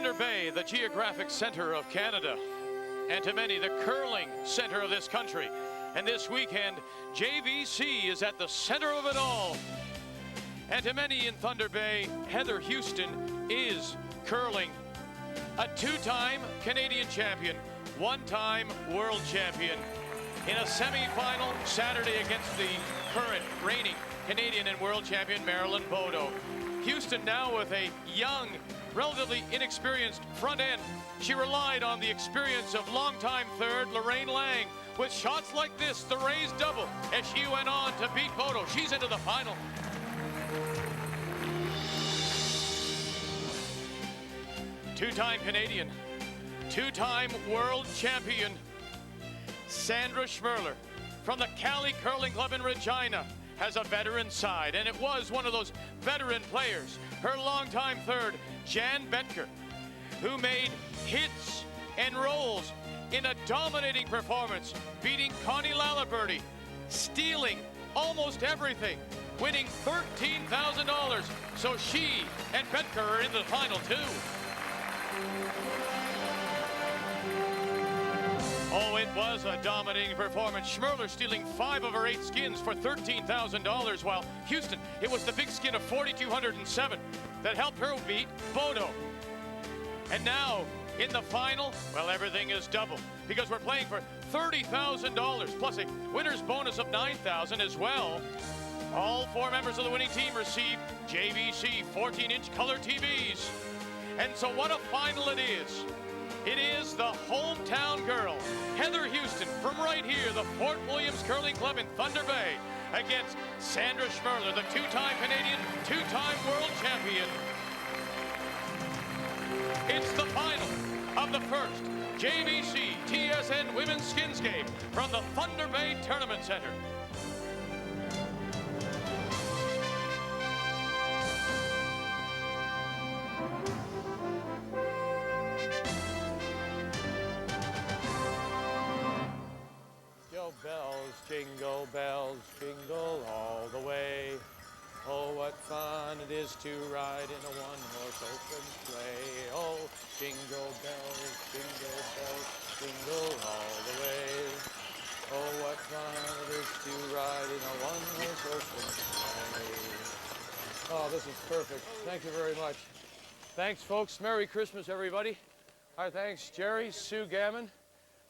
Thunder Bay, the geographic center of Canada, and to many, the curling center of this country. And this weekend, JVC is at the center of it all. And to many in Thunder Bay, Heather Houston is curling. A two-time Canadian champion, one-time world champion. In a semi-final Saturday against the current reigning Canadian and world champion Marilyn Bodo. Houston now with a young, relatively inexperienced front end. She relied on the experience of longtime third Lorraine Lang. With shots like this, the raised double, as she went on to beat Bodo. She's into the final. Two-time Canadian, two-time world champion, Sandra Schmirler from the Cali Curling Club in Regina has a veteran side, and it was one of those veteran players, her longtime third, Jan Betker, who made hits and rolls in a dominating performance, beating Connie Laliberty, stealing almost everything, winning $13,000. So she and Betker are in the final too. Oh, it was a dominating performance. Schmirler stealing 5 of her 8 skins for $13,000, while Houston, it was the big skin of 4,207 that helped her beat Bodo. And now, in the final, well, everything is double because we're playing for $30,000 plus a winner's bonus of $9,000 as well. All 4 members of the winning team receive JVC 14-inch color TVs. And so what a final it is. It is the hometown girl, Heather Houston, from right here, the Fort Williams Curling Club in Thunder Bay, against Sandra Schmirler, the two-time Canadian, two-time world champion. It's the final of the first JVC TSN Women's Skins Game from the Thunder Bay Tournament Center. Bells, jingle all the way. Oh, what fun it is to ride in a one-horse open sleigh. Oh, jingle bells, jingle all the way. Oh, what fun it is to ride in a one-horse open sleigh. Oh, this is perfect. Thank you very much. Thanks, folks. Merry Christmas, everybody. Our thanks, Jerry, Sue Gammon,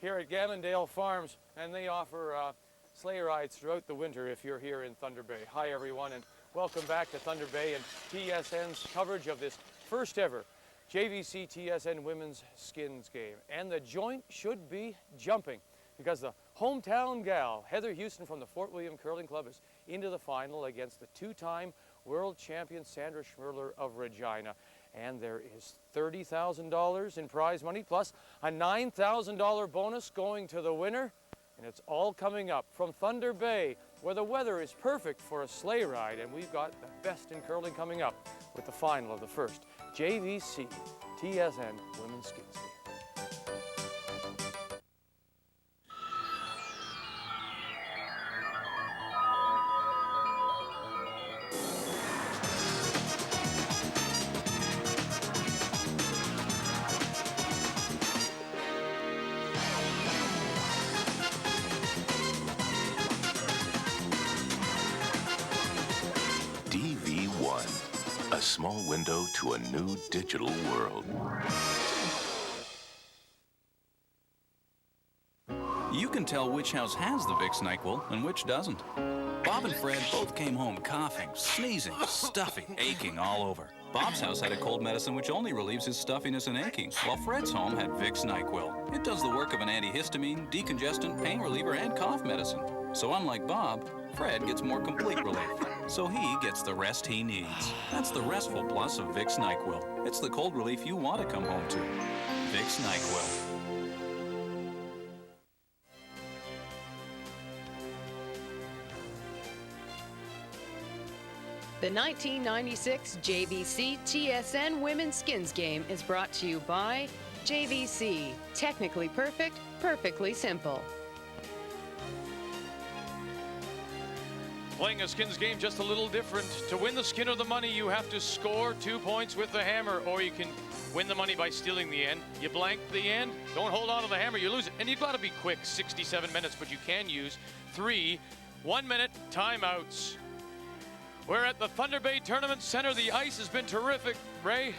here at Gammondale Farms, and they offer sleigh rides throughout the winter if you're here in Thunder Bay. Hi, everyone, and welcome back to Thunder Bay and TSN's coverage of this first ever JVC TSN Women's Skins Game. And the joint should be jumping because the hometown gal, Heather Houston from the Fort William Curling Club, is into the final against the two-time world champion Sandra Schmirler of Regina. And there is $30,000 in prize money plus a $9,000 bonus going to the winner. And it's all coming up from Thunder Bay, where the weather is perfect for a sleigh ride. And we've got the best in curling coming up with the final of the first JVC TSN Women's Skins Game. A small window to a new digital world. You can tell which house has the Vicks NyQuil and which doesn't. Bob and Fred both came home coughing, sneezing, stuffy, aching all over. Bob's house had a cold medicine which only relieves his stuffiness and aching, while Fred's home had Vicks NyQuil. It does the work of an antihistamine, decongestant, pain reliever, and cough medicine. So unlike Bob, Fred gets more complete relief. So he gets the rest he needs. That's the restful plus of Vicks NyQuil. It's the cold relief you want to come home to. Vicks NyQuil. The 1996 JVC TSN Women's Skins Game is brought to you by JVC. Technically perfect, perfectly simple. Playing a skins game just a little different. To win the skin or the money, you have to score 2 points with the hammer, or you can win the money by stealing the end. You blank the end, don't hold on to the hammer, you lose it. And you've got to be quick, 67 minutes, but you can use 3 1-minute timeouts. We're at the Thunder Bay Tournament Center. The ice has been terrific, Ray.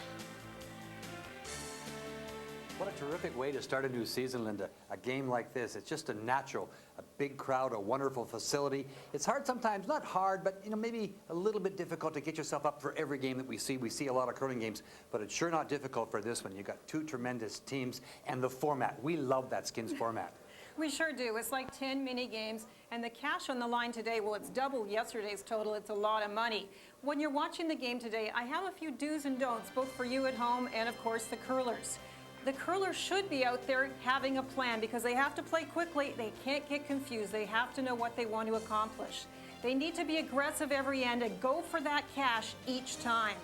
What a terrific way to start a new season, Linda. A game like this, it's just a natural, a big crowd, a wonderful facility. It's hard sometimes, not hard, but maybe a little bit difficult to get yourself up for every game that we see. We see a lot of curling games, but it's sure not difficult for this one. You've got 2 tremendous teams and the format. We love that skins format. We sure do. It's like 10 mini games, and the cash on the line today, well, it's double yesterday's total. It's a lot of money. When you're watching the game today, I have a few do's and don'ts, both for you at home and, of course, the curlers. The curlers should be out there having a plan because they have to play quickly. They can't get confused. They have to know what they want to accomplish. They need to be aggressive every end and go for that cash each time.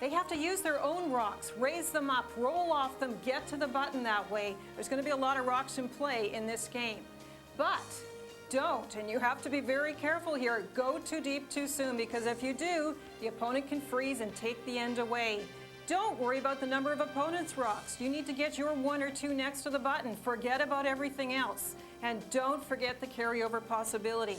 They have to use their own rocks, raise them up, roll off them, get to the button that way. There's going to be a lot of rocks in play in this game. But don't, and you have to be very careful here, go too deep too soon, because if you do, the opponent can freeze and take the end away. Don't worry about the number of opponents' rocks. You need to get your 1 or 2 next to the button. Forget about everything else. And don't forget the carryover possibility.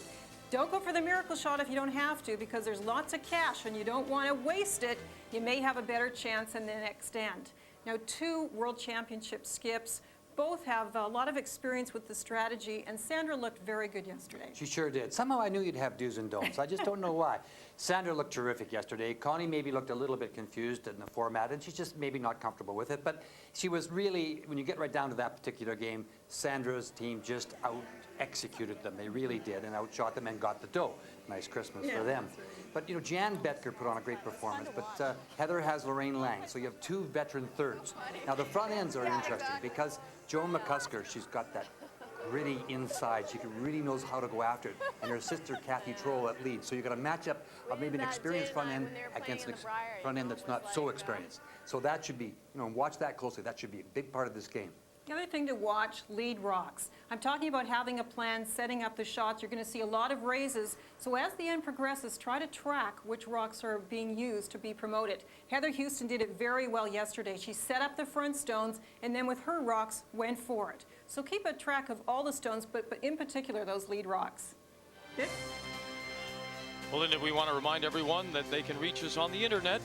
Don't go for the miracle shot if you don't have to, because there's lots of cash and you don't want to waste it. You may have a better chance in the next end. Now, 2 World Championship skips. Both have a lot of experience with the strategy, and Sandra looked very good yesterday. She sure did. Somehow I knew you'd have do's and don'ts. I just don't know why. Sandra looked terrific yesterday. Connie maybe looked a little bit confused in the format, and she's just maybe not comfortable with it. But she was really, when you get right down to that particular game, Sandra's team just out-executed them. They really did, and outshot them and got the dough. Nice Christmas for them. But, Jan Betker put on a great performance, but Heather has Lorraine Lang, so you have 2 veteran thirds. Now, the front ends are interesting because Joan McCusker, she's got that gritty inside. She really knows how to go after it. And her sister, Kathy Troll, at lead. So you've got a matchup of maybe an experienced front end against an front end that's not so experienced. So that should be, watch that closely. That should be a big part of this game. The other thing to watch, lead rocks. I'm talking about having a plan, setting up the shots. You're going to see a lot of raises. So as the end progresses, try to track which rocks are being used to be promoted. Heather Houston did it very well yesterday. She set up the front stones, and then with her rocks, went for it. So keep a track of all the stones, but in particular, those lead rocks. Good? Well, Linda, we want to remind everyone that they can reach us on the internet.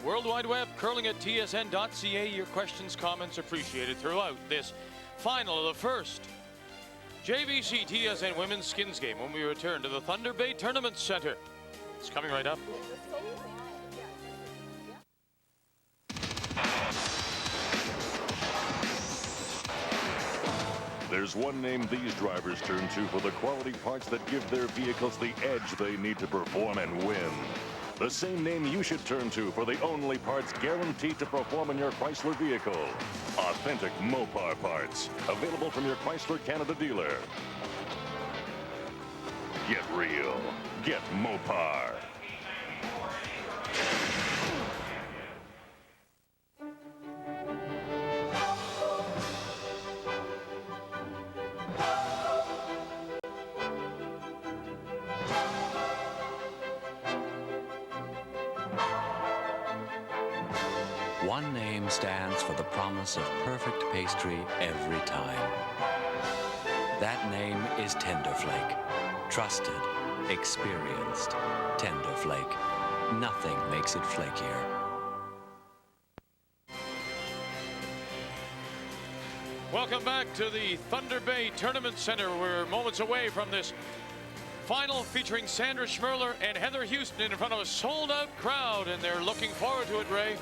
World Wide Web, curling at tsn.ca. Your questions, comments appreciated throughout this final of the first JVC TSN Women's Skins Game when we return to the Thunder Bay Tournament Center. It's coming right up. There's one name these drivers turn to for the quality parts that give their vehicles the edge they need to perform and win. The same name you should turn to for the only parts guaranteed to perform in your Chrysler vehicle. Authentic Mopar parts. Available from your Chrysler Canada dealer. Get real. Get Mopar. One name stands for the promise of perfect pastry every time. That name is Tenderflake. Trusted, experienced, Tenderflake. Nothing makes it flakier. Welcome back to the Thunder Bay Tournament Center. We're moments away from this final featuring Sandra Schmirler and Heather Houston in front of a sold-out crowd, and they're looking forward to it, Ray.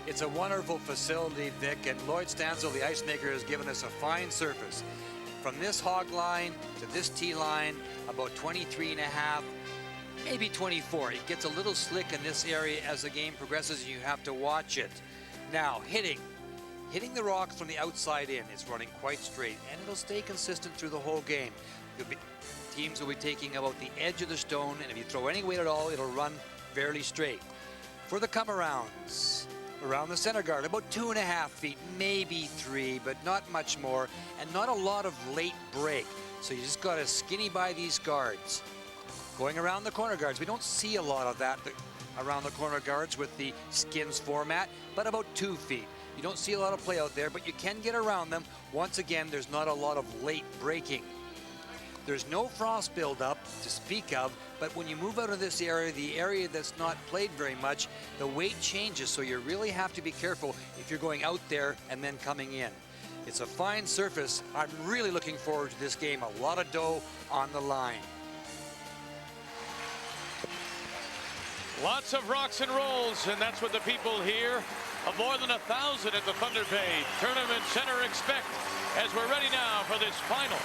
It's a wonderful facility, Vic, and Lloyd Stansel, the ice maker, has given us a fine surface. From this hog line to this tee line, about 23 and a half, maybe 24. It gets a little slick in this area as the game progresses, and you have to watch it. Now, hitting the rocks from the outside in. It's running quite straight, and it'll stay consistent through the whole game. Teams will be taking about the edge of the stone, and if you throw any weight at all, it'll run fairly straight. For the come-arounds, around the center guard, about 2.5 feet, maybe 3, but not much more, and not a lot of late break. So you just got to skinny by these guards. Going around the corner guards, we don't see a lot of that around the corner guards with the skins format, but about 2 feet. You don't see a lot of play out there, but you can get around them. Once again, there's not a lot of late breaking. There's no frost buildup to speak of, but when you move out of this area, the area that's not played very much, the weight changes, so you really have to be careful if you're going out there and then coming in. It's a fine surface. I'm really looking forward to this game. A lot of dough on the line. Lots of rocks and rolls, and that's what the people here of more than 1,000 at the Thunder Bay Tournament Center expect as we're ready now for this final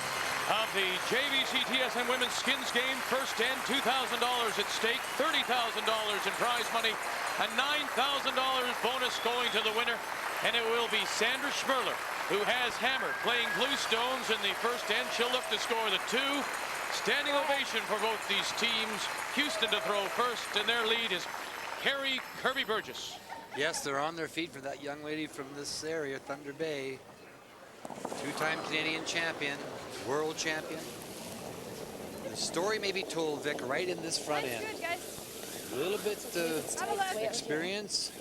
of the JVC TSN Women's Skins Game. First and $2,000 at stake, $30,000 in prize money, a $9,000 bonus going to the winner, and it will be Sandra Schmirler, who has hammered, playing blue stones in the first end. She'll look to score the 2. Standing ovation for both these teams. Houston to throw first, and their lead is Kirby Burgess. Yes, they're on their feet for that young lady from this area, Thunder Bay. Two-time Canadian champion, world champion. The story may be told, Vic, right in this front end. A little bit of experience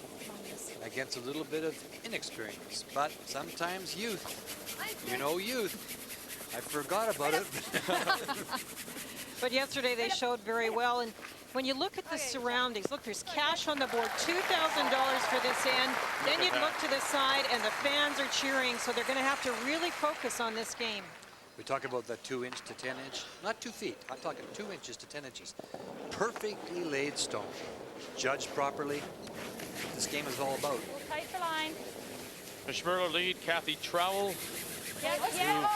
against a little bit of inexperience, but sometimes youth. You know youth. I forgot about it. But yesterday they showed very well, and when you look at the surroundings, look, there's cash on the board, $2,000 for this end. Then you'd look to the side, and the fans are cheering, so they're going to have to really focus on this game. We talk about the 2-inch to 10-inch, not 2 feet. I'm talking 2 inches to 10 inches. Perfectly laid stone, judged properly. This game is all about. Tight for line. The Schmirler lead, Kathy Trowell, who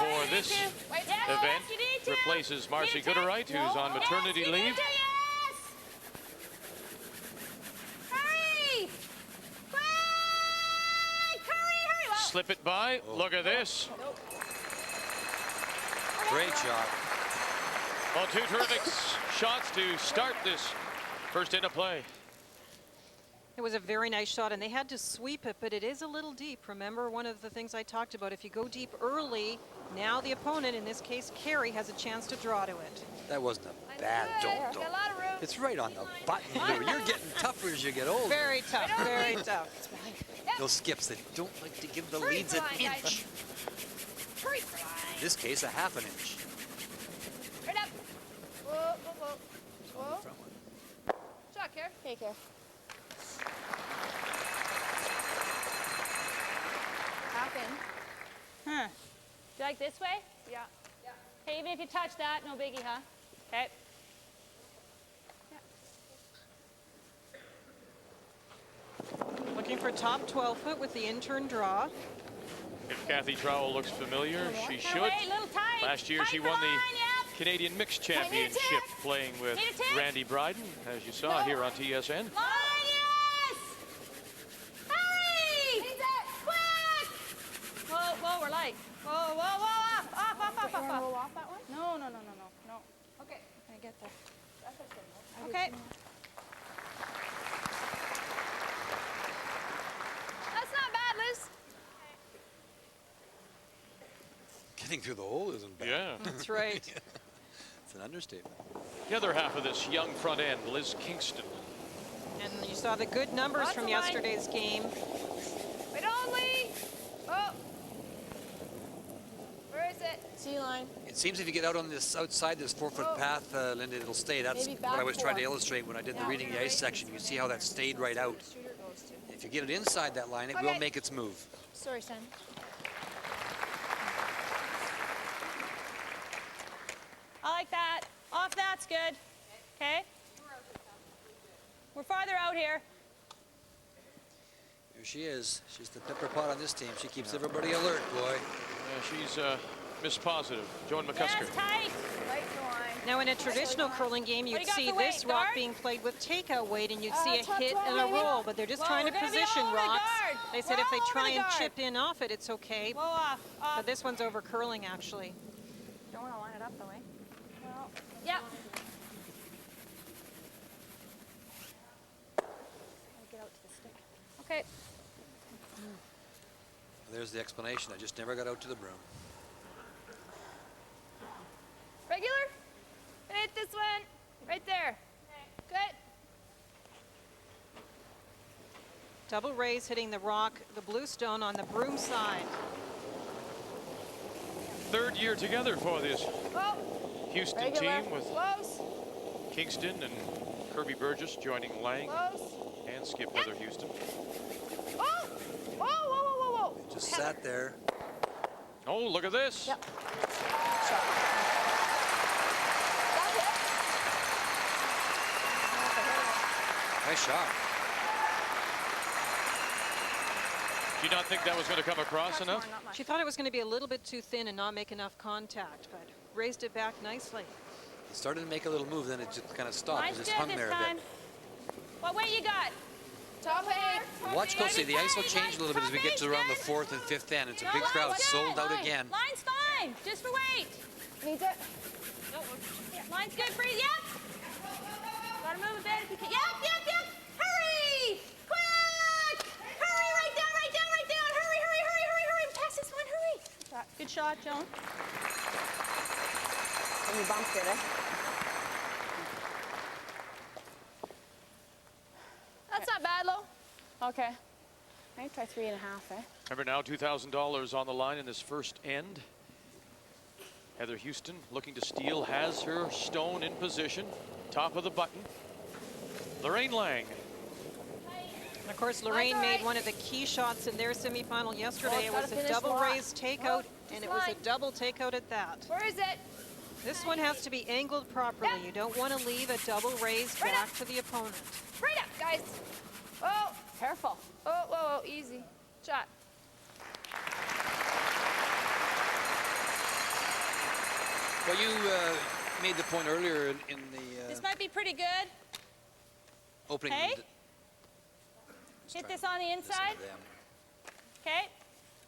for this event replaces Marcy Gooderite, who's on maternity leave. Hurry! Hurry! Well, Slip it by. Look at this. Great shot. Well, 2 terrific shots to start this first end of play. It was a very nice shot, and they had to sweep it, but it is a little deep. Remember one of the things I talked about, if you go deep early, now the opponent, in this case Carey, has a chance to draw to it. That wasn't a bad dunk, though. It's right on the button. You're getting tougher as you get older. Very tough, very tough. Those skips that don't like to give the leads an inch. In this case, a half an inch. right up. Whoa. Shot, Care. Hey, Care. Half in. Huh. Do you like this way? Yeah. Hey, even if you touch that, no biggie, huh? Okay. Looking for top 12 foot with the intern draw. If Kathy Trowell looks familiar, she should. Little tight. Last year she won the Canadian Mixed Championship playing with Randy Bryden, as you saw here on TSN. Line, yes! Hurry! Quick! Whoa, we're light. Whoa, off. Roll off that one? No. Okay. I get there. Okay. That's not bad, Liz. Getting through the hole isn't bad. Yeah. That's right. It's an understatement. The other half of this young front end, Liz Kingston. And you saw the good numbers Lots from of line. yesterday's game. Wait only. Oh. Where is it? C line. It seems if you get out on this outside this 4-foot path, Linda, it'll stay. That's Maybe what I back was trying to 4. illustrate when I did the reading the ice section. You see how that stayed right out. Shooter goes to. If you get it inside that line, it will make its move. Sorry, son. I like that. Off that's good. Okay. We're farther out here. Here she is. She's the pepper pot on this team. She keeps everybody alert, boy. She's Miss Positive, Joan McCusker. Yes, tight. Right the line. Now in a traditional curling game, What you'd do you got see for this weight, rock guard? being played with takeout weight, and you'd see a top hit 12 and a maybe? roll, but they're just Whoa, trying to we're gonna be position all over the rocks. guard. They said We're if they all over try the and guard. chip in off it, it's okay. Whoa, off. But this one's over curling, actually. Don't want to line it up, though, eh? Well, yeah. Get out to the stick. Okay. There's the explanation. I just never got out to the broom. Regular? Hit this one. Right there. Good. Double raise hitting the rock, the blue stone on the broom side. Third year together for this Whoa. Houston Regular. team with Close. Kingston and Kirby Burgess joining Lang Close. and Skip Heather Houston. Whoa. Whoa, whoa, whoa, whoa, whoa. Just sat there. Oh, look at this. Yep. Nice shot. Do you not think that was going to come across enough? She thought it was going to be a little bit too thin and not make enough contact, but raised it back nicely. It started to make a little move, then it just kind of stopped. It Nice just job hung this there a time. bit. What weight you got? Top eight. Watch closely. The ice will change a little bit as we get to around the 4th and 5th end. It's a big crowd, sold out again. Line's fine. Just for weight. Needs it. Line's good for you. Yep. Gotta move a bit if you can. Yep, yep, yep. Hurry! Quick! Hurry! Right down, right down, right down. Hurry, hurry, hurry, hurry, hurry. Pass this one. Hurry. Good shot, Joan. And you bumped it, eh? That's not bad, Lo. Okay. Maybe try 3.5, eh? Remember now, $2,000 on the line in this first end. Heather Houston looking to steal, has her stone in position. Top of the button. Lorraine Lang. And of course, Lorraine made one of the key shots in their semifinal yesterday. It was a double raise takeout, and it was a double takeout at that. Where is it? This one has to be angled properly. Yep. You don't want to leave a double raise Right back up. to the opponent. Right up, guys. Oh, careful. Oh, whoa, whoa, easy. Shot. Well, you made the point earlier in the This might be pretty good. opening. Hey? Just Hit trying this to on the listen inside. to them. Okay.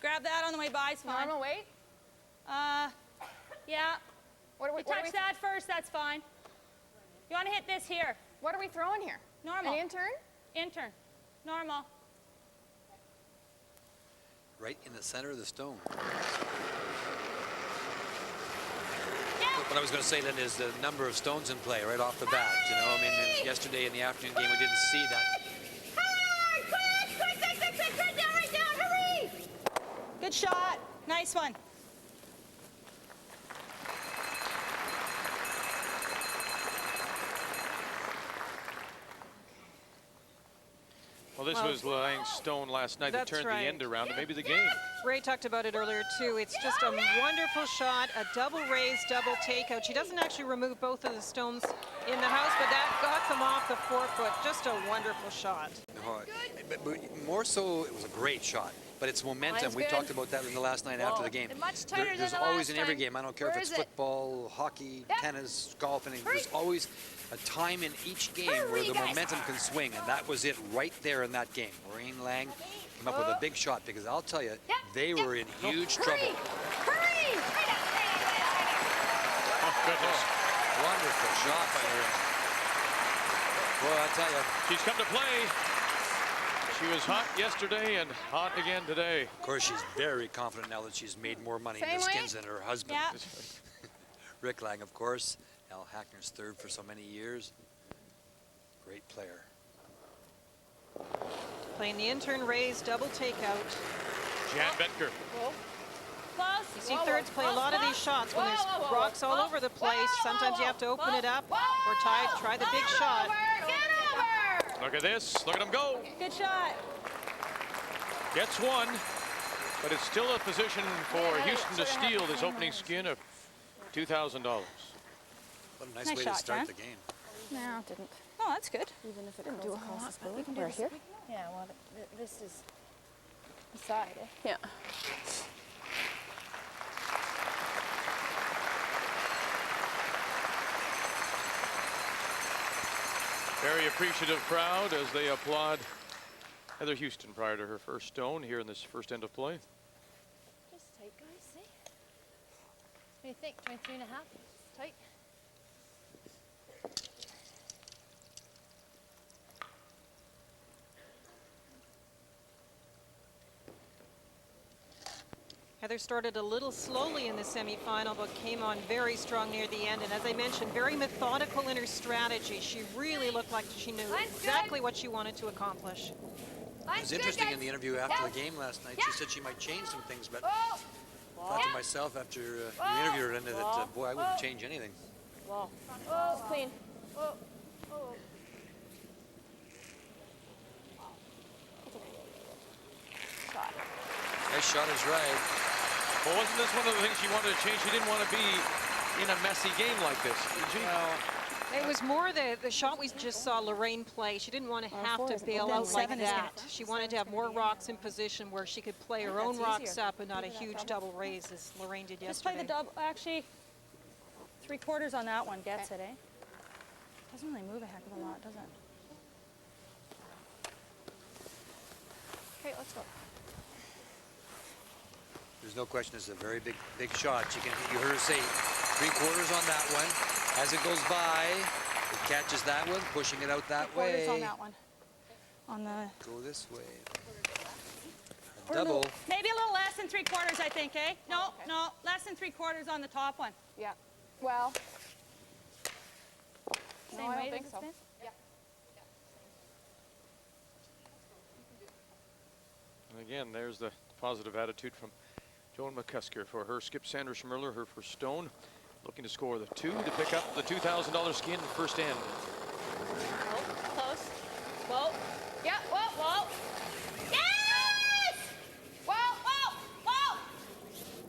Grab that on the way by. It's fine. Normal weight? Yeah. What are we, You touch that first, that's fine. You want to hit this here. what are we throwing here? Normal. An intern? Intern. Normal. Right in the center of the stone. Yeah. What I was going to say then is the number of stones in play right off the bat. You know, I mean, yesterday in the afternoon game we didn't see that. Hurry! Quick, quick, quick, quick, quick, right down, right down, hurry! Good shot. Nice one. Well, this was Lang's stone last night that That's turned right. the end around and maybe the game. Ray talked about it earlier too. It's just a wonderful shot, a double raise, double takeout. She doesn't actually remove both of the stones in the house, but that got them off the 4-foot. Just a wonderful shot. No, but more so, it was a great shot. But it's momentum. Mine's We good. talked about that in the last night after the game. And much tighter than There's the always last in every time. game. I don't care Where if it's is it? football, hockey, Yep. tennis, golf, and Hurry. there's always a time in each game Hurry, where the guys. momentum can swing, and that was it right there in that game. Lorraine Lang came up with a big shot because I'll tell you, Yep, they yep. were in huge Hurry! trouble. Hurry! Right up, right up, right up, right up. Oh, goodness. Wonderful shot by Lorraine. Boy, I tell you, She's come to play. She was hot yesterday and hot again today. of course, she's very confident now that she's made more money in Same the weight? skins than her husband. Yeah. Rick Lang, of course. Al Hackner's third for so many years. Great player. Playing the intern raise, double takeout. Jan Betker. Close. You see thirds play a lot of these shots when there's rocks all over the place. Sometimes you have to open it up or try the big shot. Get over! Look at this. Look at him go. Good shot. Gets one, but it's still a position for Houston to steal this opening skin of $2,000. What a nice Nice way shot, to start Jan. the game. No, it didn't. Oh, that's good. Even if it didn't do across the spoon. We're here? Yeah, well, this is the side. Eh? Yeah. Very appreciative crowd as they applaud Heather Houston prior to her first stone here in this first end of play. Just tight, guys, see? What do you think? 23.5? It's tight. Heather started a little slowly in the semifinal, but came on very strong near the end. And as I mentioned, very methodical in her strategy. She really looked like she knew exactly what she wanted to accomplish. It was interesting in the interview after the game last night. She said she might change some things, but I thought to myself after the interview ended that, boy, I wouldn't change anything. Wall. Oh, clean. Oh. Oh. Shot. Nice shot is right. Well, wasn't this one of the things she wanted to change? She didn't want to be in a messy game like this, did she? Well, it was more the shot we just saw Lorraine play. She didn't want to have to bail out like that. She wanted to have more rocks in position where she could play her own rocks up and not a huge double raise as Lorraine did yesterday. Just play the double. Actually, 3/4 on that one gets it, eh? Doesn't really move a heck of a lot, does it? Okay, let's go. There's no question it's a very big shot. You heard her say 3/4 on that one. As it goes by, it catches that one, pushing it out that way. 3/4 on that one. On the... Go this way. A double. Maybe a little less than 3/4, I think, eh? No, no, less than 3/4 on the top one. Yeah. Well. Same I weight don't think as so. it's been? And again, there's the positive attitude from Joan McCusker for her skip, Sandra Schmirler, her first stone. Looking to score the 2 to pick up the $2,000 skin first end. Oh, close. Whoa. Yeah, whoa, whoa. Yes! Whoa, whoa, whoa.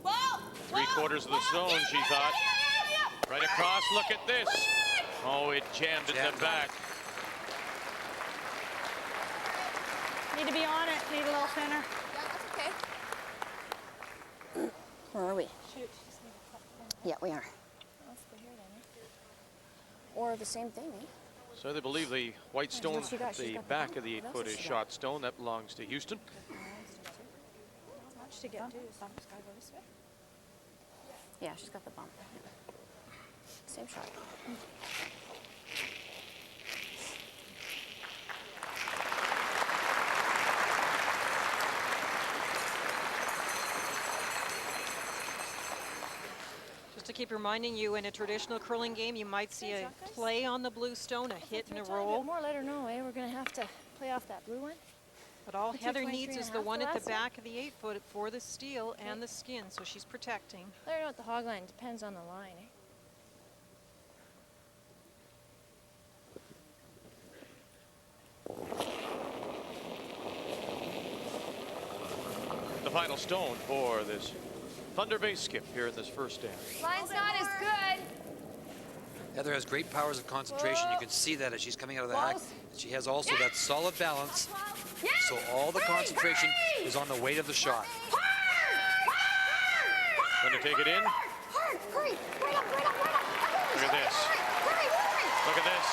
Whoa. 3/4 of the stone, she thought. Right across, look at this. Oh, it jammed in the back. Need to be on it. Need a little thinner. Yeah, that's okay. Where are we? Shoot. Yeah, we are. Or the same thing, eh? So they believe the white stone She got at the the back bump. of the 8 What foot else is has she got? shot stone. That belongs to Houston. Much to get to. Yeah, she's got the bump. Same shot. Just to keep reminding you, in a traditional curling game, you might see a play on the blue stone, a hit and a roll. More, let her know, eh? We're going to have to play off that blue one. But all The Heather 223.5 needs is the one at the last one? back of the 8 foot for the steal and the skin, so she's protecting. Let her know at the hog line. Depends on the line, eh? The final stone for this Thunder Bay skip here in this first end. Line's not as good. Heather has great powers of concentration. You can see that as she's coming out of the hack. She has also that solid balance. So all the concentration is on the weight of the shot. Going to take it in. Look at this. Look at this.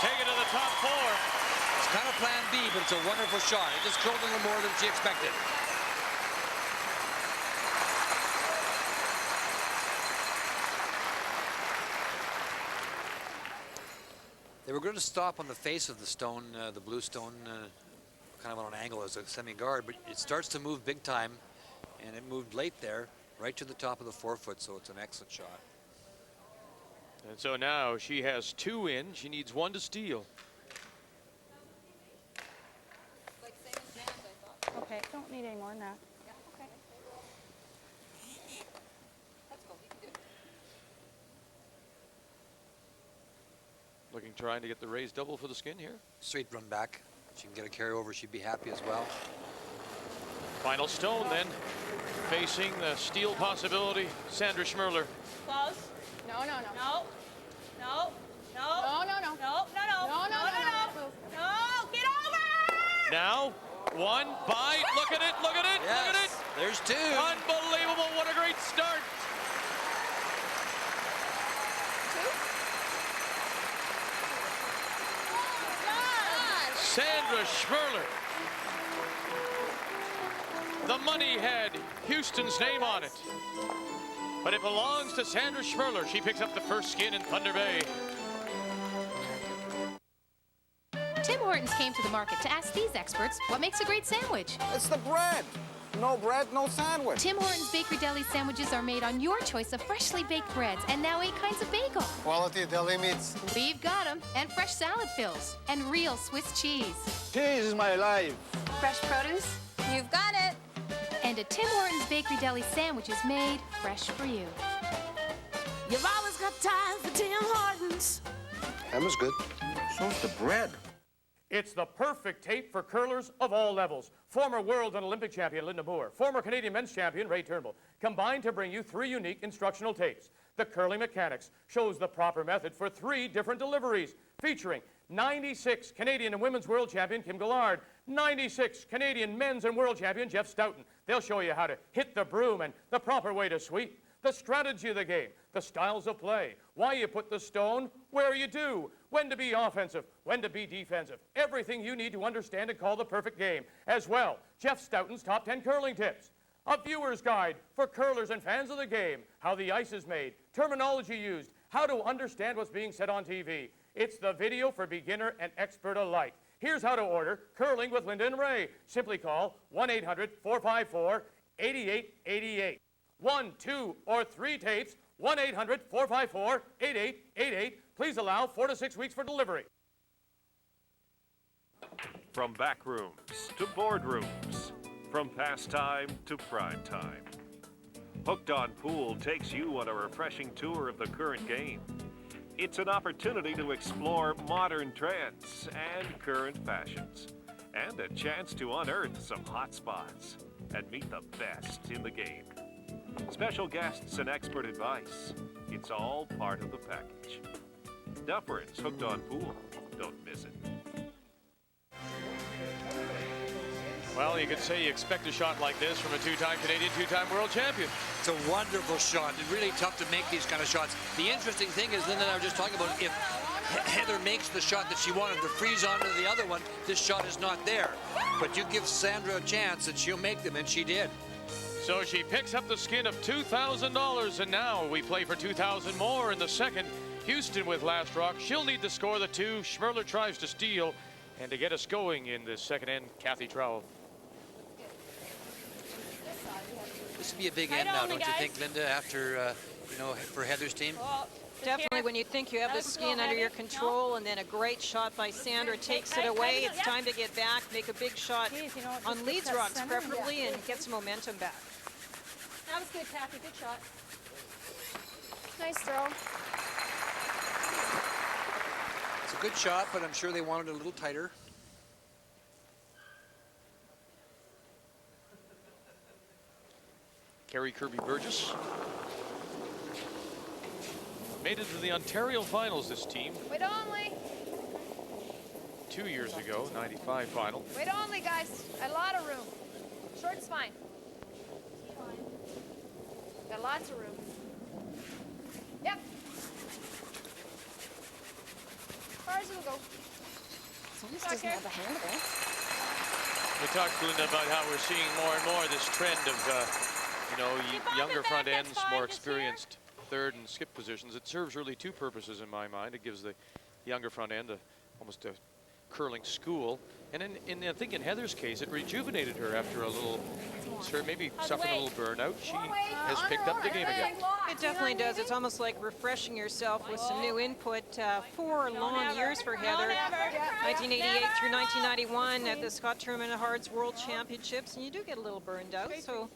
Take it to the top 4. It's kind of plan B, but it's a wonderful shot. It just curled a little more than she expected. They were going to stop on the face of the stone, the blue stone, kind of on an angle as a semi-guard, but it starts to move big time, and it moved late there, right to the top of the 4 foot, so it's an excellent shot. And so now she has 2 in. She needs 1 to steal. Okay, don't need any more than that. Looking, trying to get the raised double for the skin here. Straight run back. She can get a carryover. She'd be happy as well. Final stone then. Facing the steal possibility, Sandra Schmirler. Close. No, no, no. No. No. No. No, no, no. No, no, no. No, no, no. No, get over! Now, 1 bite. Look at it, look at it, look at it. There's 2. Unbelievable, what a great start. Sandra Schmirler. The money had Houston's name on it, but it belongs to Sandra Schmirler. She picks up the first skin in Thunder Bay. Tim Hortons came to the market to ask these experts what makes a great sandwich. It's the bread. no bread, no sandwich. Tim Hortons Bakery Deli sandwiches are made on your choice of freshly baked breads and now 8 kinds of bagel. Quality deli meats. We've got them. And fresh salad fills. And real Swiss cheese. Cheese is my life. Fresh produce. You've got it. And a Tim Hortons Bakery Deli sandwich is made fresh for you. You've always got time for Tim Hortons. That was good. So's the bread. It's the perfect tape for curlers of all levels. Former world and Olympic champion Linda Moore, former Canadian men's champion Ray Turnbull, combined to bring you 3 unique instructional tapes. The Curling Mechanics shows the proper method for 3 different deliveries, featuring 96 Canadian and women's world champion Kim Gillard, 96 Canadian men's and world champion Jeff Stoughton. They'll show you how to hit the broom and the proper way to sweep, the strategy of the game, the styles of play, why you put the stone where you do, when to be offensive, when to be defensive, everything you need to understand and call the perfect game. As well, Jeff Stoughton's top 10 curling tips, a viewer's guide for curlers and fans of the game, how the ice is made, terminology used, how to understand what's being said on TV. It's the video for beginner and expert alike. Here's how to order Curling with Linda and Ray. Simply call 1-800-454-8888. 1, 2, or 3 tapes, 1-800-454-8888. Please allow 4 to 6 weeks for delivery. From back rooms to boardrooms, from pastime to prime time, Hooked on Pool takes you on a refreshing tour of the current game. It's an opportunity to explore modern trends and current fashions, and a chance to unearth some hot spots and meet the best in the game. Special guests and expert advice. It's all part of the package. Dufferin's Hooked on Pool. Don't miss it. Well, you could say you expect a shot like this from a 2-time Canadian, 2-time world champion. It's a wonderful shot. It's really tough to make these kind of shots. The interesting thing is, Linda and I were just talking about, if Heather makes the shot that she wanted to freeze onto the other one, this shot is not there. But you give Sandra a chance and she'll make them, and she did. So she picks up the skin of $2,000, and now we play for $2,000 more in the second. Houston with last rock. She'll need to score the 2. Schmirler tries to steal, and to get us going in the second end, Kathy Trowell. This would be a big end now, don't you think, Linda, after, for Heather's team? Definitely, when you think you have the skin under your control, and then a great shot by Sandra takes it away, it's time to get back, make a big shot on leads rocks preferably, and get some momentum back. That was good, Kathy. Good shot. Nice throw. It's a good shot, but I'm sure they wanted it a little tighter. Carrie Kirby-Burgess made it to the Ontario finals, this team. Wait only. 2 years ago, 95 final. Wait only, guys. A lot of room. Short's fine. Got lots of room. Yep. As far as it'll go. This doesn't have a handle. We talked, Linda, about how we're seeing more and more this trend of, younger front ends, more experienced third and skip positions. It serves really 2 purposes in my mind. It gives the younger front end almost a curling school. And I think in Heather's case, it rejuvenated her after a little, maybe suffering a little burnout. She has picked up the game again. It definitely does. It's almost like refreshing yourself with some new input. 4 long years for Heather. 1988 through 1991 at the Scott Tournament of Hearts World Championships, and you do get a little burned out. So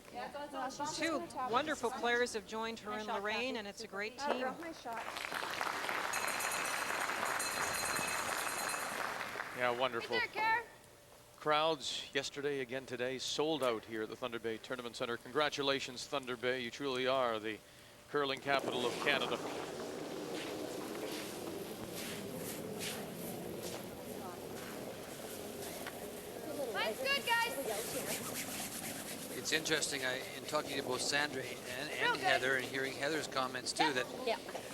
2 wonderful players have joined her in Lorraine, and it's a great team. Yeah, wonderful. Crowds yesterday, again today, sold out here at the Thunder Bay Tournament Center. Congratulations, Thunder Bay. You truly are the curling capital of Canada. Mine's good, guys. It's interesting, in talking to both Sandra and Heather, and hearing Heather's comments too, that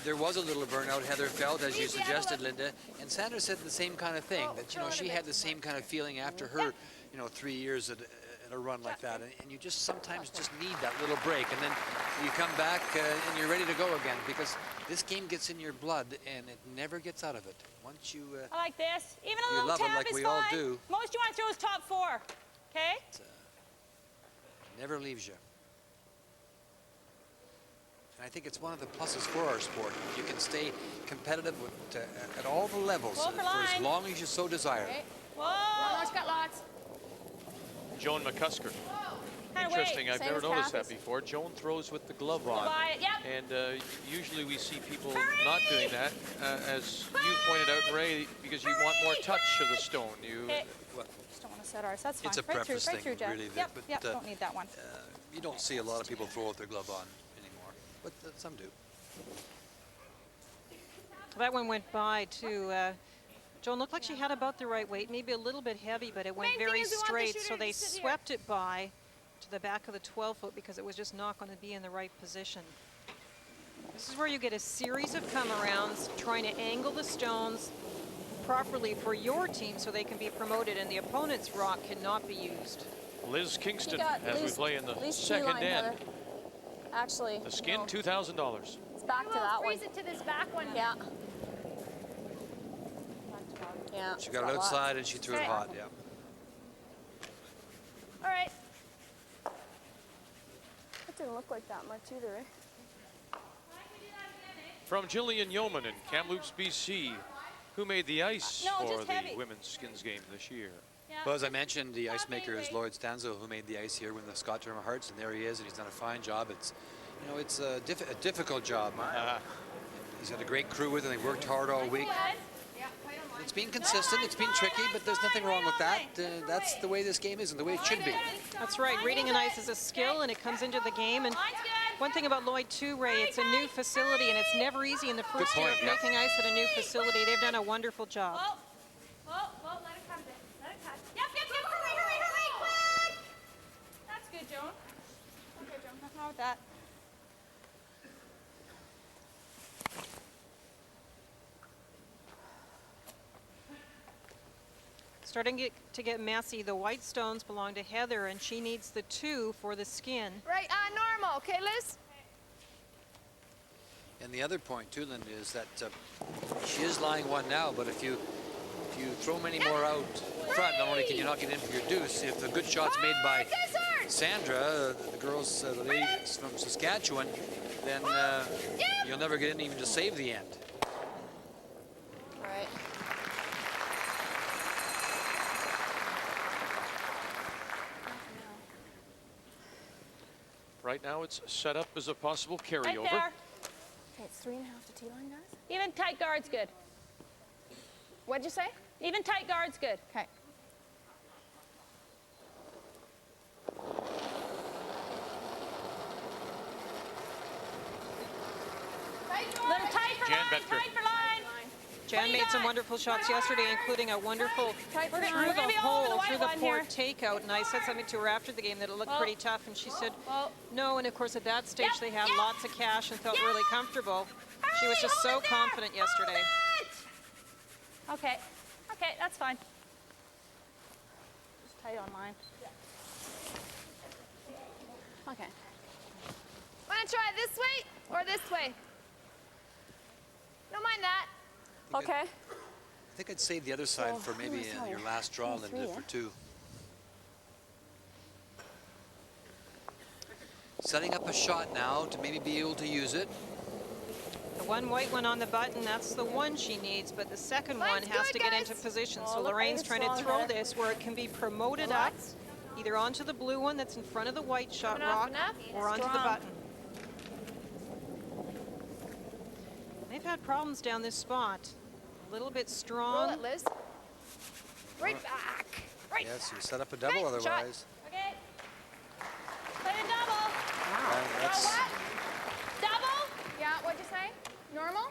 there was a little burnout, Heather felt, as you suggested, Linda, and Sandra said the same kind of thing, that she had the same kind of feeling after her 3 years at a run like that, and you just sometimes just need that little break, and then you come back and you're ready to go again, because this game gets in your blood and it never gets out of it. Once you I like this. Even a you little love tab it like is we fine. all do. Most you want to throw is top 4. Okay? Never leaves you. And I think it's one of the pluses for our sport. You can stay competitive at all the levels for as long as you so desire. Okay. Whoa! Got lots. Joan McCusker. Kinda Interesting, wait. I've Same never as noticed that Kathy's. before. Joan throws with the glove on. Yep. And usually we see people not doing that, as you pointed out, Ray, because you want more touch of the stone. Okay. Just don't want to set ours. That's fine. It's a right preference through, right thing, through, Jeff. really. Yep, But, yep, don't need that one. You don't see a lot of people throw with their glove on anymore, but some do. That one went by to Joan. Looked like she had about the right weight, maybe a little bit heavy, but it went Main thing very is we want the straight. shooter So to they sit here. swept it by to the back of the 12-foot because it was just not going to be in the right position. This is where you get a series of come-arounds, trying to angle the stones properly for your team so they can be promoted, and the opponent's rock cannot be used. Liz Kingston, got as we least- play in the least second T-line, end. Heather. Actually, The skin, no. $2,000. It's back to We'll that one. freeze it to this back one. Yeah. Yeah. She got it outside and she threw it Okay. hot, yeah. All right. It didn't look like that much either, eh? From Jillian Yeoman in Kamloops, BC, who made the ice No, for just the heavy. women's skins game this year. Well, as I mentioned, the ice maker is Lloyd Stanzo, who made the ice here when the Scott Terma Hearts, and there he is, and he's done a fine job. It's, you know, it's a difficult job. He's got a great crew with him. They worked hard all week. It's been consistent. It's been tricky, but there's nothing wrong with that. That's the way this game is and the way it should be. That's right. Reading an ice is a skill, and it comes into the game. And one thing about Lloyd too, Ray, it's a new facility, and it's never easy in the first year of making ice at a new facility. They've done a wonderful job. Whoa, let it come. Let it cut. Yep, hurry, quick! That's good, Joan. Okay, Joan, nothing wrong with that. Starting to get messy. The white stones belong to Heather, and she needs the 2 for the skin. Right, normal. Okay, Liz? And the other point too, Linda, is that she is lying one now, but if you throw many more out front, not only can you not get in for your deuce, if the good shot's made by Sandra, the girls, the ladies from Saskatchewan, then you'll never get in even to save the end. Right. Right now it's set up as a possible Right carryover. there. Okay, it's 3.5 to T-line, guys. Even tight guard's good. What'd you say? Even tight guard's good. Okay. Little tight for Jan line, Betker. tight for line. Jan made some wonderful shots yesterday, including a wonderful Tight for through line. the Maybe all over hole, the through white the one port takeout, and I said something to her after the game that it looked pretty tough, and she said no, and of course at that stage they had lots of cash and felt really comfortable. She was just so confident yesterday. Okay, that's fine. Just tight on line. Okay. Want to try it this way or this way? Don't mind that. Okay. I think I'd save the other side for maybe your last draw, Linda, for 2. Setting up a shot now to maybe be able to use it. The one white one on the button, that's the one she needs, but the second one has to get into position. So Lorraine's trying to throw this where it can be promoted up, either onto the blue one that's in front of the white shot rock or onto the button. They've had problems down this spot. A little bit strong. Roll it, Liz. Right back. Right. Yes, you set up a double otherwise. Okay. Play a double. That's, What? Double? Yeah, what'd you say? Normal?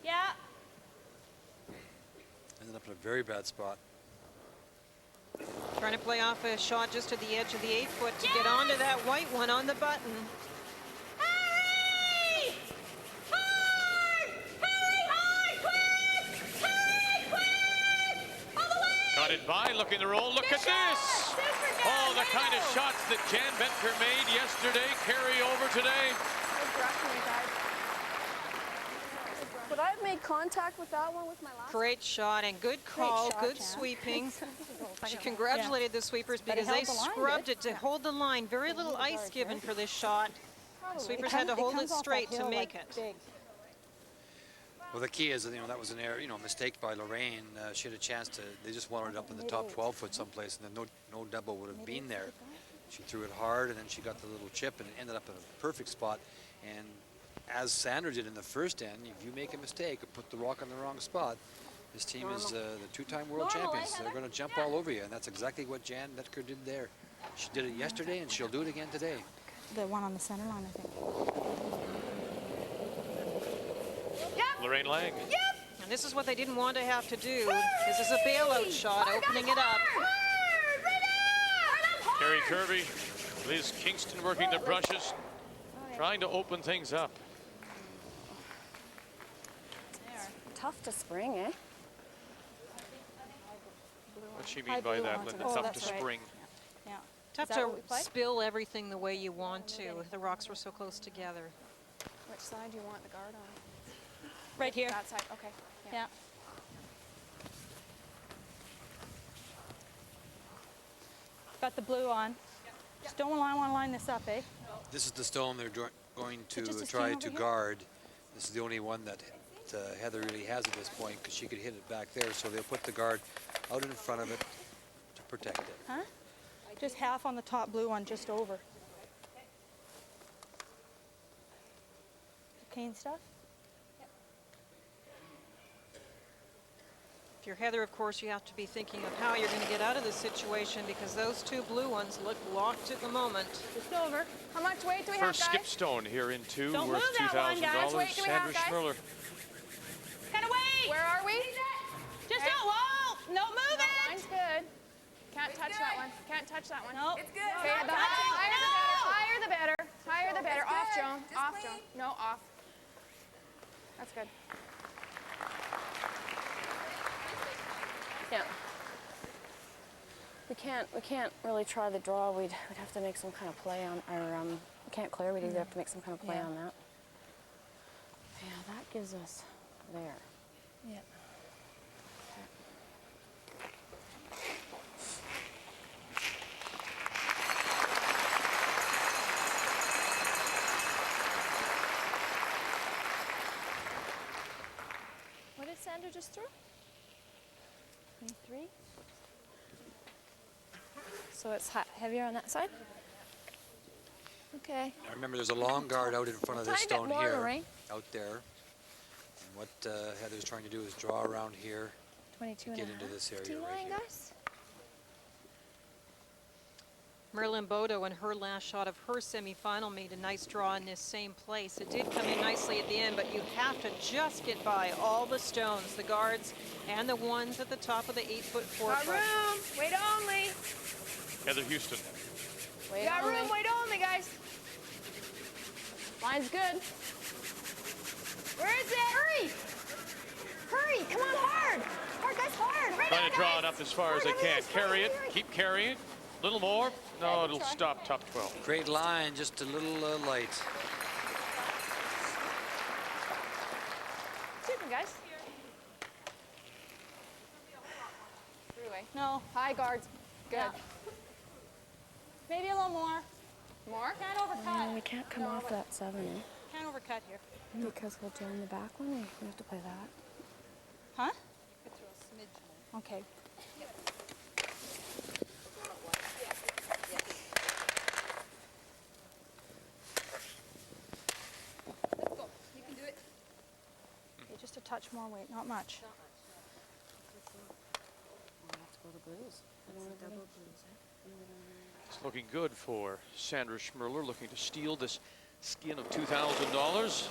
Yeah. ended up in a very bad spot. Trying to play off a shot just to the edge of the 8-foot to get onto that white one on the button. Hurry! Hard! Hurry, hard! Quick! Hurry, quick! All the way! Got it by, looking the roll. Look at this! Oh, the kind of shots that Jan Betker made yesterday carry over today. but I've made contact with that one with my last. Great shot and good call, shot, good Jan. sweeping. She congratulated the sweepers But it because they held the line, scrubbed did it to hold the line. Very little ice given for this shot. The sweepers had to hold it straight to make it. Well, the key is, that was an error, mistake by Lorraine. She had a chance to, they just wanted it up in the top 12 foot someplace, and then no double would have been there. She threw it hard, and then she got the little chip, and it ended up in a perfect spot. And as Sandra did in the first end, if you make a mistake or put the rock in the wrong spot, this team is the two-time world champions. They're going to jump all over you, and that's exactly what Jan Netker did there. She did it yesterday, and she'll do it again today. The one on the center line, I think. Lorraine Lang. Yep. And this is what they didn't want to have to do. This is a bailout shot, opening it up. Carrie Kirby, Liz Kingston working the brushes, trying to open things up. Tough to spring, eh? What's she mean by that, Linda? Tough to spring. Yeah. Tough to spill everything the way you want to. The rocks were so close together. Which side do you want the guard on? Right here. That side, okay. Yeah. Got the blue on. Just don't want to line this up, eh? This is the stone they're going to just a try stone to over here? guard. This is the only one that Heather really has at this point, because she could hit it back there, so they'll put the guard out in front of it to protect it. Huh? Just half on the top blue one, just over. Cane stuff? If you're Heather, of course, you have to be thinking of how you're going to get out of this situation, because those two blue ones look locked at the moment. Just over. How much weight do we First have, guys? skip stone here in two, Don't worth move that one, guys. $2,000. Wait, do we have, Sandra guys? Schmirler. Kind of wait. Where are we? Just don't, whoa! No, move it! Line's good. Can't touch that one. Can't touch that one. No. It's good. Okay, the higher the better. Higher the better. Off, Joan. Off, Joan. No, off. That's good. Yeah. We can't really try the draw. We'd have to make some kind of play on, or we can't clear. We'd either have to make some kind of play on that. Yeah, that gives us there. Yeah. What did Sandra just throw? 23. So it's heavier on that side? Okay. Now remember, there's a long guard out in front of this Tiny bit stone more, here, Lorraine. out there. And what Heather's trying to do is draw around here, 22 get and a into half. this area Team right line, here. guys? Merlin Bodo in her last shot of her semifinal made a nice draw in this same place. It did come in nicely at the end, but you have to just get by all the stones, the guards, and the ones at the top of the 8-foot, 4-foot. Got room. Wait only. Heather Houston. Got room. Wait only, guys. Line's good. Where is it? Hurry. Hurry. Come on, hard. Hard, guys, hard. Right Trying now, to draw guys. it up as far as they can. Carry it. Keep carrying it. A little more. No, it'll stop top 12. Great line, just a little light. Super, guys. Throughway. No. High guards. Good. Yeah. Maybe a little more. More? Can't overcut. We can't come off that 7, eh? Can't overcut here. Because we'll join the back one. We have to play that. Huh? Okay. Okay, just a touch more weight, not much. Let's go to blues. Double blues, It's looking good for Sandra Schmirler, looking to steal this skin of $2,000.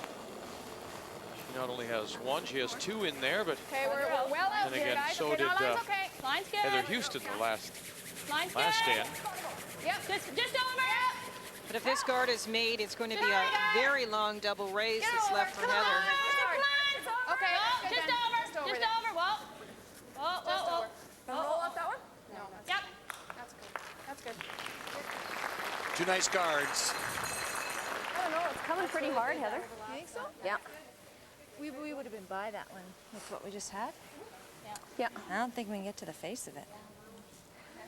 She not only has one, she has two in there, but Okay, we're well out then here, again, guys. so Okay, did no, line's okay. Line's good. Heather Houston the last Line's stand. Yep. Just over. But if this guard is made, it's going to be a very long double raise that's left for Heather. Okay, Oh, just over. Just over. Whoa. Whoa, whoa, whoa. Roll up that one? No. Yep. That's good. That's good. Two nice guards. I don't know. It's coming pretty hard, Heather. You think so? Yeah. We would have been by that one with what we just had. Yeah. I don't think we can get to the face of it.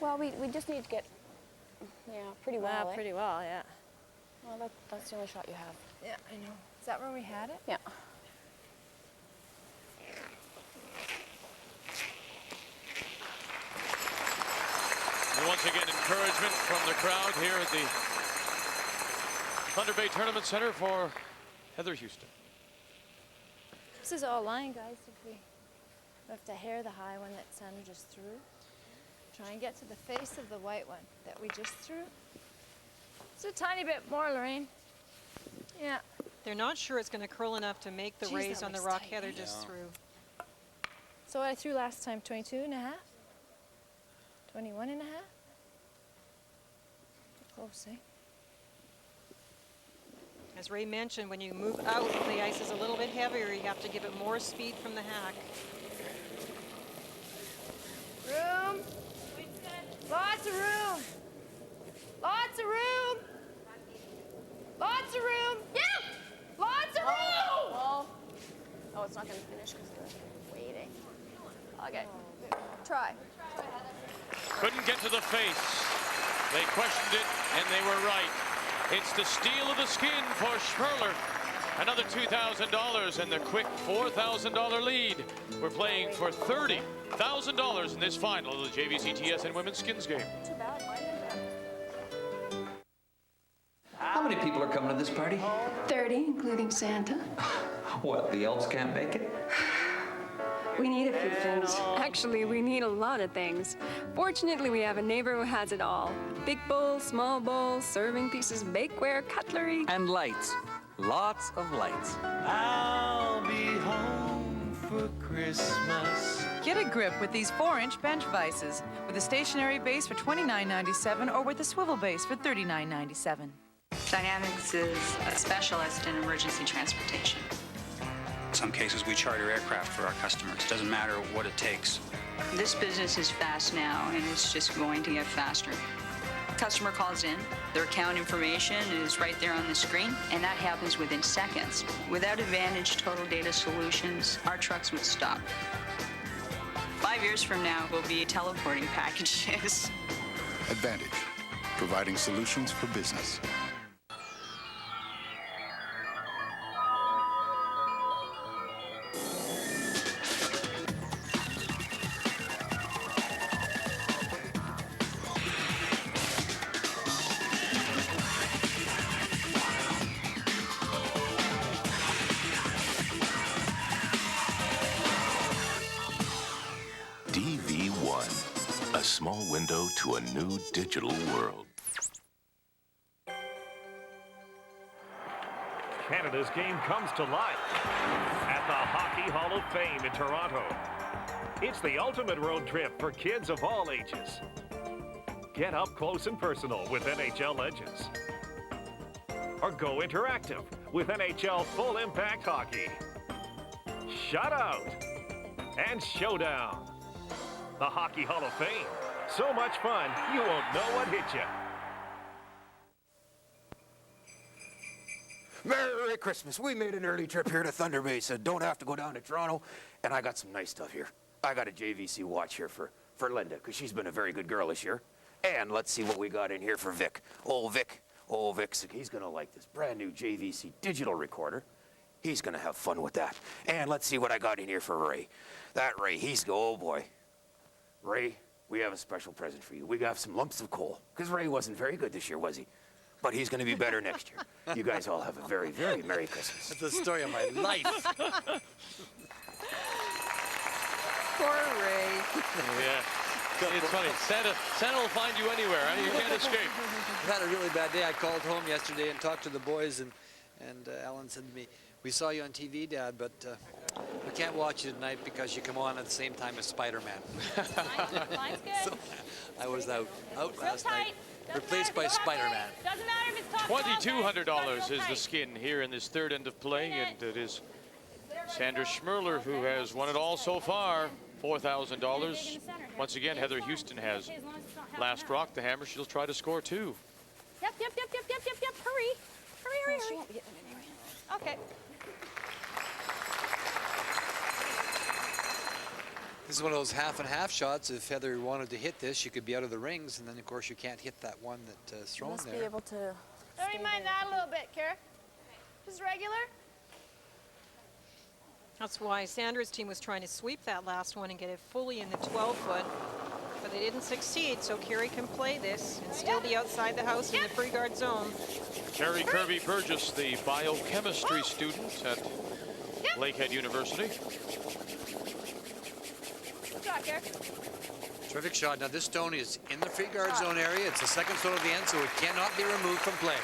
Well, we just need to get, yeah, pretty well. Well, pretty well, yeah. Well, that's the only shot you have. Yeah, I know. Is that where we had it? Yeah. And once again, encouragement from the crowd here at the Thunder Bay Tournament Center for Heather Houston. This is all line, guys. If we have to hair the high one that Sandra just threw. Try and get to the face of the white one that we just threw. Just a tiny bit more, Lorraine. Yeah. They're not sure it's going to curl enough to make the Jeez, raise that on the looks rock tight, Heather eh? just threw. So what I threw last time, 22 and a half? 21 and a half? Close, eh? As Ray mentioned, when you move out, the ice is a little bit heavier. You have to give it more speed from the hack. Room. Lots of room. Lots of room. Lots of room. Yeah! Lots of room! Oh, it's not going to finish because they're waiting. Okay. Try. Couldn't get to the face. They questioned it, and they were right. It's the steal of the skin for Schmirler. Another $2,000 and the quick $4,000 lead. We're playing for $30,000 in this final of the JVC TSN Women's Skins game. Too bad. How many people are coming to this party? 30, including Santa. What, the elves can't make it? We need a few things. Actually, we need a lot of things. Fortunately, we have a neighbor who has it all. Big bowls, small bowls, serving pieces, bakeware, cutlery. And lights. Lots of lights. I'll be home for Christmas. Get a grip with these 4-inch bench vices, with a stationary base for $29.97 or with a swivel base for $39.97. Dynamics is a specialist in emergency transportation. In some cases, we charter aircraft for our customers. Doesn't matter what it takes. This business is fast now, and it's just going to get faster. Customer calls in, their account information is right there on the screen, and that happens within seconds. Without Advantage Total Data Solutions, our trucks would stop. 5 years from now, we'll be teleporting packages. Advantage, providing solutions for business. DV1, a small window to a new digital world. Canada's game comes to life at the Hockey Hall of Fame in Toronto. It's the ultimate road trip for kids of all ages. Get up close and personal with NHL legends. Or go interactive with NHL Full Impact Hockey. Shutout and Showdown. The Hockey Hall of Fame. So much fun, you won't know what hit you. Merry Christmas. We made an early trip here to Thunder Bay, so don't have to go down to Toronto. And I got some nice stuff here. I got a JVC watch here for Linda, because she's been a very good girl this year. And let's see what we got in here for Vic. Oh, Vic, he's going to like this brand new JVC digital recorder. He's going to have fun with that. And let's see what I got in here for Ray. That Ray, oh boy. Ray, we have a special present for you. We got some lumps of coal, because Ray wasn't very good this year, was he? But he's going to be better next year. You guys all have a very, very Merry Christmas. That's the story of my life. Poor Ray. Yeah. It's funny. Santa will find you anywhere. Huh? You can't escape. I've had a really bad day. I called home yesterday and talked to the boys, and Alan said to me, "We saw you on TV, Dad, but we can't watch you tonight because you come on at the same time as Spider-Man." Mine's good. So I was out Real last tight. night, replaced by Spider-Man. Doesn't matter if it's top $2,200 is the skin here in this third end of play, and it is Sandra Schmirler who has won it all so far. $4,000. Once again, Heather Houston has last rock the hammer. She'll try to score two. Yep. Hurry. Hurry. She won't be getting it anyway. Okay. This is one of those half and half shots. If Heather wanted to hit this, she could be out of the rings, and then of course you can't hit that one that's thrown Must there. be able to. Don't you mind that a little bit, Kara? Just regular? That's why Sandra's team was trying to sweep that last one and get it fully in the 12-foot. But they didn't succeed, so Carrie can play this and still be outside the house in the free guard zone. Carrie Kirby Burgess, the biochemistry student at Lakehead University. Good shot, Kara. Terrific shot. Now this stone is in the free guard zone area. It's the second stone at the end, so it cannot be removed from play.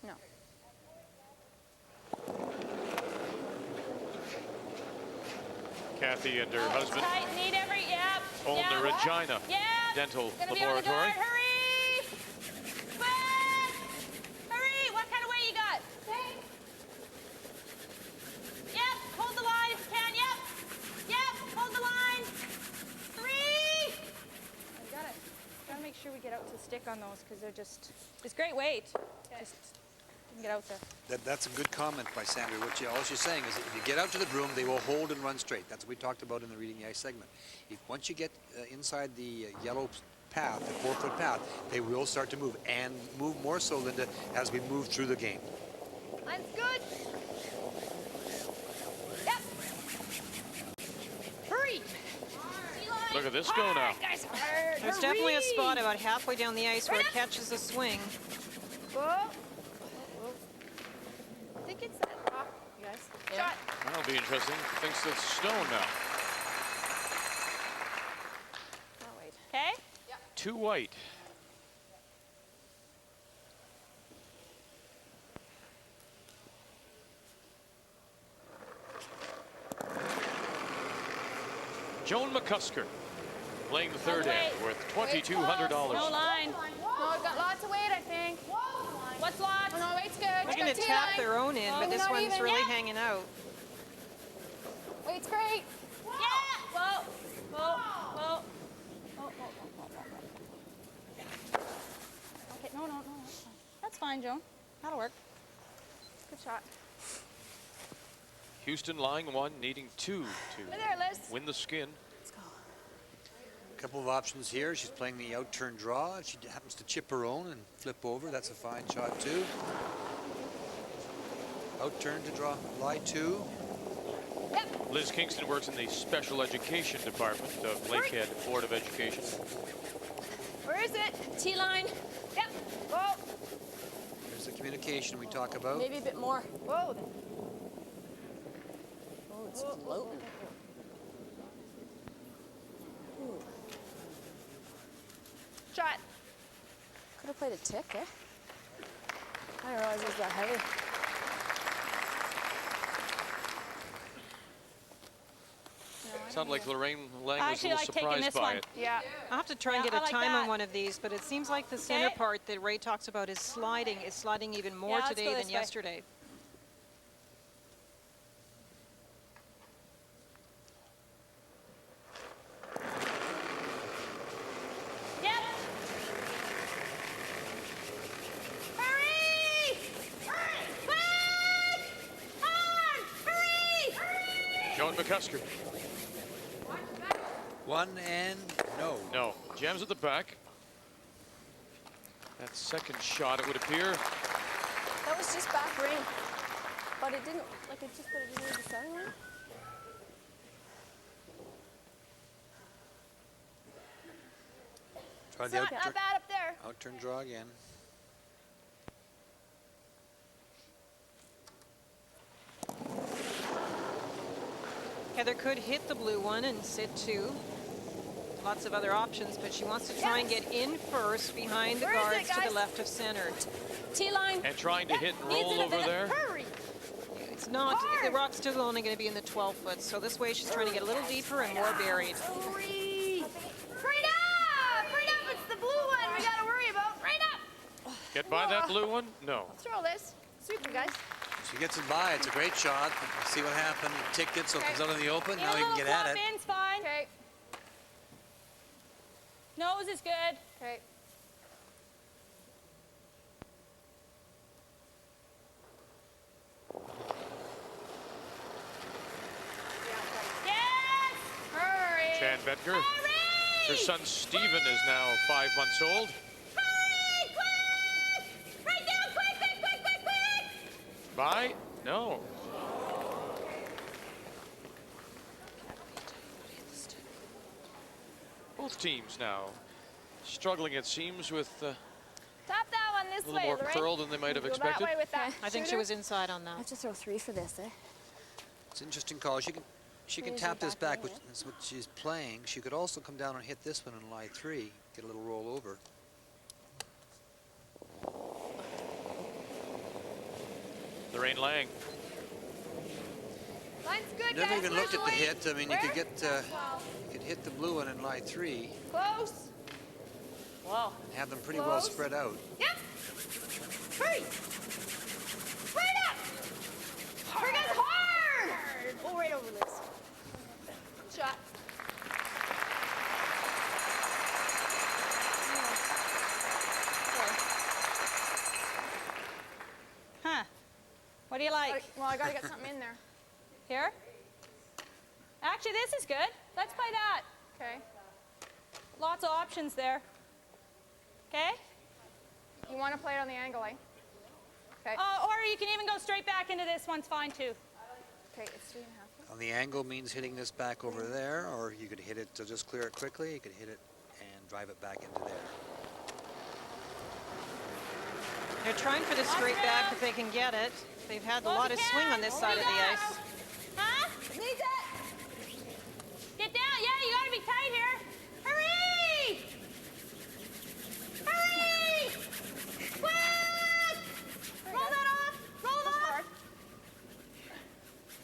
No. Kathy and her husband Tight, need every, yep. own yep. the Regina Yep. Dental Gonna be on the Laboratory. guard, hurry! Quick! Hurry! What kind of weight you got? Yep, hold the line if you can, yep. Yep, hold the line. 3! We gotta make sure we get out to stick on those because they're just, it's great weight. Just didn't get out there. That's a good comment by Sandra. All she's saying is that if you get out to the broom, they will hold and run straight. That's what we talked about in the Reading the Ice segment. Once you get inside the yellow path, the 4-foot path, they will start to move, and move more so, Linda, as we move through the game. Line's good. Yep. Hurry. Look at this go now. Guys, hard. There's definitely a spot about halfway down the ice where it catches a swing. Whoa. I think it's that rock, you guys. Shot. That'll be interesting. Thinks it's stone now. Okay? Two white. Joan McCusker playing the third end worth $2,200. No line. No, we've got lots of weight, I think. What's lots? Oh, no, weight's good. They're going to tap their own in, but this one's really hanging out. Weight's great. Yeah! Whoa. Whoa. Whoa. Okay, no, that's fine. That's fine, Joan. That'll work. Good shot. Houston lying one, needing two to Over there, Liz. win the skin. A couple of options here. She's playing the out-turn draw. If she happens to chip her own and flip over, that's a fine shot too. Out-turn to draw, lie 2. Liz Kingston works in the special education department of Lakehead Board of Education. Where is it? T-line. Yep. Whoa. There's the communication we talk about. Maybe a bit more. Whoa. Oh, it's floating. Shot. Could have played a tick, eh? I didn't realize it was that heavy. Sounded like Lorraine Lang I was a actually little like taking surprised this by one. it. Yeah. I'll have to try and Yeah, get I a like time that. on one of these, but it seems like the center Okay. part that Ray talks about is sliding even more Yeah, let's today go than this way. yesterday. Yep. Hurry! Hurry! Quick! On! Hurry! Joan McCusker. One and no. No. Jams at the back. That second shot, it would appear. That was just back ring. But it didn't, like it just, but it didn't leave the center line. Try It's the not bad up there. out-turn draw again. Heather could hit the blue one and sit 2. Lots of other options, but she wants to try and get in first behind the Where is it, guards to the guys? left of center. T-line. And trying to hit and roll over there. Hurry. It's not, the rock's still only going to be in the 12 foot, so this way she's trying to get a little deeper and more buried. Hurry. Right up. Right up. It's the blue one we got to worry about. Right up. Get by that blue one? No. Let's roll this. Super, guys. She gets it by. It's a great shot. See what happened. Ticked it, so it comes out in the open. Now you can get at it. In's fine. Okay. Nose is good. Okay. Van Betger. Her son Stephen is now 5 months old. Hurry! Quick! Right down! Quick! Bye? No. Both teams now struggling, it seems, with Tap that one this a way, little more Lorraine. curl than they might have Go expected. that way with that I think she shooter. was inside on that. I have to throw 3 for this, eh? It's an interesting call. She can Usually tap this back back, in, which is what she's playing. She could also come down and hit this one in lie 3, get a little roll over. Lorraine Lang. Line's good, Never guys. even looked at the Usually. hit. I mean, Where? you could hit the blue one in lie 3 Close. Wow. and have them pretty well Close. spread out. Yep. Hurry. Right up. Bring us hard. Oh, right over this. Shot. Huh. What do you like? Well, I gotta get something in there. Here? Actually, this is good. Let's play that. Okay. Lots of options there. Okay? You want to play it on the angle, eh? Okay. Or you can even go straight back into this one's fine too. Okay, it's 3.5. On the angle means hitting this back over there, or you could hit it to just clear it quickly. You could hit it and drive it back into there. They're trying for the straight back if they can get it. They've had a lot of swing on this side of the ice. Huh? Needs it. Get down. Yeah, you gotta be tight here. Hurry! Hurry! Quick! Roll that off. Roll it off.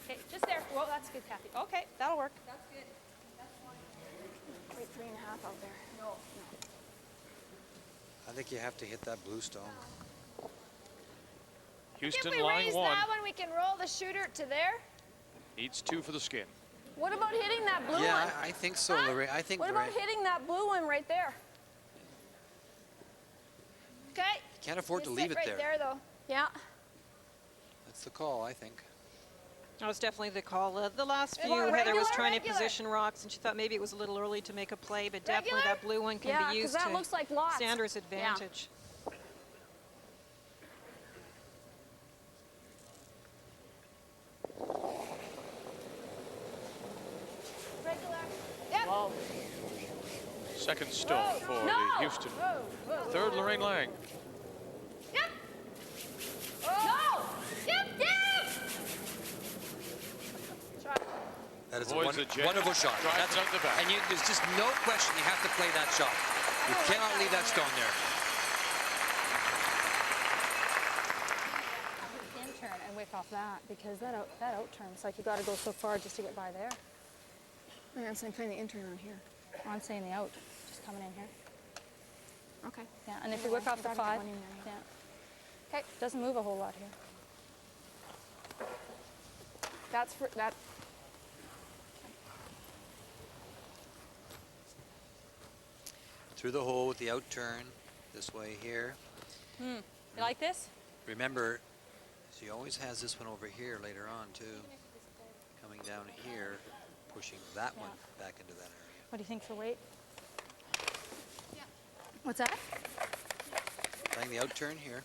Okay, just there. Well, that's good, Kathy. Okay, that'll work. That's good. That's fine. Wait, 3.5 out there. No. I think you have to hit that blue stone. Houston If we line raise 1 that one, we can roll the shooter to there. needs 2 for the skin. What about hitting that blue Yeah, one? I think so, Huh? Lorraine. I think What about Lorraine, hitting that blue one right there? Okay. can't afford to You leave sit it right there. there, though. Yeah. That's the call, I think. That was definitely the call. The last few, Well, Heather was regular, trying to regular. position rocks, and she thought maybe it was a little early to make a play, but definitely Regular? that blue one can Yeah, be 'cause used that to looks like lots. Sandra's Yeah. advantage. Regular. Yep. Wow. Second stone for the Houston. Third, Lorraine Lang. Yep. No. Yep. Yep. Shot. That is Avoids a the jet, wonderful shot. drives it out the back. And there's just no question you have to play that shot. You cannot leave that stone there. In turn and wick off that because that out turn. It's like you got to go so far just to get by there. Yeah, so I'm playing the in turn on here. Oh, I'm saying the out, just coming in here. Okay. Yeah, and if you wick off the 5, yeah. Okay. Doesn't move a whole lot here. That's for that. Through the hole with the out turn, this way here. You like this? Remember, she always has this one over here later on too. Coming down here, pushing that one back into that area. What do you think for weight? What's that? Playing the out turn here,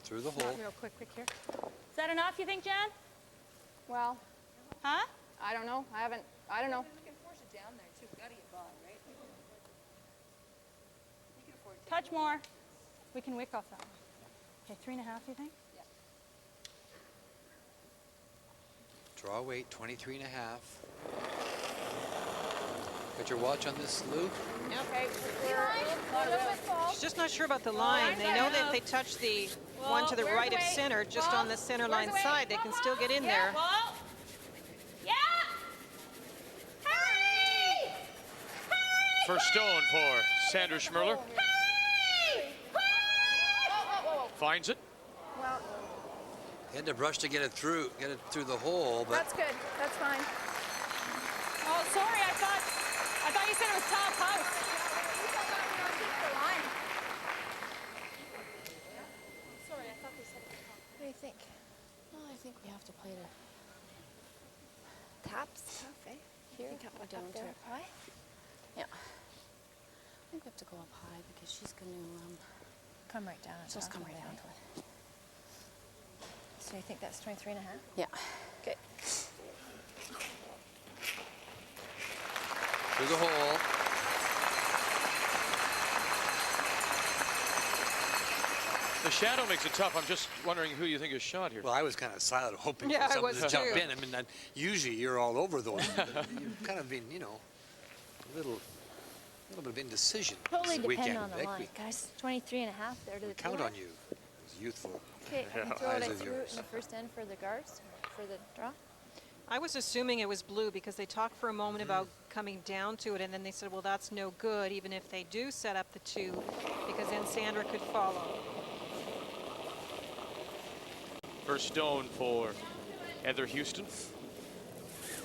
through the hole. Real quick here. Is that enough, you think, Jan? Well, Huh? I don't know. I don't know. Touch more. We can wick off that one. Okay, 3.5, you think? Draw weight, 23.5. Got your watch on this, Lou? Okay. She's just not sure about the line. They know that if they touch the one to the right of center, just on the center line side, they can still get in there. Yeah. Hurry! First stone for Sandra Schmirler. Finds it. Well, He had to brush to get it through the hole, but that's good. That's fine. Oh, sorry, I thought you said it was top house. Sorry, I thought they said it was top. What do you think? Well, I think we have to play the taps tough, eh? here. Think Or up down there to high? Yeah. I think we have to go up high because she's going to Come right down. and just talk come to right me, down eh? to it. So you think that's 23 and a half? Yeah. Okay. Through the hole. The shadow makes it tough. I'm just wondering who you think is shot here. Well, I was kind of silent, hoping Yeah, I for someone was to jump too. in. I mean, usually you're all over those. But you've kind of been, you know, a little bit of indecision Totally this depend weekend. on the Vic. line, guys. 23 and a half there to the Count two on you, those youthful Okay, and throw eyes it of through yours. in the first end for the guards, for the draw. I was assuming it was blue because they talked for a moment about coming down to it, and then they said, well, that's no good, even if they do set up the 2, because then Sandra could follow. First stone for Heather Houston.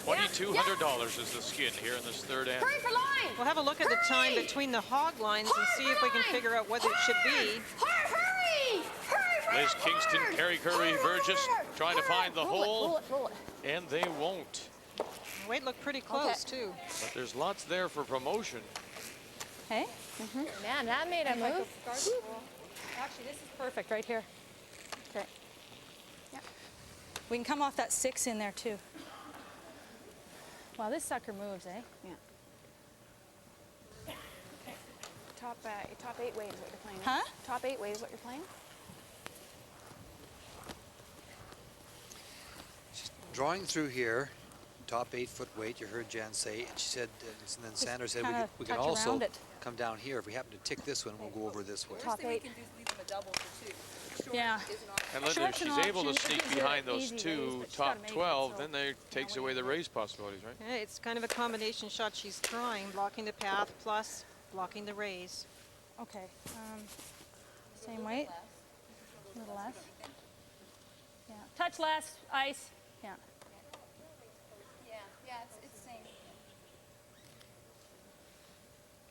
$2,200 is the skin here in this third end. Hurry for line! We'll have a look at the time between the hog lines and see if we can figure out what it should be. Liz Kingston, Carrie Curry, Burgess trying to find the hole, Roll it. and they won't. The weight looked pretty close, too. But there's lots there for promotion. Hey? Man, that made a move. Actually, this is perfect right here. Okay. We can come off that 6 in there too. Wow, this sucker moves, eh? Yeah. Top 8 waves what you're playing. Huh? Top 8 waves what you're playing. Drawing through here, top 8-foot weight, you heard Jan say, and she said, and then Sandra said kinda we could touch also around it. come down here. If we happen to tick this one, we'll go over this way. Top 8. Yeah. And Linda, if she's able to sneak behind those 2 top 12, then that takes away the race possibilities, right? Yeah, it's kind of a combination shot she's trying, blocking the path plus blocking the raise. Okay. Same weight. A little less. Yeah. Touch less, ice. Yeah. Yeah, it's the same.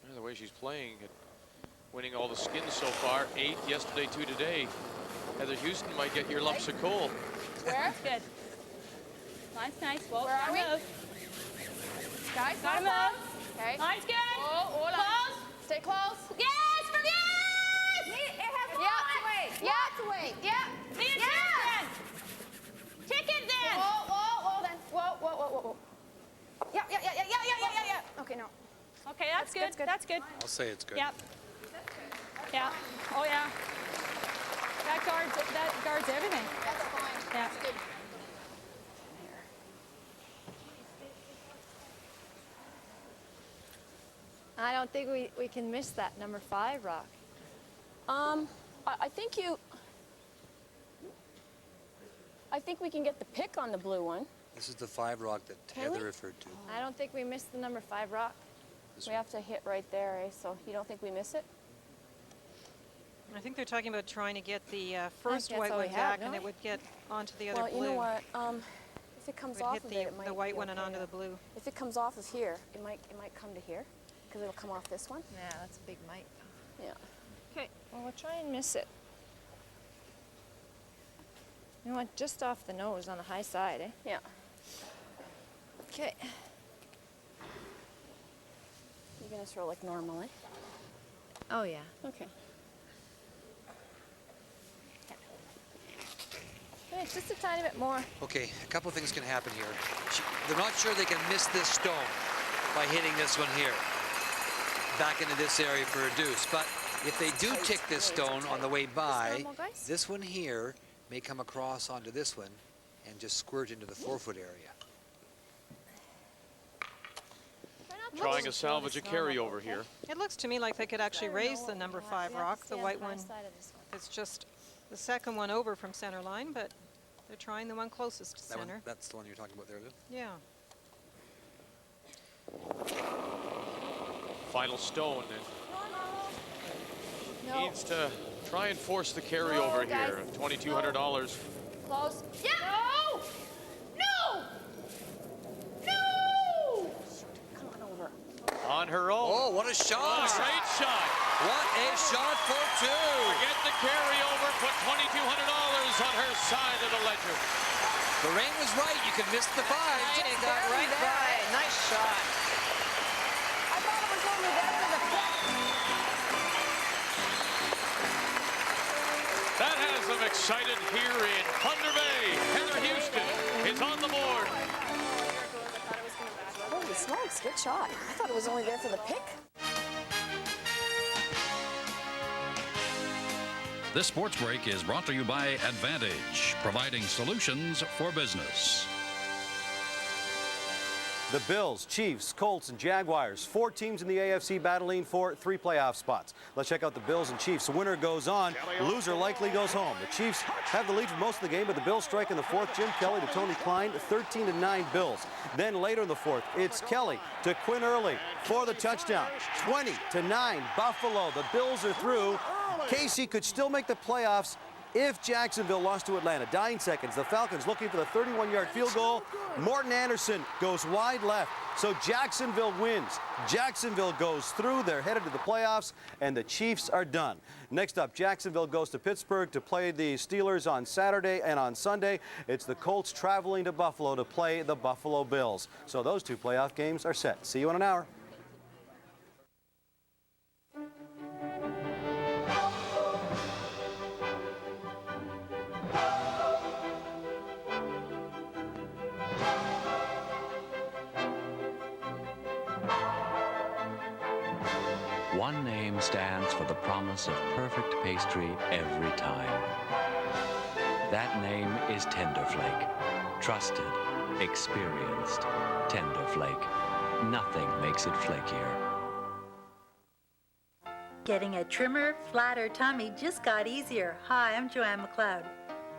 Yeah, the way she's playing, winning all the skins so far, 8 yesterday, 2 today. Heather Houston might get your lumps of coal. Where? That's good. Line's nice. Whoa, Where are we? move. Guys, Gotta move. Okay. Line's good. Oh, hold on. Close. Stay close. Yes, for yes! It has to wait. Yeah, to wait. Yeah. Need a tick then. Tick it then. Whoa, then. Whoa. Yeah. Okay, no. Okay, that's good. That's good. I'll say it's good. Yep. Yeah. Oh yeah. That guards everything. That's fine. Yeah. That's good. I don't think we can miss that number 5 rock. I think we can get the pick on the blue one. This is the 5 rock that Can Heather we? referred to. I don't think we missed the number 5 rock. We have to hit right there, eh? So you don't think we miss it? I think they're talking about trying to get the first that's white all one we have, back, and don't it we? would get onto the other Well, blue. you know what? If it comes Would off hit of it, it might the white be one and okay. onto the blue. If it comes off of here, it might come to here, because it'll come off this one. Yeah, that's a big might. Yeah. Okay, well, we'll try and miss it. You want just off the nose on the high side, eh? Yeah. Okay. You're gonna throw like normal, eh? Oh, yeah. Okay. Okay, just a tiny bit more. Okay, a couple of things can happen here. They're not sure they can miss this stone by hitting this one here, back into this area for a deuce. But if they do tick this stone on the way by, normal, guys? this one here may come across onto this one and just squirt into the 4-foot area. Trying to salvage a carryover here. It looks to me like they could actually raise the number 5 rock, the white one. It's just the second one over from center line, but they're trying the one closest to That one, center. that's the one you're talking about there, Liv? Yeah. Final stone. No. Needs to try and force the carryover No, here. guys. $2,200. Close. Yeah. No. On her own. Oh, what a shot. Oh, great shot. What a shot for two. Forget the carryover. Put $2,200 on her side of the ledger. Lorraine was right. You can miss the five. Right, it got right by. Nice shot. I thought it was only there for the pick. That has them excited here in Thunder Bay. Heather Houston is on the board. Holy smokes, good shot. I thought it was only there for the pick. This sports break is brought to you by Advantage, providing solutions for business. The Bills, Chiefs, Colts, and Jaguars. 4 teams in the AFC battling for 3 playoff spots. Let's check out the Bills and Chiefs. The winner goes on. Loser likely goes home. The Chiefs have the lead for most of the game, but the Bills strike in the 4th. Jim Kelly to Tony Klein, 13-9 Bills. Then later in the 4th, it's Kelly to Quinn Early for the touchdown. 20-9 Buffalo. The Bills are through. Casey could still make the playoffs if Jacksonville lost to Atlanta. Dying seconds, the Falcons looking for the 31-yard field goal. Morton Anderson goes wide left, so Jacksonville wins. Jacksonville goes through. They're headed to the playoffs, and the Chiefs are done. Next up, Jacksonville goes to Pittsburgh to play the Steelers on Saturday, and on Sunday, it's the Colts traveling to Buffalo to play the Buffalo Bills. So those 2 playoff games are set. See you in an hour. One name stands for the promise of perfect pastry every time. That name is Tenderflake. Trusted, experienced, Tenderflake. Nothing makes it flakier. Getting a trimmer, flat, or tummy just got easier. Hi, I'm Joanne McLeod.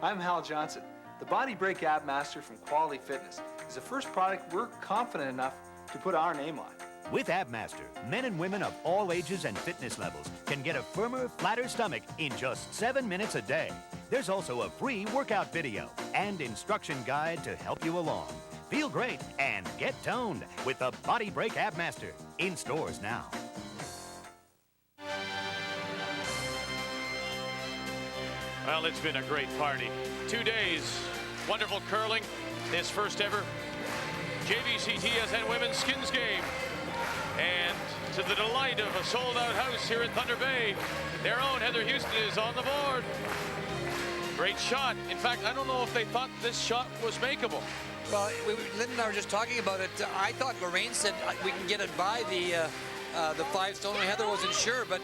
I'm Hal Johnson. The Body Break Ab Master from Quality Fitness is the first product we're confident enough to put our name on. With AbMaster, men and women of all ages and fitness levels can get a firmer, flatter stomach in just 7 minutes a day. There's also a free workout video and instruction guide to help you along. Feel great and get toned with the Body Break AbMaster. In stores now. Well, it's been a great party. 2 days, wonderful curling, this first ever JVC TSN Women's Skins game. And to the delight of a sold-out house here in Thunder Bay, their own Heather Houston is on the board. Great shot. In fact, I don't know if they thought this shot was makeable. Well, Lynn and I were just talking about it. I thought Lorraine said we can get it by the 5 stone. Heather wasn't sure, but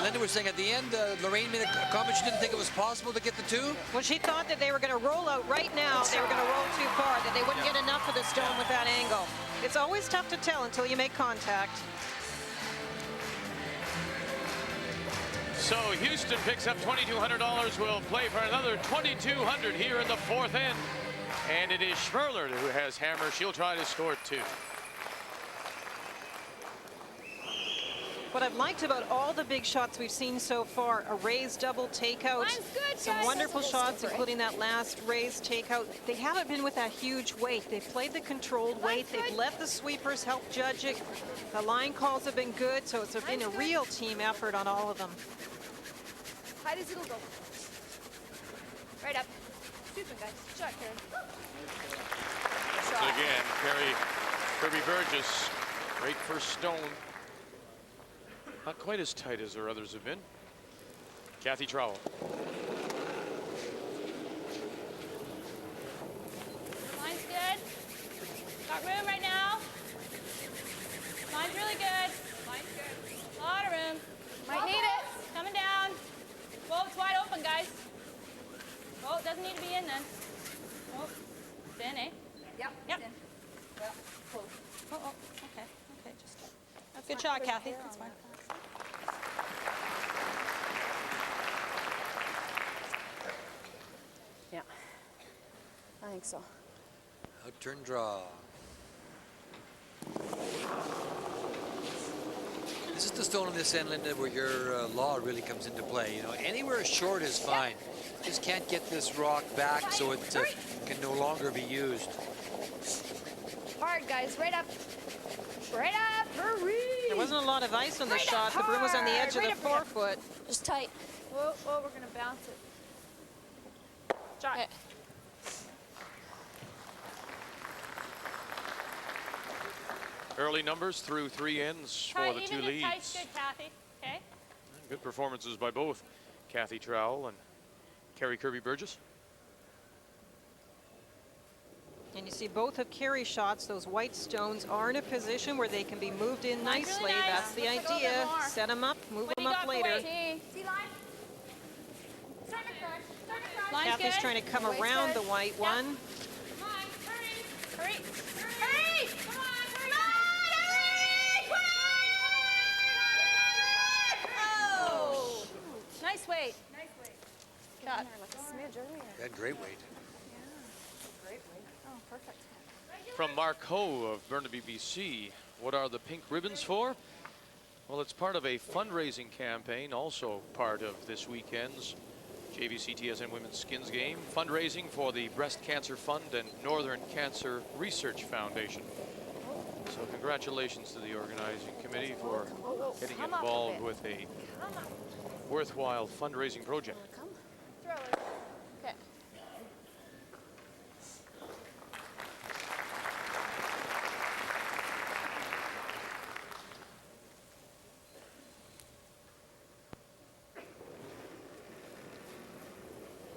Linda was saying at the end, Lorraine made a comment she didn't think it was possible to get the 2. Well, she thought that they were going to roll out right now. They were going to roll too far, that they wouldn't get enough of the stone with that angle. It's always tough to tell until you make contact. So Houston picks up $2,200. Will play for another $2,200 here in the 4th end. And it is Schmirler who has hammer. She'll try to score 2. What I've liked about all the big shots we've seen so far, a raised double takeout, some wonderful shots, including that last raised takeout. They haven't been with that huge weight. They've played the controlled weight. They've let the sweepers help judge it. The line calls have been good, so it's been a real team effort on all of them. High as it'll go. Right up. Shoot them, guys. Shot, Karen. Shot. Again, Kirby Burgess, great first stone. Not quite as tight as her others have been. Kathy Trowell. Line's good. Got room right now. Line's really good. Line's good. A lot of room. Might need it. Coming down. Whoa, it's wide open, guys. Oh, it doesn't need to be in then. Oh, it's in, eh? Yep. Yep. Well, close. Oh, okay. Okay, just. Good shot, Kathy. That's fine. Yeah, I think so. Out turn draw. This is the stone on this end, Linda, where your law really comes into play. You know, anywhere short is fine. Just can't get this rock back so it can no longer be used. Hard, guys. Right up. Right up, hurry! There wasn't a lot of ice on the shot. The broom was on the edge of the forefoot. Just tight. Whoa, whoa, we're gonna bounce it. Shot. Okay. Early numbers through 3 ends for the two Even if tight's leads. good, Kathy. Okay. Good performances by both Kathy Trowell and Carrie Kirby-Burgess. And you see both of Carrie's shots, those white stones are in a position where they can be moved in Line's nicely. really nice. That's the Looks like a little idea. bit more. Set them up, move What do them you up got for later. weight? See line? Turn across. Turn across. Line's Kathy's good. trying to come Weight's around good. the white Yeah. one. Come on, hurry. Hurry. Hurry. Come on, hurry. Oh. Nice weight. Nice weight. Got like a smidge earlier. They had great weight. Great weight. Oh, perfect. From Mark Ho of Burnaby, BC. What are the pink ribbons for? Well, it's part of a fundraising campaign, also part of this weekend's JVC TSN Women's Skins game. Fundraising for the Breast Cancer Fund and Northern Cancer Research Foundation. So congratulations to the organizing committee for getting involved with a worthwhile fundraising project. Throw it. Okay.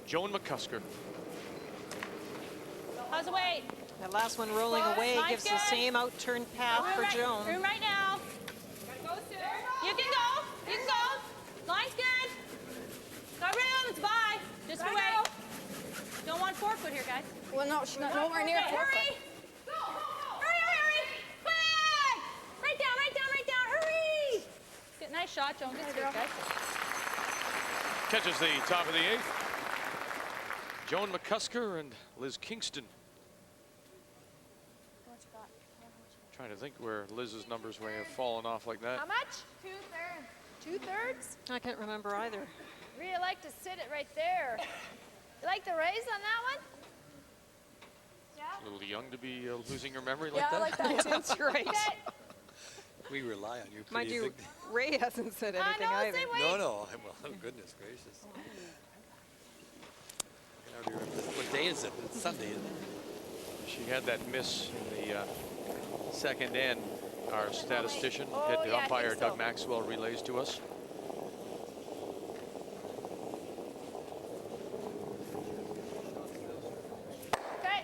Joan McCusker. How's the weight? That last one rolling Close. away Line's gives the good. same out-turn path for Joan. Room right now. You can go. You can go. Line's good. Got room. It's by. Just for weight. Don't want forefoot here, guys. Well, no, she's not nowhere near Hurry. forefoot. Hurry, hurry. Quick. Right down, right down, right down. Hurry. Good, nice shot, Joan. Good stick, guys. Catches the top of the 8th. Joan McCusker and Liz Kingston. What you got? Trying to think where Liz's numbers may have fallen off like that. How much? 2/3. 2/3? I can't remember either. Really like to sit it right there. You like the raise on that one? Yeah. A little young to be losing your memory Yeah, like that. I like that one. That's right. Okay. We rely on you. Mind pretty you, big- Ray hasn't said I anything know, either. say wait. No, no. Well, goodness gracious. I don't remember. What day is it? It's Sunday, isn't it? She had that miss in the second end. Our statistician, Oh, head yeah, I umpire think so. Doug Maxwell relays to us. Okay.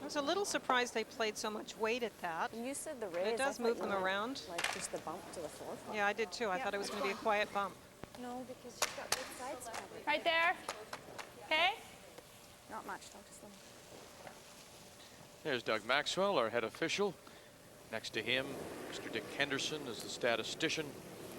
I was a little surprised they played so much weight at that. You said the But raise. it does I thought move you them meant, around. Like just the bump to the forefoot. Yeah, I did too. I thought it was going to be a quiet bump. No, because she's got both sides covered. Right there. Okay. Not much, though, just a little. There's Doug Maxwell, our head official. Next to him, Mr. Dick Henderson is the statistician,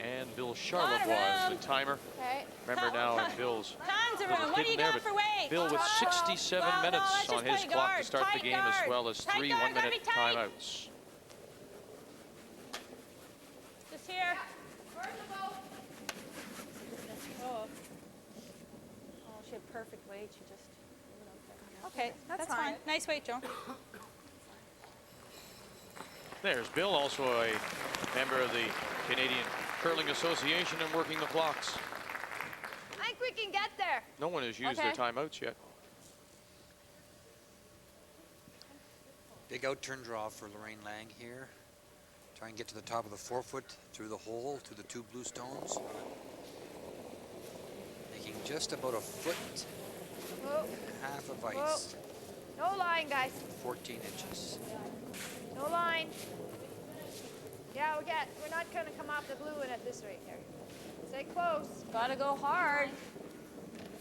and Bill Charlebois is the timer. Okay. Remember now, in Bill's Tons of little room. What do hidden you there, got but for weight? Bill with 67 Well, no, minutes let's just on his play clock to guard. start the Tight game, as guard. well as Tight 3 guard, gotta one-minute be tight. timeouts. Just here. Oh. Oh, she had perfect weight. She just. Okay, that's fine. Nice weight, Joan. There's Bill, also a member of the Canadian Curling Association and working the clocks. I think we can get there. No one has used their Okay. timeouts yet. Big out turn draw for Lorraine Lang here. Try and get to the top of the forefoot through the hole to the 2 blue stones. Making just about a foot Whoa. and a half of Whoa. ice. No line, guys. 14 inches. No line. Yeah, we're not going to come off the blue in at this rate here. Stay close. Gotta go hard.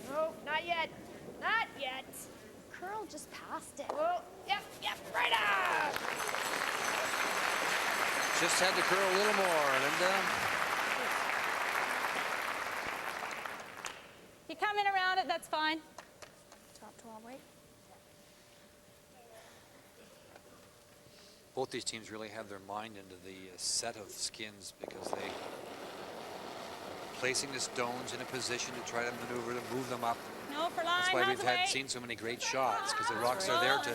No, not yet. Not yet. Curl just past it. Whoa. Yep, right up. Just had to curl a little more, Linda. You come in around it, that's fine. Top 12 weight. Both these teams really have their mind into the set of skins because they placing the stones in a position to try to maneuver to move them up. No for line. That's why how's we've the had weight? seen so many great shots because the rocks are there to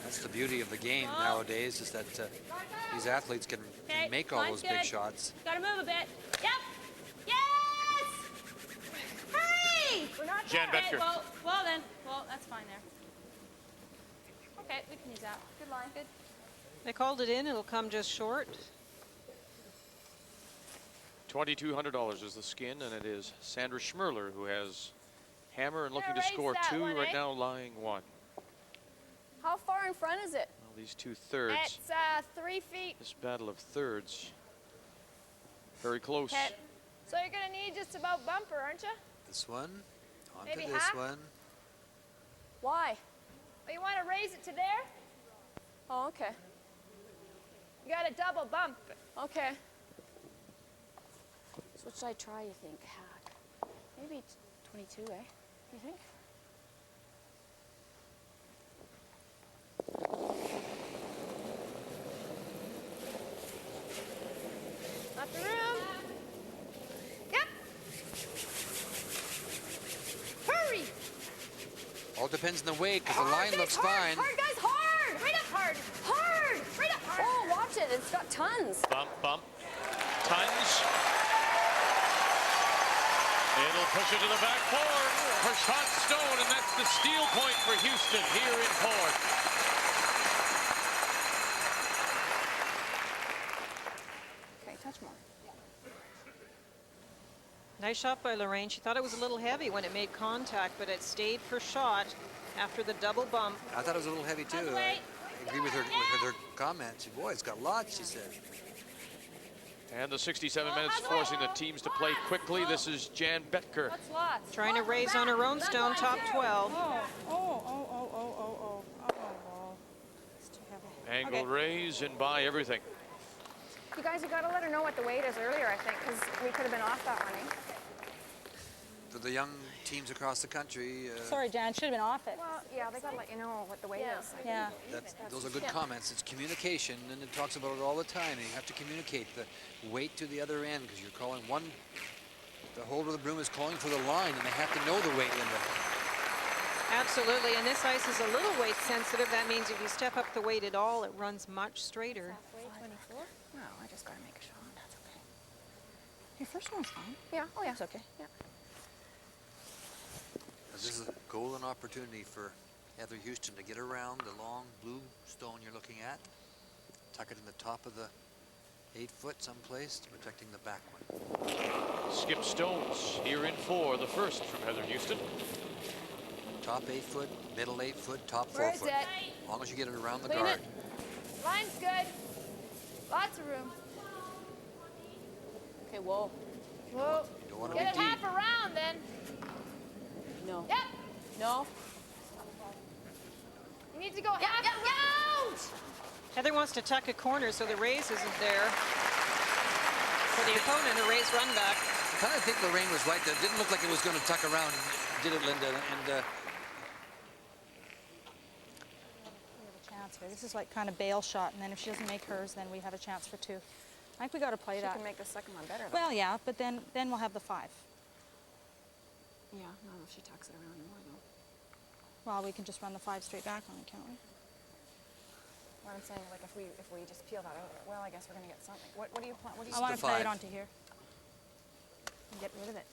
That's the beauty of the game nowadays, is that these athletes can make all those big shots. Gotta move a bit. Yep. Yes! Hurry! We're not Jan there. Betker. Okay, well then. Well, that's fine there. Okay, we can use that. Good line. Good. They called it in. It'll come just short. $2,200 is the skin, and it is Sandra Schmirler who has hammer and looking to raise score that 2 one, right eh? now, lying 1. How far in front is it? Well, these 2 thirds. It's 3 feet. This battle of thirds. Very close. Okay. So you're gonna need just about bumper, aren't you? This one, onto Maybe this half? one. Why? Oh, you want to raise it to there? Oh, okay. You got a double bump. Okay. So what should I try, you think? Hack. Maybe 22, eh? You think? Not the room. Yep. Hurry. All depends on the weight, because the line looks fine. Hard, guys, hard. Right up hard. Hard. Right up hard. Oh, watch it. It's got tons. Bump, bump. Tons. It'll push it to the back 4. Her shot stone, and that's the steal point for Houston here in Port. Okay, touch more. Nice shot by Lorraine. She thought it was a little heavy when it made contact, but it stayed for shot after the double bump. I thought it was a little heavy too. I agree with her comment. She, boy, it's got lots, she said. And the 67 minutes forcing the teams to play quickly. This is Jan Betker. Trying to raise on her own stone, top 12. It's too heavy. Angle raise and buy everything. You guys, you got to let her know what the weight is earlier, I think, because we could have been off that one, eh? For the young teams across the country. Sorry, Jan, should have been off it. Well, yeah, they got to let you know what the weight is. Yeah. Those are good comments. It's communication, and it talks about it all the time. And you have to communicate the weight to the other end, because you're calling one. The holder of the broom is calling for the line, and they have to know the weight limit. Absolutely, and this ice is a little weight sensitive. That means if you step up the weight at all, it runs much straighter. 24? No, I just got to make a shot. That's okay. Your first one's fine. Yeah, oh yeah. It's okay. Yeah. This is a golden opportunity for Heather Houston to get around the long blue stone you're looking at. Tuck it in the top of the 8 foot someplace, protecting the back one. Skip stones here in 4, the first from Heather Houston. Top 8 foot, middle 8 foot, top 4 Where is foot. it? As long as you get it around the Clean guard. it. Line's good. Lots of room. Okay, whoa. Whoa. You don't want to Get be it deep. half around then. No. Yep. No. You need to go half around. Heather wants to tuck a corner so the raise isn't there. For the opponent, a raise run back. I kind of think Lorraine was right. That didn't look like it was going to tuck around, did it, Linda? And We have a chance here. This is like kind of bail shot, and then if she doesn't make hers, then we have a chance for 2. I think we got to play that. She can make the second one better, though. Well, yeah, but then we'll have the 5. Yeah, no, she tucks it around more, though. Well, we can just run the 5 straight back on it, can't we? What I'm saying, like, if we just peel that out, well, I guess we're gonna get something. What do you plan? What do you? I want to play it 5. onto here. And get rid of it.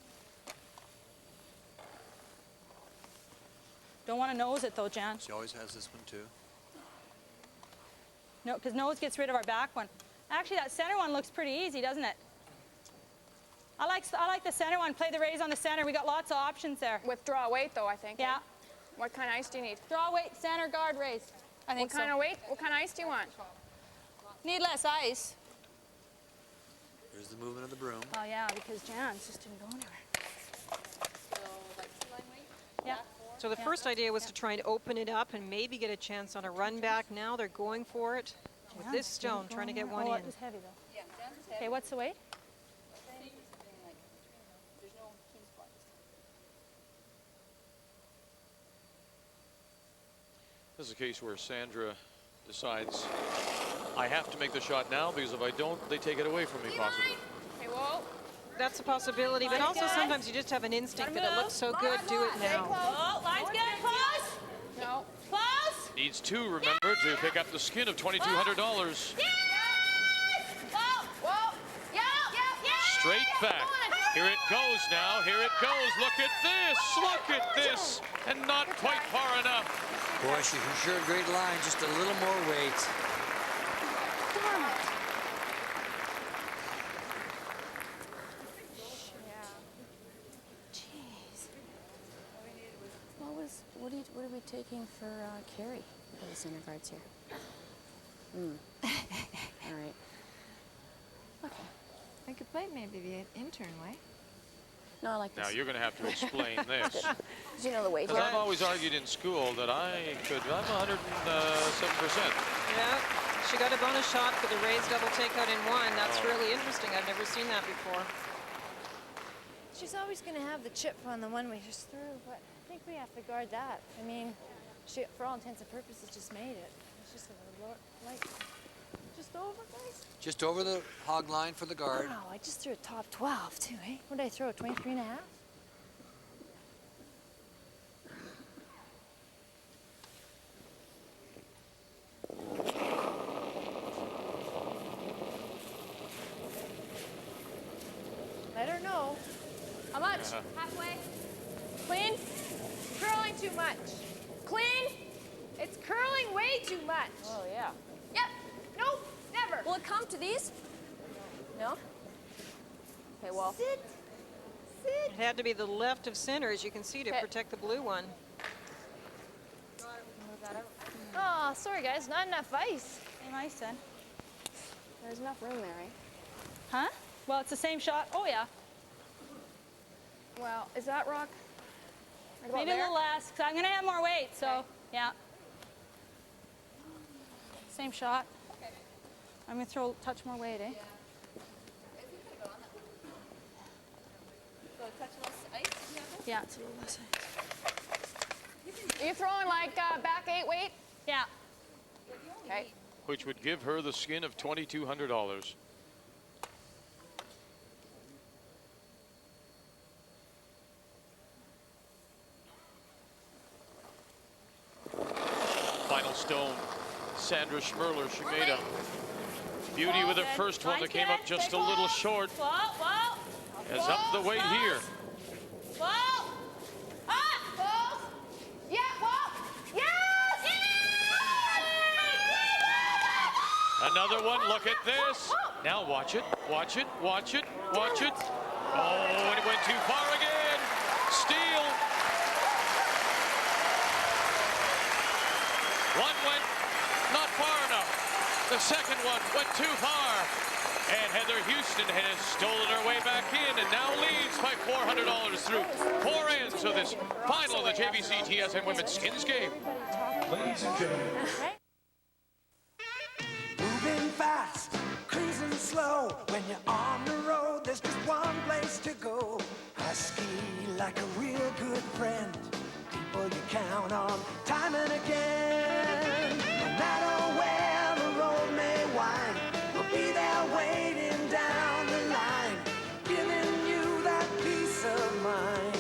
Don't want to nose it though, Jan. she always has this one too. No, because nose gets rid of our back one. Actually, that center one looks pretty easy, doesn't it? I like the center one. Play the raise on the center. We got lots of options there. Withdraw weight, though, I think. Yeah. Eh? What kind of ice do you need? Draw weight, center, guard, raise. I think What kind of weight? What kind of ice do you want? Need less ice. There's the movement of the broom. Oh yeah, because Jan's just didn't go anywhere. Yeah. So the first idea was to try and open it up and maybe get a chance on a run back. Now they're going for it with this stone, trying to get one in. It was heavy though. Okay, what's the weight? This is a case where Sandra decides, I have to make the shot now, because if I don't, they take it away from me possibly. Okay, whoa. That's a possibility, but also sometimes you just have an instinct that it looks so good, do it now. Oh, line's good. Close. No. Close. Needs 2, remember, to pick up the skin of $2,200. Straight back. Here it goes now. Here it goes. Look at this. Look at this. And not quite far enough. Boy, she for sure great line. Just a little more weight. What are we taking for Carrie for the center guards here? All right. Okay. I could play maybe the intern way. No, I like this. Now you're going to have to explain this. Did you know the weight? Because I've always argued in school that I'm 107%. Yeah, she got a bonus shot for the raised double takeout in 1. That's really interesting. I've never seen that before. She's always going to have the chip on the one we just threw, but I think we have to guard that. I mean, she, for all intents and purposes, just made it. It's just a little, like, just over, guys? Just over the hog line for the guard. Wow, I just threw a top 12, too, eh? What did I throw, 23 and a half? Let her know. How much? Halfway. Clean. Curling too much. Clean. It's curling way too much. Oh, yeah. Yep. Nope. Never. Will it come to these? No? Okay, well. Sit. Sit. It had to be the left of center, as you can see, to protect the blue one. Oh, sorry, guys. Not enough ice. Same ice then. There's enough room there, right? Huh? Well, it's the same shot. Oh, yeah. Well, is that rock? Maybe a little less, because I'm going to have more weight, so, yeah. Same shot. Okay. I'm going to throw a touch more weight, eh? So a touch less ice? Yeah, it's a little less ice. Are you throwing like back 8 weight? Yeah. Okay. Which would give her the skin of $2,200. Final stone. Sandra Schmirler. She made a beauty with her first one that came up just a little short. Whoa, whoa. Has upped the weight here. Whoa. Up. Whoa. Yeah, whoa. Yes! Another one. Look at this. Now watch it. Watch it. Watch it. Watch it. Oh, and it went too far again. Steal. One went not far enough. The second one went too far. And Heather Houston has stolen her way back in and now leads by $400 through 4 ends of this final of the JVC TSN Women's Skins game. Ladies and gentlemen. Moving fast, cruising slow. When you're on the road, there's just one place to go. Husky like a real good friend. People you count on time and again. No matter where the road may wind, we'll be there waiting down the line, giving you that peace of mind.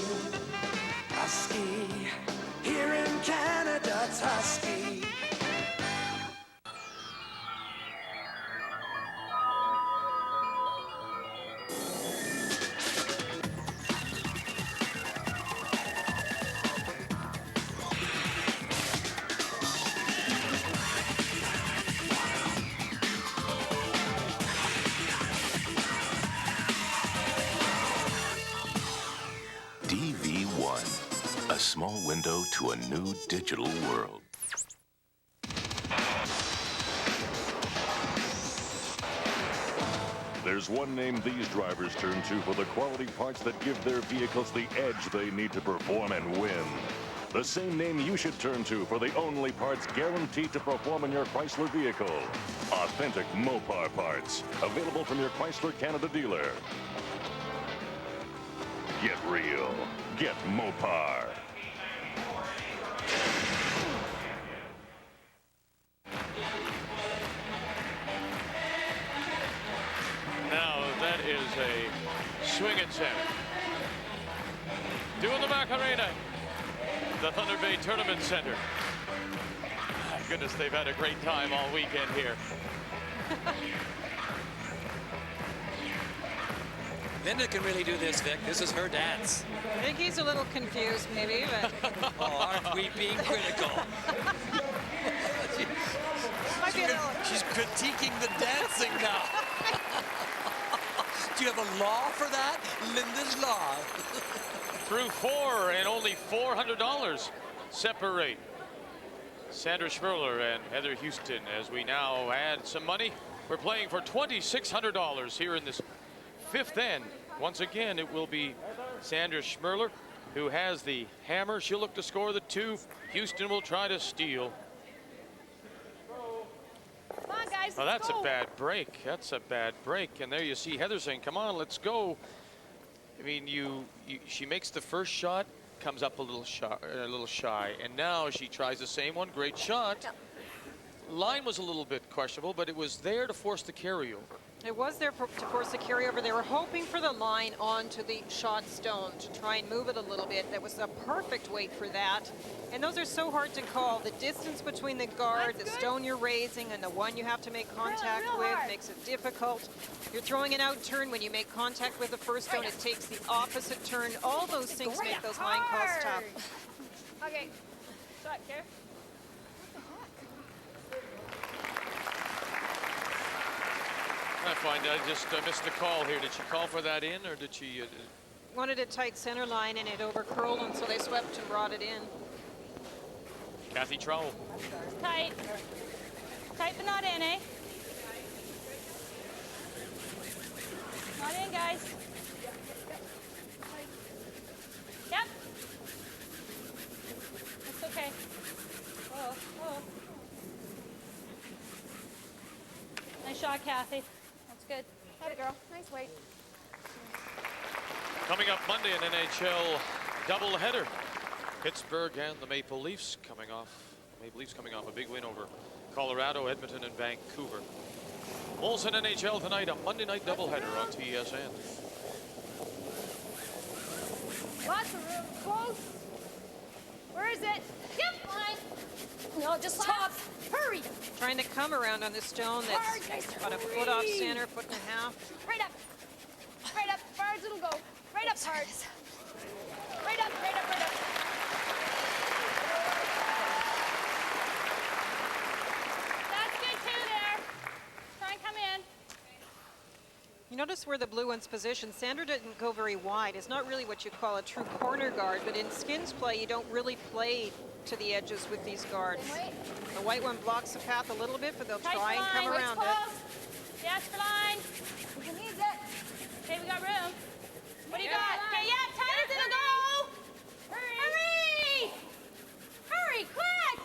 Husky, here in Canada, it's Husky. DV1, a small window to a new digital world. There's one name these drivers turn to for the quality parts that give their vehicles the edge they need to perform and win. The same name you should turn to for the only parts guaranteed to perform in your Chrysler vehicle. Authentic Mopar parts, available from your Chrysler Canada dealer. Get real. Get Mopar. Now that is a swing and center. Doing the Macarena, the Thunder Bay Tournament Center. goodness, they've had a great time all weekend here. Linda can really do this, Vic. This is her dance. I think he's a little confused, maybe, but... Oh, aren't we being critical? She's critiquing the dancing now. Do you have a law for that? Linda's Law. Through 4 and only $400 separate Sandra Schmirler and Heather Houston. As we now add some money, we're playing for $2,600 here in this 5th end. Once again, it will be Sandra Schmirler who has the hammer. She'll look to score the 2. Houston will try to steal. Come on, guys, Well, let's that's go. a bad break. That's a bad break. And there you see Heather saying, come on, let's go. I mean, she makes the first shot, comes up a little shy. And now she tries the same one. Great shot. Line was a little bit questionable, but it was there to force the carryover. It was there to force the carryover. They were hoping for the line onto the shot stone to try and move it a little bit. That was a perfect weight for that. And those are so hard to call. The distance between the guard, the stone you're raising, and the one you have to make contact with makes it difficult. You're throwing an out turn. When you make contact with the first stone, it takes the opposite turn. All those things make those line calls tough. Okay. Shot, Care. I find I just missed the call here. Did she call for that in, or did she? Wanted a tight center line, and it overcurled, and so they swept and brought it in. Kathy Trowell. Tight. Tight, but not in, eh? Not in, guys. Yep. It's okay. Oh, oh. Nice shot, Kathy. That's good. Have it, girl. Nice weight. Coming up Monday, an NHL doubleheader. Pittsburgh and the Maple Leafs coming off a big win over Colorado, Edmonton, and Vancouver. Molson NHL tonight, a Monday night doubleheader on TSN. Lots of room. Close. Where is it? Yep. Line. No, just top. Hurry. Trying to come around on the stone that's about a foot off center, foot and a half. Right up. Right up. Far as it'll go. Right up, hard. Right up, right up, right up. That's good too there. Try and come in. You notice where the blue one's positioned. Sandra didn't go very wide. It's not really what you call a true corner guard, but in skins play, you don't really play to the edges with these guards. The white one blocks the path a little bit, but they'll try and come around it. Yes, for line. Who needs it? Okay, we got room. What do you got? Okay, yeah, tight as it'll go. Hurry. Hurry. Hurry, quick.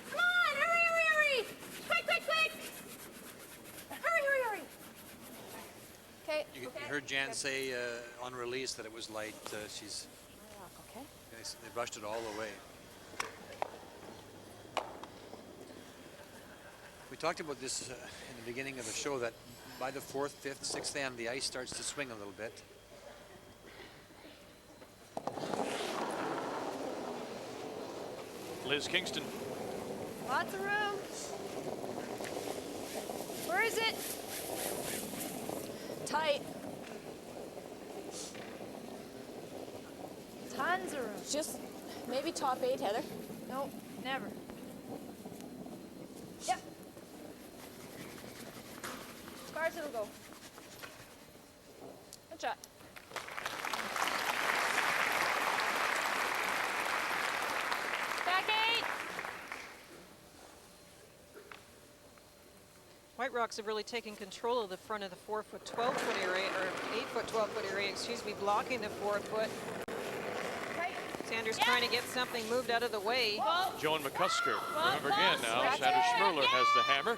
Come on, hurry, hurry, hurry. Quick, quick, quick. Hurry, hurry, hurry. Okay. You heard Jan say on release that it was light. She's. Okay. They brushed it all away. We talked about this in the beginning of the show, that by the 4th, 5th, 6th end, the ice starts to swing a little bit. Liz Kingston. Lots of room. Where is it? Tight. Tons of room. Just maybe top 8, Heather. Nope, never. Yep. As far as it'll go. Good shot. Back 8. White Rocks have really taken control of the front of the 4-foot 12-foot area, or 8-foot 12-foot area, excuse me, blocking the 4-foot. Sanders trying to get something moved out of the way. Joan McCusker. Remember again now, Sandra Schmirler has the hammer.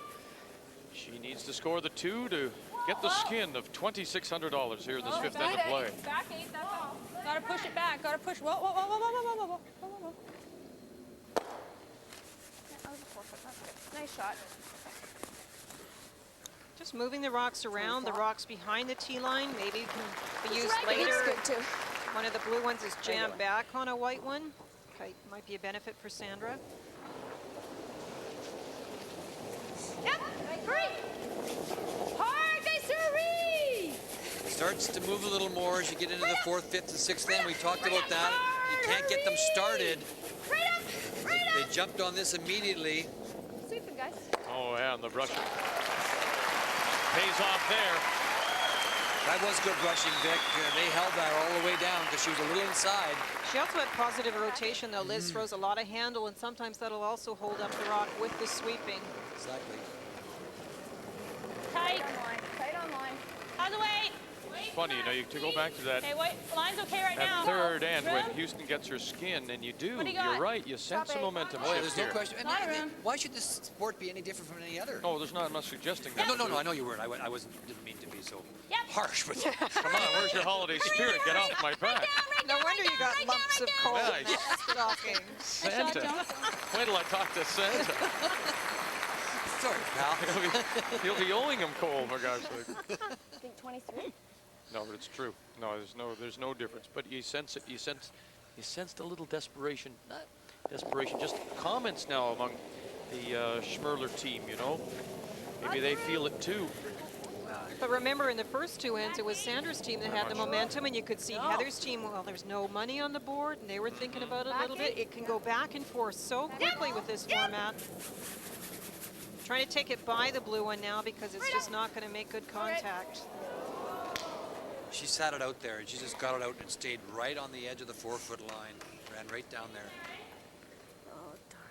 She needs to score the 2 to get the skin of $2,600 here in this 5th end of play. Back 8, that's all. Gotta push it back, gotta push. Whoa, whoa, whoa, whoa, whoa, whoa, whoa, whoa, whoa, whoa. Yeah, that was a 4-foot, that's good. Nice shot. Just moving the rocks around, the rocks behind the tee line, maybe can be used Right, later. good too. One of the blue ones is jammed back on a white one. Okay, might be a benefit for Sandra. starts to move a little more as you get into the 4th, 5th, and 6th end. We talked about that. You can't get them started. They jumped on this immediately. Sweeping, guys. Oh, yeah, and the Russian pays off there. That was good rushing, Vic. They held that all the way down because she was a little inside. She also had positive rotation, though. Liz throws a lot of handle, and sometimes that'll also hold up the rock with the sweeping. Exactly. Tight. Tight on line. How's the weight? It's funny, you know, to go back to that. Okay, wait. Line's okay right now. At third end, when Room? Houston gets her skin, and you do, What do you got? you're right, you sense some momentum Oh, yeah, shift there's no here. question. Not a room. Why should this sport be any different from any other? Oh, there's not much suggesting that. No, I know you weren't. I wasn't. Didn't mean to be so harsh with you. Come on, where's your holiday spirit? Get off my back. No wonder you got lumps of coal in Nice. that stocking. Santa. Wait till I talk to Santa. Sorry, pal. He'll be owing him coal, for God's sake. I think 23. No, but it's true. No, there's no difference. But you sense it. You sensed a little desperation. Not desperation, just comments now among the Schmirler team. You know, maybe they feel it too. But remember, in the first 2 ends, it was Sandra's team that had the momentum, and you could see Heather's team, well, there's no money on the board, and they were thinking about it a little bit. It can go back and forth so quickly with this format. Trying to take it by the blue one now because it's just not going to make good contact. She sat it out there, and she just got it out and stayed right on the edge of the 4-foot line. Ran right down there. Oh, darn.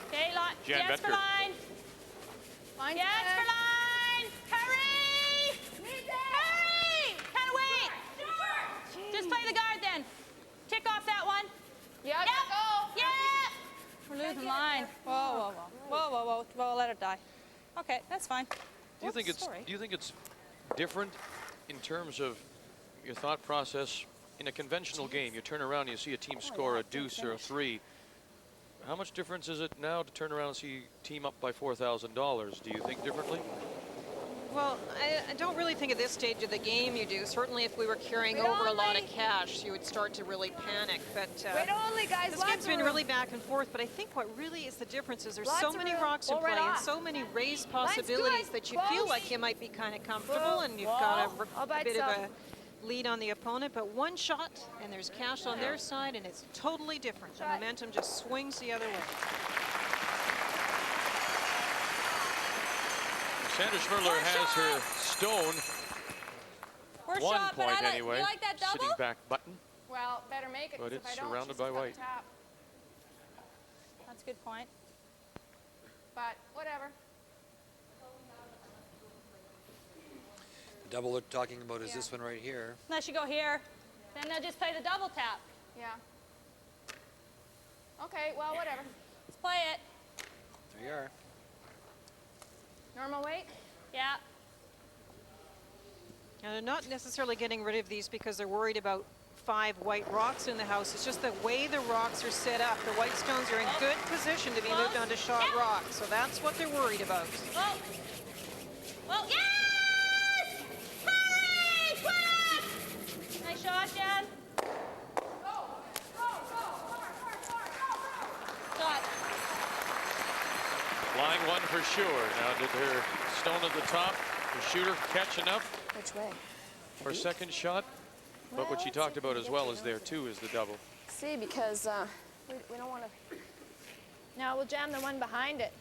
Okay, line. Jan Yes for Betker. line. Line Yes check. for line. Hurry! Hurry! Kind of wait. Just play the guard then. Tick off that one. Yeah, Yep. go. Yeah. We're losing line. Whoa, whoa, whoa. Whoa, whoa, whoa. Whoa, let it die. Okay, that's fine. Do you think Oops, it's sorry. Do you think it's different in terms of your thought process in a conventional game? You turn around and you see a team score a deuce or a 3. How much difference is it now to turn around and see a team up by $4,000? Do you think differently? Well, I don't really think at this stage of the game you do. Certainly if we were carrying over a lot of cash, you would start to really panic. But Wait only, guys. this game's been really back and forth. But I think what really is the difference is there's Lots so of many room. rocks in Pull play right and off. so many raised Line's possibilities good. that you feel Close. like you might be kind of comfortable and you've got a bit of a lead on the opponent. But one shot and there's cash on their side and it's totally different. The momentum just swings the other way. Sandra Schmirler has her stone. First 1 shot, but point I like, anyway. you like that double? Sitting back button. Well, better make it. But 'cause it's if I don't, surrounded she's by got the white. tap. That's a good point. But whatever. The double they're talking about is this one right here. Unless you go here, then they'll just play the double tap. Yeah. Okay, well, whatever. Let's play it. There you are. Normal weight? Yeah. Now they're not necessarily getting rid of these because they're worried about 5 white rocks in the house. It's just the way the rocks are set up. The white stones are in good position to be moved onto shot rock. So that's what they're worried about. Well, yes! Hurry! Quick! Nice shot, Jen. Shot. Flying one for sure. Now did her stone at the top, the shooter catch enough Which way? for second shot? But what she talked about as well is there too is the double. See, because we don't want to. No, we'll jam the one behind it.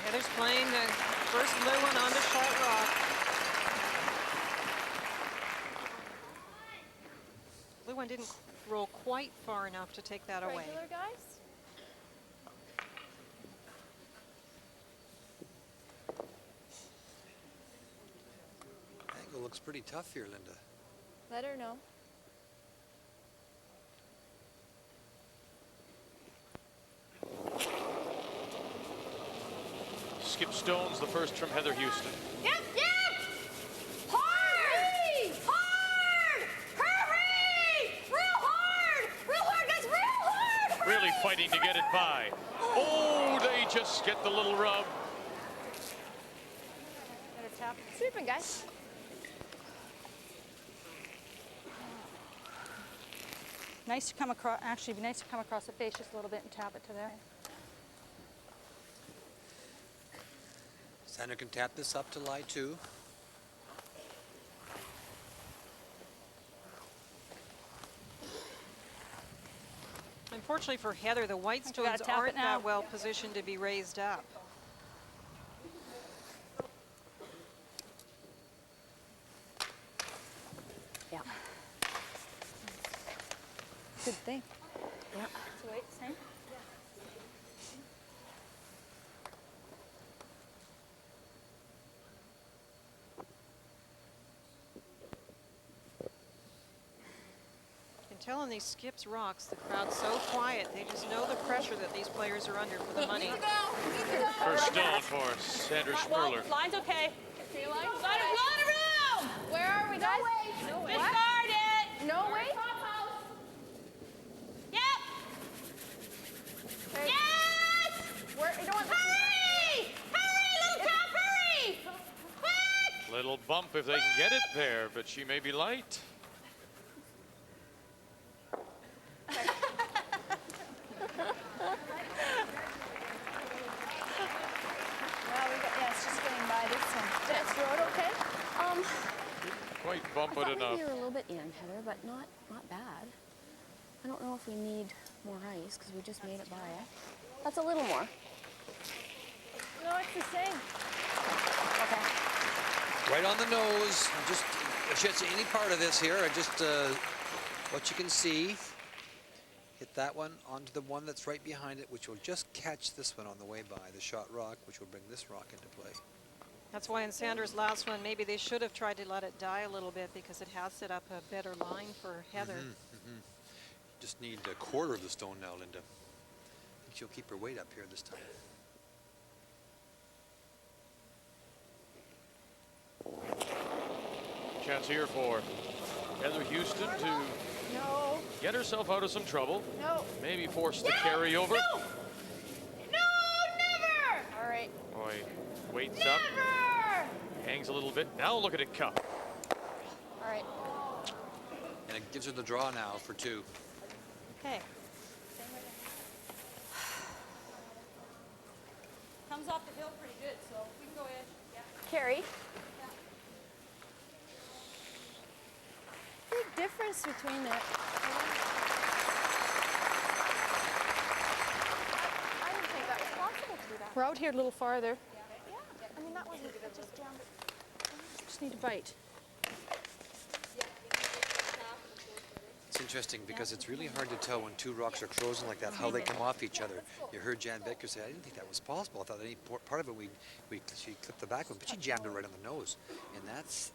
Heather's playing the first blue one onto shot rock. Blue one didn't roll quite far enough to take that away. Regular, guys? Angle looks pretty tough here, Linda. Let her know. Skip stones, the first from Heather Houston. Yep, yep! Hard! Hard! Hurry! Real hard! Real hard, guys, real hard! Really fighting to get it by. Oh, they just get the little rub. Better tap. Sweeping, guys. Nice to come across, actually, it'd be nice to come across the face just a little bit and tap it to there. Sandra can tap this up to lie 2. Unfortunately for Heather, the white we gotta stones tap it aren't now. that well positioned to be raised up. Yeah. Good thing. Yeah. So wait, same? You can tell on these skips rocks, the crowd's so quiet. They just know the pressure that these players are under for the money. First stone for Sandra Schmirler. Line's okay. See, line? Got a lot of room! Where are we, guys? No way. What? Discard it! No way? Yep! Okay. Yes! Where, you don't want Hurry! Hurry, little calf, hurry! Quick! Little bump if they can get it there, but she may be light. It's just getting by this one. That's road okay? Quite bump I it thought enough. we were a little bit in, Heather, but not bad. I don't know if we need more ice because we just made it by it. That's a little more. No, it's the same. Okay. Right on the nose. Just, I should say any part of this here, I just, what you can see, hit that one onto the one that's right behind it, which will just catch this one on the way by, the shot rock, which will bring this rock into play. That's why in Sandra's last one, maybe they should have tried to let it die a little bit because it has set up a better line for Heather. Just need a quarter of the stone now, Linda. I think she'll keep her weight up here this time. Chance here for Heather Houston to get herself out of some trouble. No. Maybe force the carry over. No! No, never! All right. Boy, waits up. Hangs a little bit. Now look at it come. All right. And it gives her the draw now for 2. Okay. Comes off the hill pretty good, so we can go in. Yeah. Carrie. Big difference between that. I didn't think that was possible to do that. We're out here a little farther. Yeah. I mean, that wasn't just jammed it. Just need to bite. It's interesting because it's really hard to tell when 2 rocks are frozen like that, how they come off each other. You heard Jan Becker say, I didn't think that was possible. I thought any part of it, she clipped the back one, but she jammed it right on the nose. And that's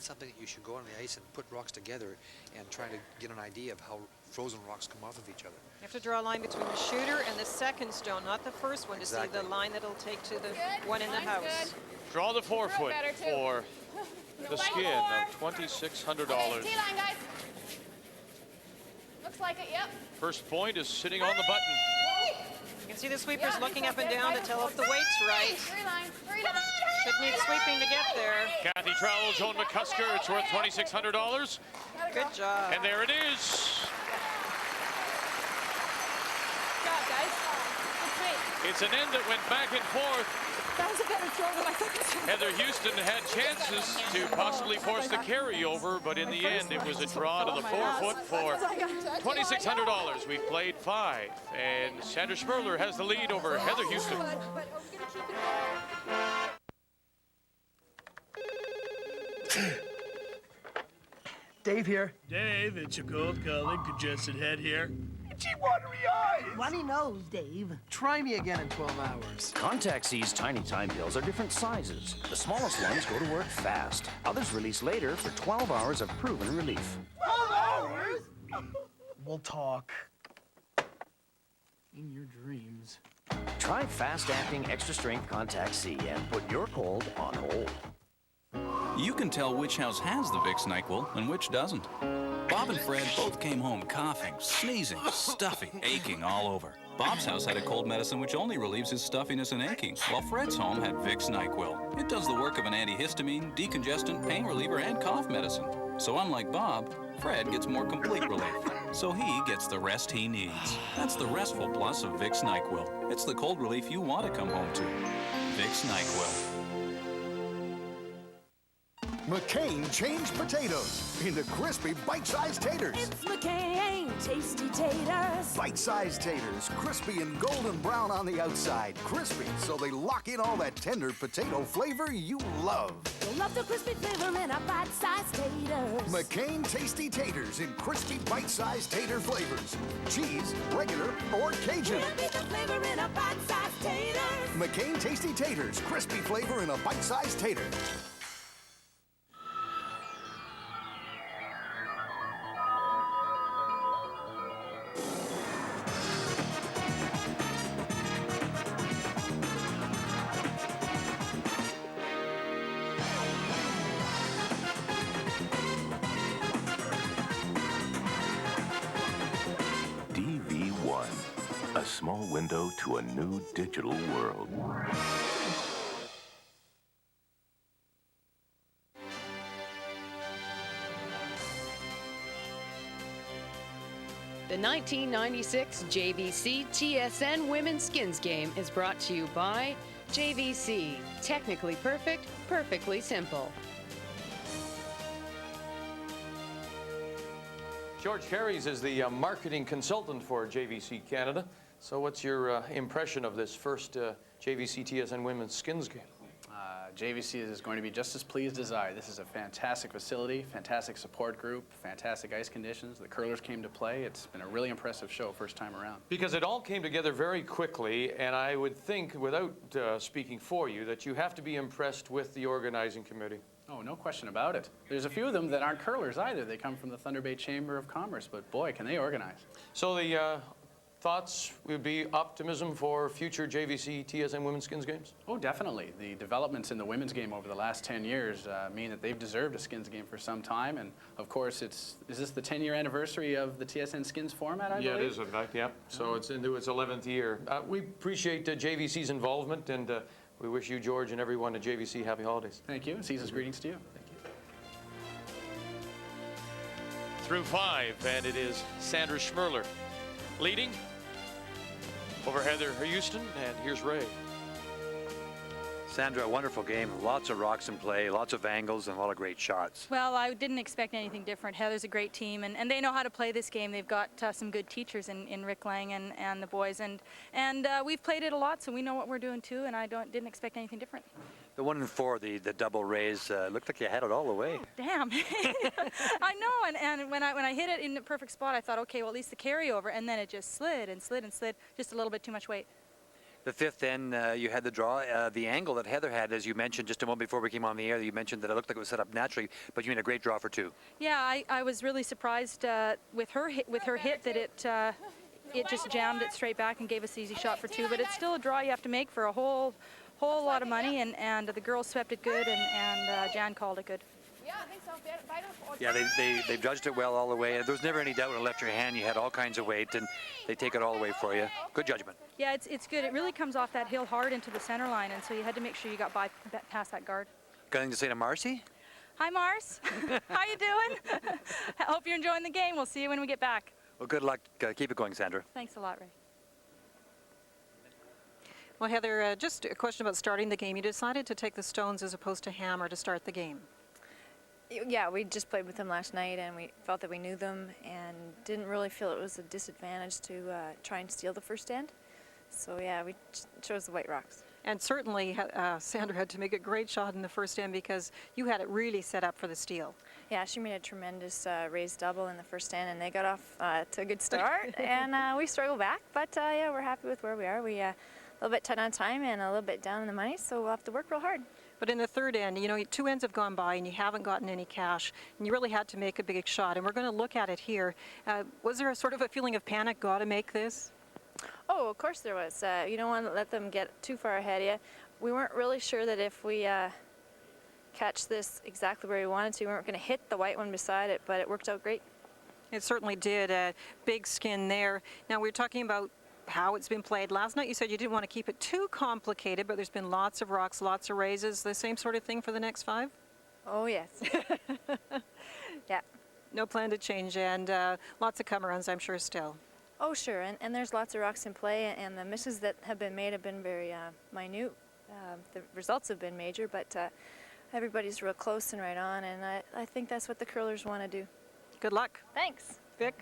something that you should go on the ice and put rocks together and try to get an idea of how frozen rocks come off of each other. You have to draw a line between the shooter and the second stone, not the first one, to see the line that it'll take to the one in the house. Draw the 4 foot for the skin of $2,600. T-line, guys. Looks like it, yep. First point is sitting on the button. You can see the sweepers looking up and down to tell if the weight's right. 3-line, 3-line. Should need sweeping to get there. Kathy Trowell, Joan McCusker, it's worth $2,600. Good job. And there it is. Good job, guys. Good play. It's an end that went back and forth. That was a better throw than I thought. Heather Houston had chances to possibly force the carryover, but in the end, it was a draw to the 4 foot for $2,600. We've played 5, and Sandra Schmirler has the lead over Heather Houston. Dave here. Dave, it's your cold calling, congested head here. Itchy watery eyes. Runny nose, Dave. Try me again in 12 hours. Contact C's Tiny Time pills are different sizes. The smallest ones go to work fast. Others release later for 12 hours of proven relief. 12 hours? We'll talk. In your dreams. Try fast-acting extra-strength Contact C and put your cold on hold. You can tell which house has the Vicks NyQuil and which doesn't. Bob and Fred both came home coughing, sneezing, stuffy, aching all over. Bob's house had a cold medicine which only relieves his stuffiness and aching, while Fred's home had Vicks NyQuil. It does the work of an antihistamine, decongestant, pain reliever, and cough medicine. So unlike Bob, Fred gets more complete relief. so he gets the rest he needs. That's the restful plus of Vicks NyQuil. It's the cold relief you want to come home to. Vicks NyQuil. McCain changed potatoes into crispy bite-sized taters. It's McCain Tasty Taters. Bite-sized taters, crispy and golden brown on the outside. Crispy, so they lock in all that tender potato flavor you love. You'll love the crispy flavor in our bite-sized taters. McCain Tasty Taters in crispy bite-sized tater flavors. Cheese, regular, or Cajun. Can't beat the flavor in our bite-sized taters. McCain Tasty Taters, crispy flavor in a bite-sized tater. A small window to a new digital world. The 1996 JVC TSN Women's Skins Game is brought to you by JVC. Technically perfect, perfectly simple. George Carries is the marketing consultant for JVC Canada. So what's your impression of this first JVC TSN Women's Skins Game? JVC is going to be just as pleased as I. This is a fantastic facility, fantastic support group, fantastic ice conditions. The curlers came to play. It's been a really impressive show first time around. Because it all came together very quickly, and I would think, without speaking for you, that you have to be impressed with the organizing committee. Oh, no question about it. There's a few of them that aren't curlers either. They come from the Thunder Bay Chamber of Commerce, but boy, can they organize. So the thoughts would be optimism for future JVC TSN Women's Skins Games? Oh, definitely. The developments in the women's game over the last 10 years mean that they've deserved a skins game for some time. And of course, is this the 10-year anniversary of the TSN skins format, I believe? Yeah, it is, in fact, yeah. So it's into its 11th year. We appreciate JVC's involvement, and we wish you, George, and everyone at JVC happy holidays. Thank you. Season's greetings to you. Thank you. Through 5, and it is Sandra Schmirler leading over Heather Houston, and here's Ray. Sandra, a wonderful game. Lots of rocks in play, lots of angles, and a lot of great shots. Well, I didn't expect anything different. Heather's a great team, and they know how to play this game. They've got some good teachers in Rick Lang and the boys, and we've played it a lot, so we know what we're doing too, and I didn't expect anything different. The 1 and 4, the double raise, looked like you had it all the way. Oh, damn. I know, and when I hit it in the perfect spot, I thought, okay, well, at least the carryover, and then it just slid and slid and slid, just a little bit too much weight. The 5th, then, you had the draw. The angle that Heather had, as you mentioned just a moment before we came on the air, you mentioned that it looked like it was set up naturally, but you made a great draw for 2. Yeah, I was really surprised with her hit that it just jammed it straight back and gave us the easy shot for 2, but it's still a draw you have to make for a whole lot of money, and the girls swept it good, and Jan called it good. Yeah, I think so. Yeah, they judged it well all the way. There was never any doubt when it left your hand. You had all kinds of weight, and they take it all the way for you. Good judgment. Yeah, it's good. It really comes off that hill hard into the center line, and so you had to make sure you got past that guard. Got anything to say to Marcy? Hi, Mars. How you doing? I hope you're enjoying the game. We'll see you when we get back. Well, good luck. Keep it going, Sandra. Thanks a lot, Ray. Well, Heather, just a question about starting the game. You decided to take the stones as opposed to hammer to start the game. Yeah, we just played with them last night, and we felt that we knew them and didn't really feel it was a disadvantage to try and steal the first end. So, yeah, we chose the white rocks. And certainly, Sandra had to make a great shot in the first end because you had it really set up for the steal. Yeah, she made a tremendous raised double in the first end, and they got off to a good start, and we struggled back. But, yeah, we're happy with where we are. We a little bit tight on time and a little bit down in the money, so we'll have to work real hard. But in the third end, you know, 2 ends have gone by and you haven't gotten any cash, and you really had to make a big shot. And we're going to look at it here. Was there a sort of a feeling of panic, got to make this? Oh, of course there was. You don't want to let them get too far ahead of you. We weren't really sure that if we catch this exactly where we wanted to, we weren't going to hit the white one beside it, but it worked out great. It certainly did. A big skin there. Now, we're talking about how it's been played. Last night you said you didn't want to keep it too complicated, but there's been lots of rocks, lots of raises. The same sort of thing for the next 5? Oh, yes. Yeah. No plan to change, and lots of come-arounds, I'm sure, still. Oh, sure, and there's lots of rocks in play, and the misses that have been made have been very minute. The results have been major, but everybody's real close and right on, and I think that's what the curlers want to do. Good luck. Thanks. Vic?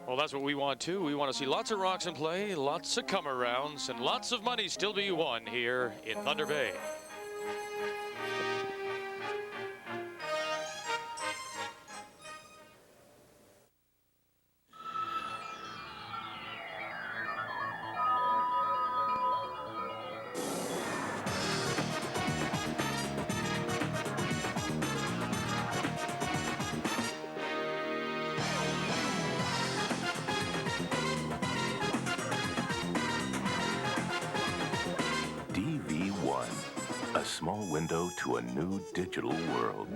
Well, that's what we want, too. We want to see lots of rocks in play, lots of come-arounds, and lots of money still be won here in Thunder Bay. A small window to a new digital world.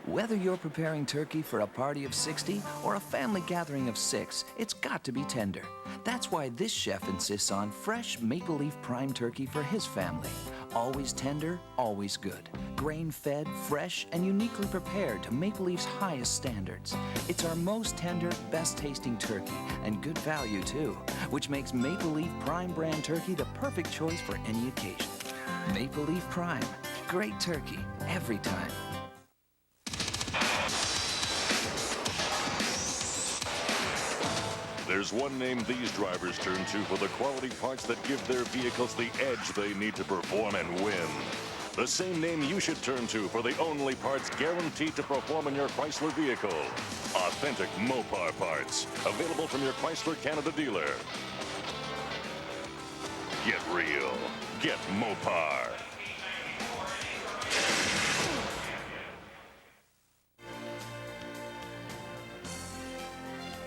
Whether you're preparing turkey for a party of 60 or a family gathering of 6, it's got to be tender. That's why this chef insists on fresh Maple Leaf Prime turkey for his family. Always tender, always good. Grain-fed, fresh, and uniquely prepared to Maple Leaf's highest standards. It's our most tender, best-tasting turkey, and good value, too, which makes Maple Leaf Prime brand turkey the perfect choice for any occasion. Maple Leaf Prime. Great turkey, every time. There's one name these drivers turn to for the quality parts that give their vehicles the edge they need to perform and win. The same name you should turn to for the only parts guaranteed to perform in your Chrysler vehicle. Authentic Mopar parts. Available from your Chrysler Canada dealer. Get real. Get Mopar.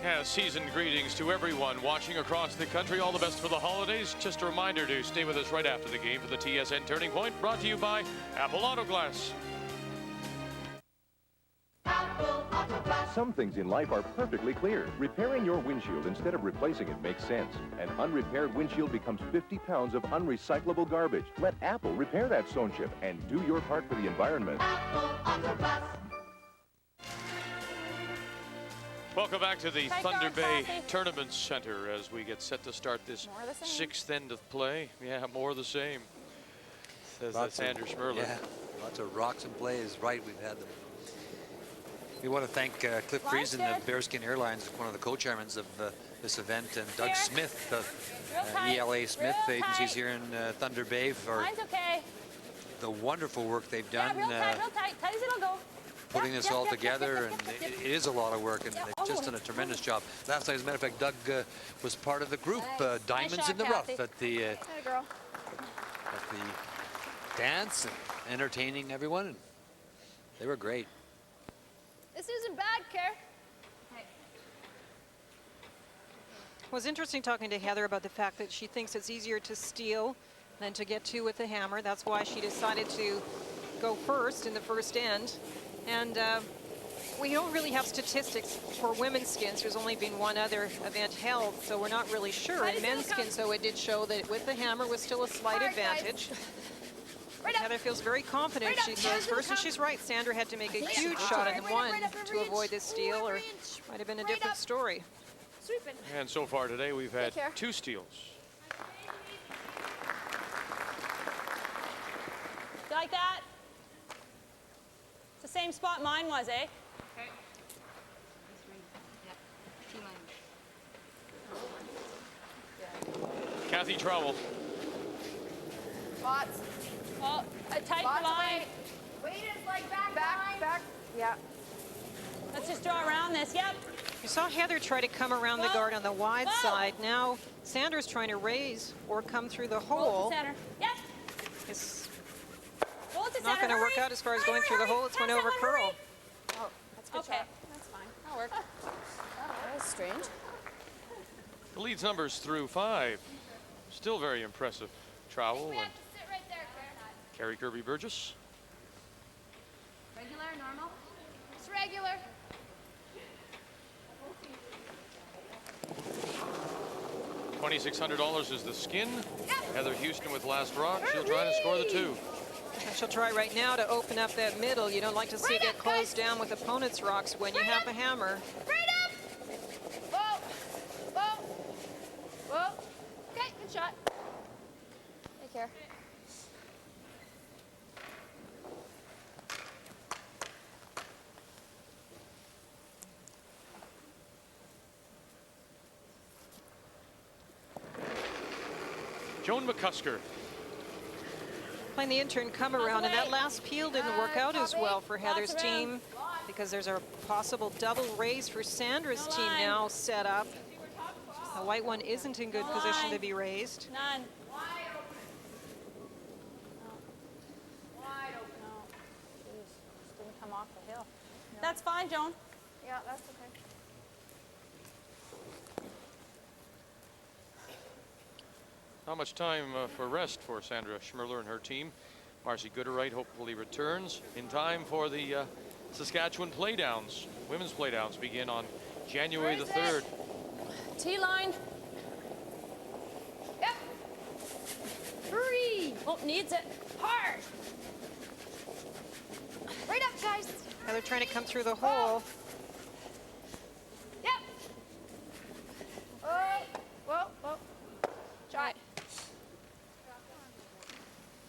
Yeah, seasoned greetings to everyone watching across the country. All the best for the holidays. Just a reminder to stay with us right after the game for the TSN Turning Point, brought to you by Apple Auto Glass. Some things in life are perfectly clear. Repairing your windshield instead of replacing it makes sense. An unrepaired windshield becomes 50 pounds of unrecyclable garbage. Let Apple repair that stone chip and do your part for the environment. Apple Auto Glass. Welcome back to the Thunder Bay Tournament Center as we get set to start this sixth end of play. Yeah, more of the same, says Sandra Schmirler. Yeah, lots of rocks and plays. Right, we've had them. We want to thank Cliff Friesen of Bearskin Airlines, one of the co-chairmen of this event, and Doug Smith of ELA Smith Agencies here in Thunder Bay for the wonderful work they've done. Real tight, tight as it'll go. Putting this all together, and it is a lot of work, and they've just done a tremendous job. Last night, as a matter of fact, Doug was part of the group, Diamonds in the Rough, at the dance, and entertaining everyone, and they were great. This isn't bad, Care. It was interesting talking to Heather about the fact that she thinks it's easier to steal than to get to with the hammer. That's why she decided to go first in the first end. And we don't really have statistics for women's skins. There's only been one other event held, so we're not really sure. In men's skins, though, it did show that with the hammer was still a slight advantage. Heather feels very confident. She goes first, and she's right. Sandra had to make a huge shot in the one to avoid this steal, or might have been a different story. And so far today, we've had 2 steals. Like that? It's the same spot mine was, eh? Okay. Kathy Trowell. Spots. Oh, a tight line. Weight is like back. Yeah. Let's just draw around this. Yep. You saw Heather try to come around the guard on the wide side. Now Sandra's trying to raise or come through the hole. Center. Yep. It's not going to work out as far as going through the hole. It's going to over curl. Oh, that's good shot. That's fine. That'll work. That was strange. The leads numbers through 5. Still very impressive. Trowell and Carrie Kirby-Burgess. Regular, normal? It's regular. $2,600 is the skin. Heather Houston with last rock. She'll try to score the 2. And she'll try right now to open up that middle. You don't like to see it get closed down with opponents' rocks when you have a hammer. Right up! Whoa! Whoa! Whoa! Okay, good shot. Take care. Joan McCusker. Playing the intern come around, and that last peel didn't work out as well for Heather's team because there's a possible double raise for Sandra's team now set up. The white one isn't in good position to be raised. None. Just didn't come off the hill. That's fine, Joan. Yeah, that's okay. Not much time for rest for Sandra Schmirler and her team. Marcy Gooderite hopefully returns in time for the Saskatchewan Playdowns. Women's Playdowns begin on January the 3rd. T-line. Yep. Hurry. Oh, needs it. Hard. Right up, guys. Heather trying to come through the hole. Yep. Oh, whoa, whoa. Shot.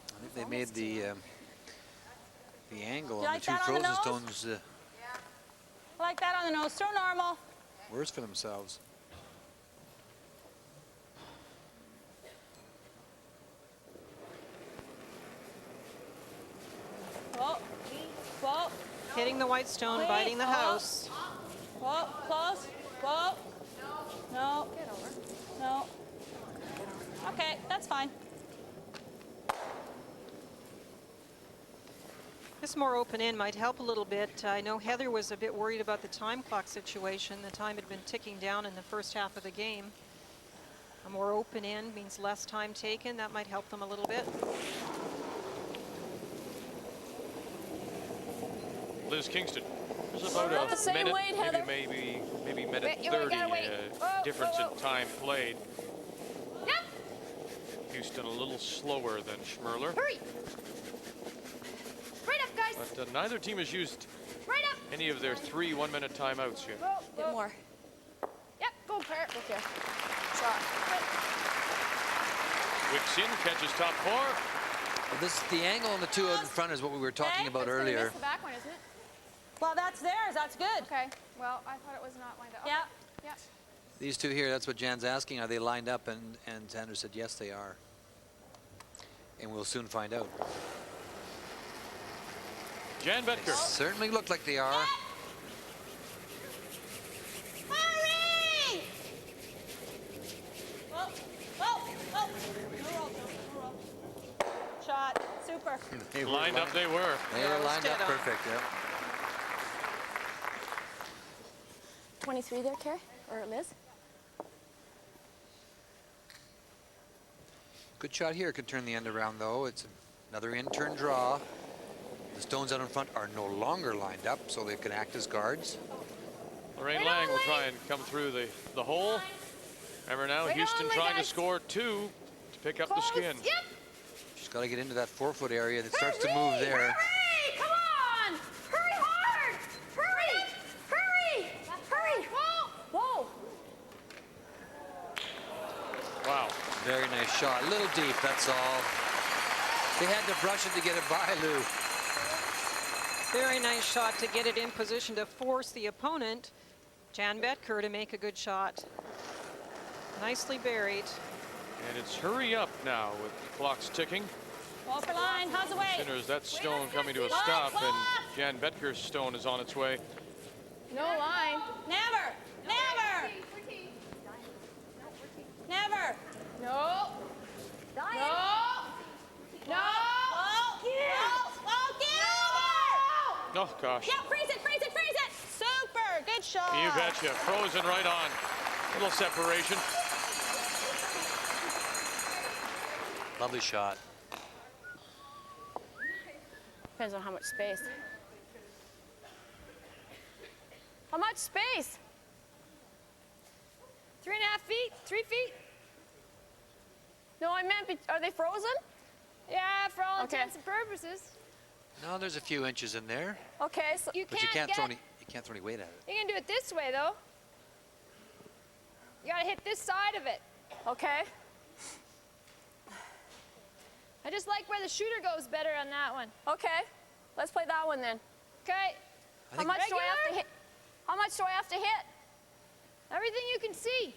I think they made the angle You on like the two that on the frozen nose? stones I like that on the nose. So normal. worse for themselves. Whoa. Whoa. Hitting the white stone, Wait. biting the house. Whoa. Close. Whoa. No. Get over. No. Okay, that's fine. This more open end might help a little bit. I know Heather was a bit worried about the time clock situation. The time had been ticking down in the first half of the game. A more open end means less time taken. That might help them a little bit. Liz Kingston. There's about Not the a same minute, weight, Heather. maybe minute Wait, you 30 gotta wait. Whoa, difference whoa, whoa. in time played. Yep. Houston a little slower than Schmirler. Hurry. Right up, guys. But neither team has used Right up. any of their 3 one-minute timeouts yet. Whoa, Get whoa. more. Yep, go pair. Look here. Shot. Wixin catches top 4. Well, the angle on the two out in front is what we were talking about It's gonna earlier. miss the back one, isn't it? Well, that's theirs. That's good. Okay. Well, I thought it was not lined up. Okay. Yeah. Yeah. These two here, that's what Jan's asking. Are they lined up? And Sandra said, yes, they are. And we'll soon find out. Jan They Betker. certainly look like they are. Hurry! Whoa. Whoa. Whoa. No roll, Joe. No roll. Shot. Super. They were Lined up they were. They were lined up perfect, yeah. 23 there, Carrie? Or Liz? Good shot here. Could turn the end around, though. It's another in-turn draw. The stones out in front are no longer lined up, so they can act as guards. Lorraine Lang will try and come through the hole. Remember now, Right Houston on, my trying guys. to score 2 to pick up the Close. skin. Yep. She's got to get into that 4-foot area that starts to move there. Hurry! Come on! Hurry hard! Hurry! Hurry! Hurry! Whoa! Whoa! Wow. Very nice shot. A little deep, that's all. They had to brush it to get it by, Lou. Very nice shot to get it in position to force the opponent, Jan Betker, to make a good shot. Nicely buried. And it's hurry up now with clocks ticking. Ball for line. How's the weight? Considers that stone coming to a stop, and Jan Betker's stone is on its way. No line. Never. Never. Never. No. No. No. Oh, Oh, gosh. yeah, freeze it, freeze it, freeze it. Super, good shot. You betcha. Frozen right on. Little separation. Lovely shot. Depends on how much space. How much space? 3.5 feet? 3 feet? No, I meant, are they frozen? Yeah, for all intents and purposes. No, there's a few inches in there. Okay, so you But you can't throw any weight at it. You can do it this way, though. You gotta hit this side of it. Okay. I just like where the shooter goes better on that one. Okay. Let's play that one then. Okay. How much do I have to hit? How much do I have to hit? Everything you can see.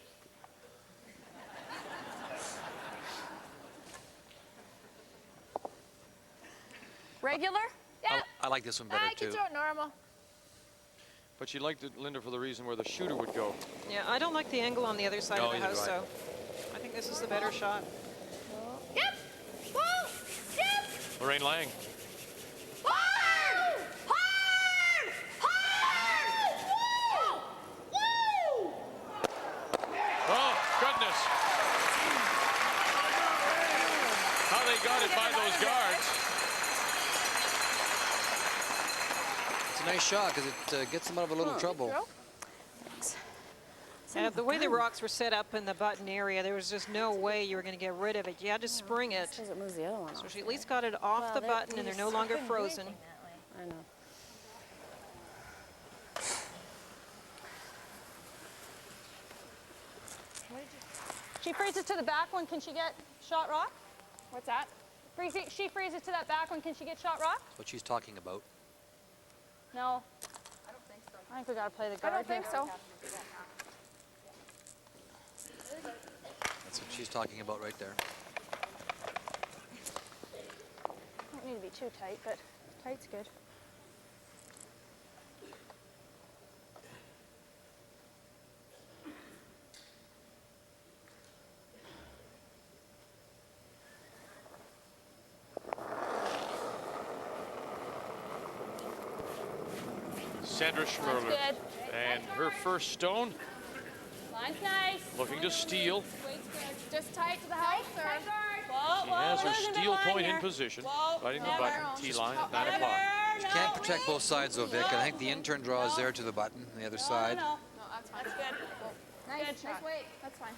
Regular? Yeah. I like this one better, I can too. throw it normal. But you liked it, Linda, for the reason where the shooter would go. Yeah, I don't like the angle on the other side No, of the either house, do I. so I think this is the better shot. Yep. Woo! Yep. Lorraine Lang. Hard! Hard! Hard! Woo! Woo! Oh, goodness. How they got it by those guards. It's a nice shot because it gets them out of a little trouble. The way the rocks were set up in the button area, there was just no way you were going to get rid of it. You had to spring it. It moves the other one So off. she at least got it off the button and they're no longer frozen. I know. She freezes to the back one. Can she get shot rock? What's that? She freezes to that back one. Can she get shot rock? That's what she's talking about. No. I think we got to play the guard. I don't think so. That's what she's talking about right there. Don't need to be too tight, but tight's good. Sandra Schmirler. Good. And her first stone, Line's nice. looking to steal. Weight's good. Just tight to the house, or? Whoa, She whoa, has her losing the steal line point here. in position, Whoa, riding the never. button, T-line at 9 o'clock. She can't protect both sides, though, Vic. I think the intern draw is there to the button on the other side. No, No, that's fine. that's good. Nice, Good shot. nice weight. That's fine.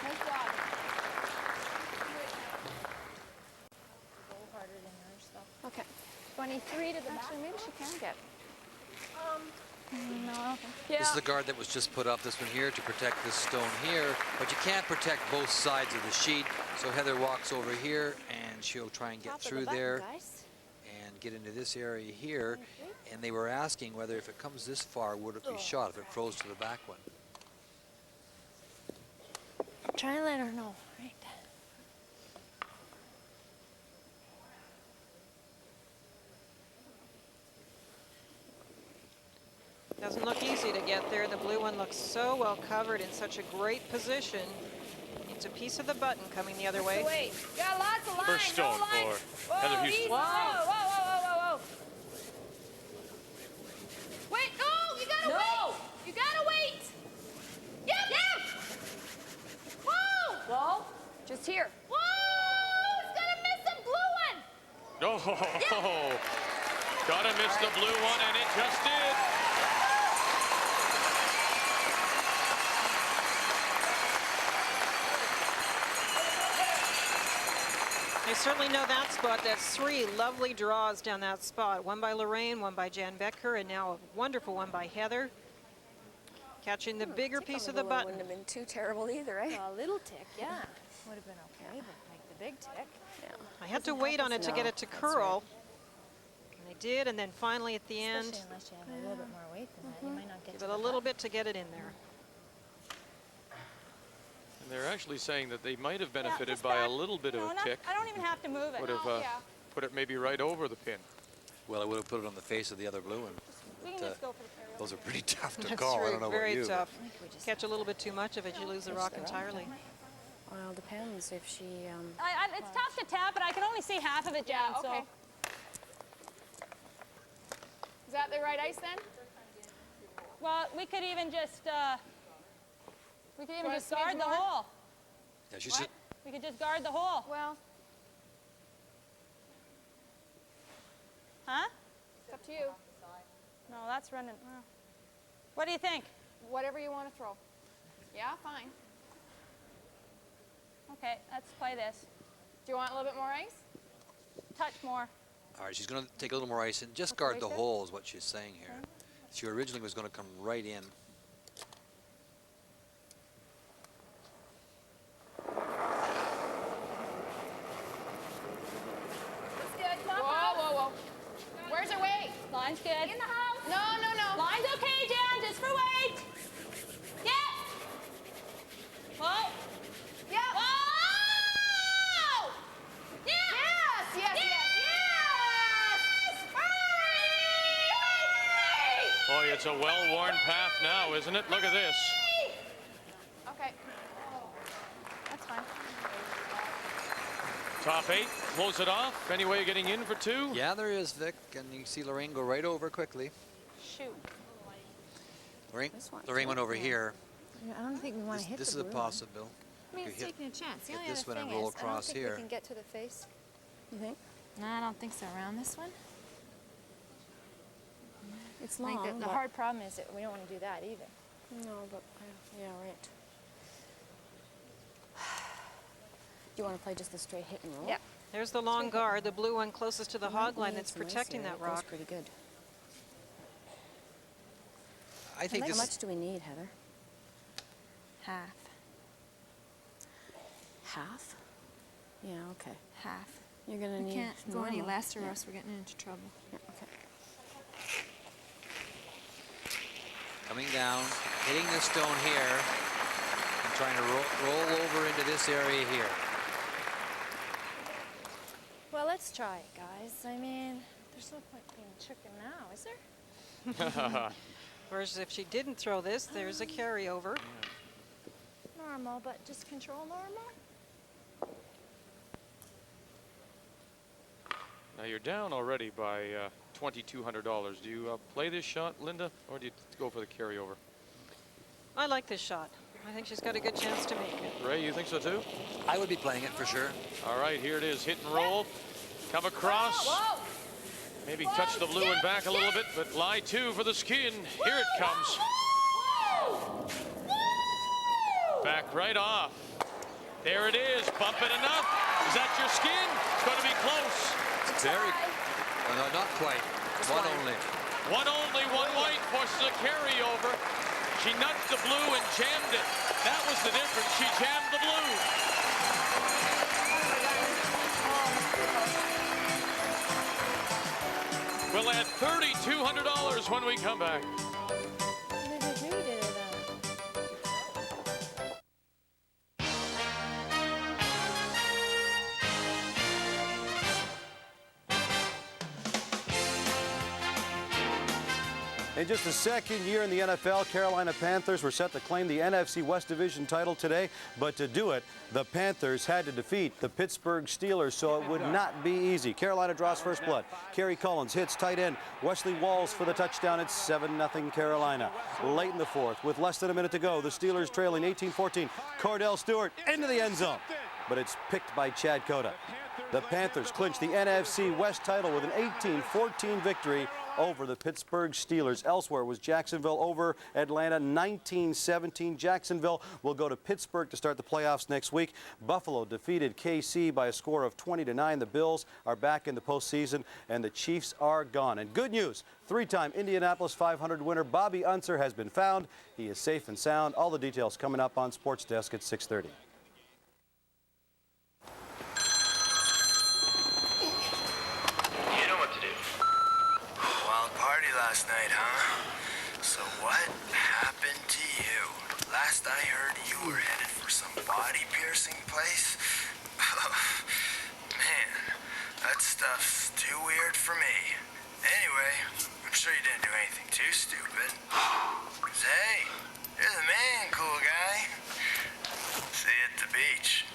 Nice job. Okay. 23 to the back. Actually, maybe she can get. No, I don't think. This is the guard that was just put up, this one here, to protect this stone here. But you can't protect both sides of the sheet. So Heather walks over here, and she'll try and get through there and get into this area here. And they were asking whether if it comes this far, would it be shot if it froze to the back one? Try and let her know, right? Doesn't look easy to get there. The blue one looks so well covered in such a great position. It's a piece of the button coming the other way. Wait, got lots of lines. First stone no lines. for Whoa, Heather easy. Houston. Whoa, whoa, whoa, whoa, whoa, whoa. Wait, no, you gotta wait. You gotta wait. Yep. Yep. Whoa. Whoa. Just here. Whoa, it's gonna miss the blue one. Oh, gotta miss the blue one, and it just did. I certainly know that spot. That's 3 lovely draws down that spot. One by Lorraine, one by Jan Becker, and now a wonderful one by Heather. Catching the bigger piece of the button. Wouldn't have been too terrible either, eh? A little tick, yeah. Would have been okay, but like the big tick. Yeah. I had to wait on it to get it to curl. And I did, and then finally at the end, Especially unless you have a little bit more weight than that, you might not get give to it the a little bit to get it in there. And they're actually saying that they might have benefited by a little bit of a tick. I don't even have to move it. Would have put it maybe right over the pin. Well, I would have put it on the face of the other blue one. We can But, just go for the aerial. those are pretty tough to That's call. I don't know very about you. tough. Catch a little bit too much of it, you lose the rock entirely. Well, depends if she. It's tough to tap, but I can only see half of it, Jan. Yeah, okay. So. Is that the right ice then? Well, we could even just guard smidge the more? hole. Yeah, she's What? We could just guard the hole. Well, Huh? it's up to you. No, that's running. Well. What do you think? Whatever you want to throw. Yeah, fine. Okay, let's play this. Do you want a little bit more ice? Touch more. All right, she's going to take a little more ice and just guard the hole is what she's saying here. She originally was going to come right in. That's good. Come on, whoa, whoa, whoa. Where's her weight? Line's good. In the house. No, no, no. Line's okay, Jan. Just for weight. Yeah. Whoa. Yeah. Whoa! Yeah. Yes, yes, yes, yes. Hurry! Boy, it's a well-worn path now, isn't it? Look at this. Okay. That's fine. Top 8, close it off. Any way of getting in for 2? Yeah, there is, Vic, and you can see Lorraine go right over quickly. Shoot. Lorraine went over here. I don't think we want to hit This the is a blue one. possible. I mean, You it's hit- taking a chance. The hit only this other one and thing roll is, across I don't here. think we can get to the face. You think? No, I don't think so. Around this one? It's long. Like the hard problem is that we don't want to do that either. No, but yeah, right. Do you want to play just the straight hit and roll? Yeah. There's the long guard, the blue one closest to the hog line that's Some ice protecting here. that It goes rock. pretty good. I think How this. much do we need, Heather? Half. Half? Yeah, okay. Half. You're gonna We need can't go any normal. less or Yeah. else we're getting into trouble. Yeah, okay. Coming down, hitting the stone here, and trying to roll over into this area here. Well, let's try it, guys. I mean, there's no point being chicken now, is there? Whereas if she didn't throw this, there's a carryover. Normal, but just control normal. Now you're down already by $2,200. Do you play this shot, Linda, or do you go for the carryover? I like this shot. I think she's got a good chance to make it. Ray, you think so too? I would be playing it for sure. All right, here it is. Hit and roll. Come across. Whoa. Maybe touch the blue and back a little bit, but lie 2 for the skin. Here it comes. Back right off. There it is. Bump it enough. Is that your skin? It's going to be close. Very. No, not quite. One only. One only, one white forces a carryover. She nudged the blue and jammed it. That was the difference. She jammed the blue. We'll add $3,200 when we come back. Who did it In just the second year in the NFL, Carolina Panthers were set to claim the NFC West Division title today, but to do it, the Panthers had to defeat the Pittsburgh Steelers, so it would not be easy. Carolina draws first blood. Kerry Collins hits tight end Wesley Walls for the touchdown. It's 7-0 Carolina. Late in the fourth, with less than a minute to go, the Steelers trailing 18-14. Cordell Stewart into the end zone, but it's picked by Chad Cota. The Panthers clinch the NFC West title with an 18-14 victory over the Pittsburgh Steelers. Elsewhere was Jacksonville over Atlanta 19-17. Jacksonville will go to Pittsburgh to start the playoffs next week. Buffalo defeated KC by a score of 20-9. The Bills are back in the postseason, and the Chiefs are gone. And good news, 3-time Indianapolis 500 winner Bobby Unser has been found. He is safe and sound. All the details coming up on Sports Desk at 6:30. Last night, huh? So what happened to you? Last I heard, you were headed for some body-piercing place. Man, that stuff's too weird for me. Anyway, I'm sure you didn't do anything too stupid. 'Cause hey, you're the man, cool guy. See you at the beach.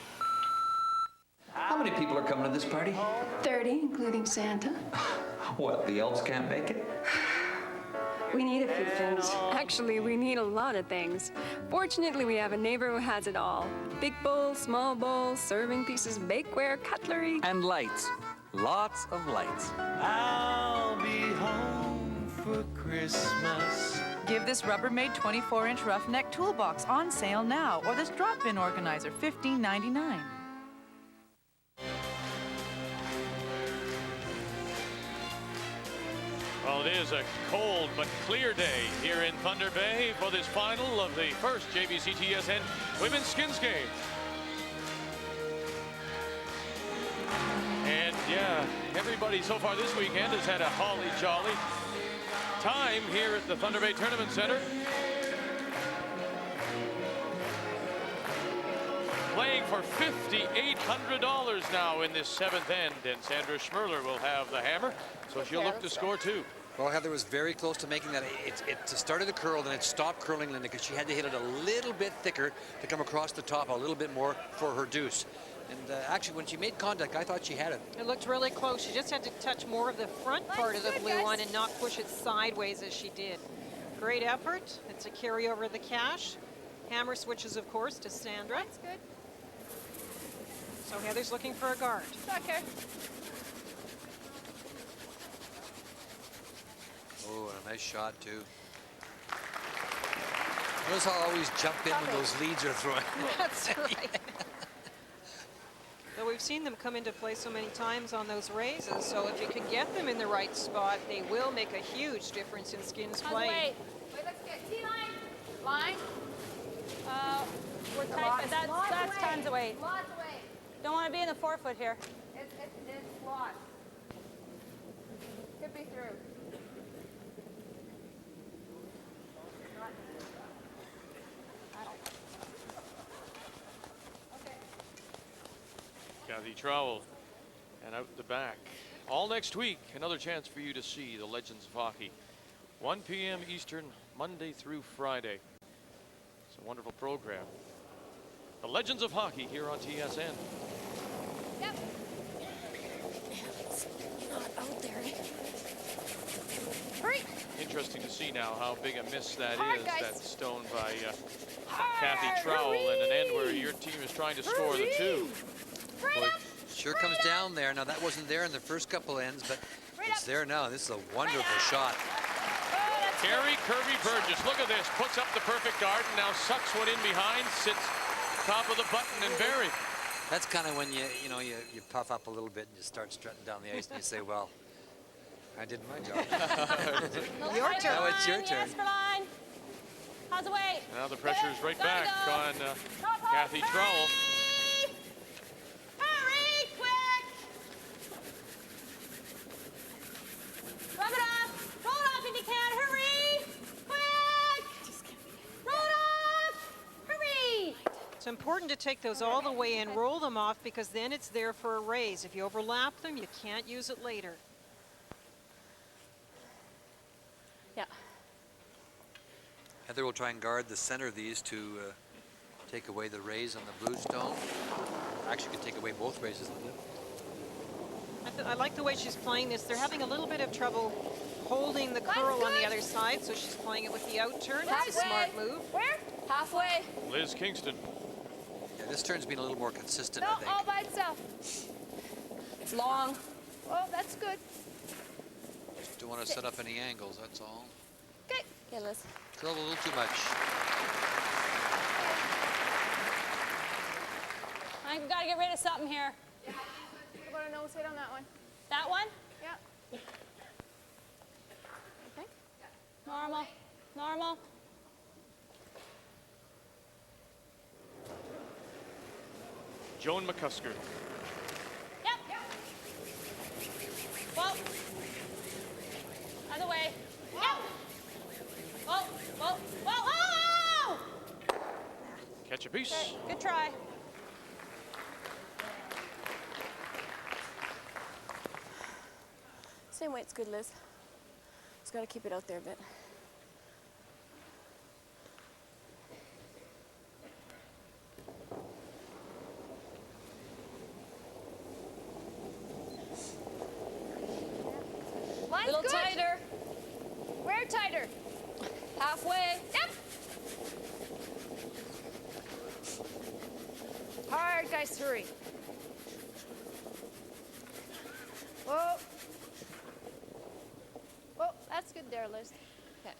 How many people are coming to this party? 30, including Santa. What, the elves can't make it? We need a few things. Actually, we need a lot of things. Fortunately, we have a neighbor who has it all. Big bowls, small bowls, serving pieces, bakeware, cutlery. And lights. Lots of lights. I'll be home for Christmas. Give this Rubbermaid 24-inch roughneck toolbox on sale now, or this drop-in organizer, $15.99. Well, it is a cold but clear day here in Thunder Bay for this final of the first JVC TSN Women's Skins Game. And yeah, everybody so far this weekend has had a holly jolly time here at the Thunder Bay Tournament Center. Playing for $5,800 now in this seventh end, and Sandra Schmirler will have the hammer, so she'll look to score two. Well, Heather was very close to making that. It started to curl, then it stopped curling, Linda, because she had to hit it a little bit thicker to come across the top a little bit more for her deuce. And actually, when she made contact, I thought she had it. It looked really close. She just had to touch more of the front part of the blue one and not push it sideways as she did. Great effort. It's a carryover of the cash. Hammer switches, of course, to Sandra. That's good. So Heather's looking for a guard. Okay. Oh, and a nice shot, too. Notice how I always jump in when those leads are throwing. That's right. So we've seen them come into play so many times on those raises, so if you can get them in the right spot, they will make a huge difference in skins play. Wait, let's get T-line. Line. We're tight, but that's tons of weight. Lots of weight. Don't want to be in the forefoot here. It's lots. Could be through. Kathy Trowell, and out the back. All next week, another chance for you to see the Legends of Hockey. 1 p.m. Eastern, Monday through Friday. It's a wonderful program. The Legends of Hockey here on TSN. Yep. It's not out there. Hurry. Interesting to see now how big a miss that Hard, is, guys. that stone by Kathy Trowell in an end where your team is trying to score the two. Boy, sure comes down there. Now, that wasn't there in the first couple ends, but it's there now. This is a wonderful shot. Carrie Kirby Burgess, look at this, puts up the perfect guard and now sucks one in behind, sits top of the button and bury. That's kind of when you puff up a little bit and you start strutting down the ice and you say, well, I did my job. Your turn. Now it's your turn. Yes, for line. How's the weight? Now the pressure is right back on Kathy Hurry! Trowell. Hurry, quick! Rub it off. Roll it off if you can. Hurry! Quick! Roll it off! Hurry! It's important to take those all the way in, roll them off, because then it's there for a raise. If you overlap them, you can't use it later. Yeah. Heather will try and guard the center of these to take away the raise on the blue stone. Actually, could take away both raises, Linda. I like the way she's playing this. They're having a little bit of trouble holding the curl on the other side, so she's playing it with the out turn. That's a smart move. Where? Halfway. Liz Kingston. Yeah, this turn's been a little more consistent, No, I think. all by itself. It's long. Oh, that's good. Just don't want to set up any angles, that's all. Okay. Okay, Liz. Curled a little too much. I think we got to get rid of something here. Yeah. What about a nose hit on that one? That one? Yeah. Okay. Normal. Normal. Joan McCusker. Yep. Whoa. Other way. Yep. Whoa, whoa, whoa, oh! Catch a piece. Okay, good try. Same weight's good, Liz. Just gotta keep it out there a bit. Line's Little good. tighter. Where tighter? Halfway. Yep. Hard, guys, hurry. Whoa. Whoa, that's good there, Liz. Okay.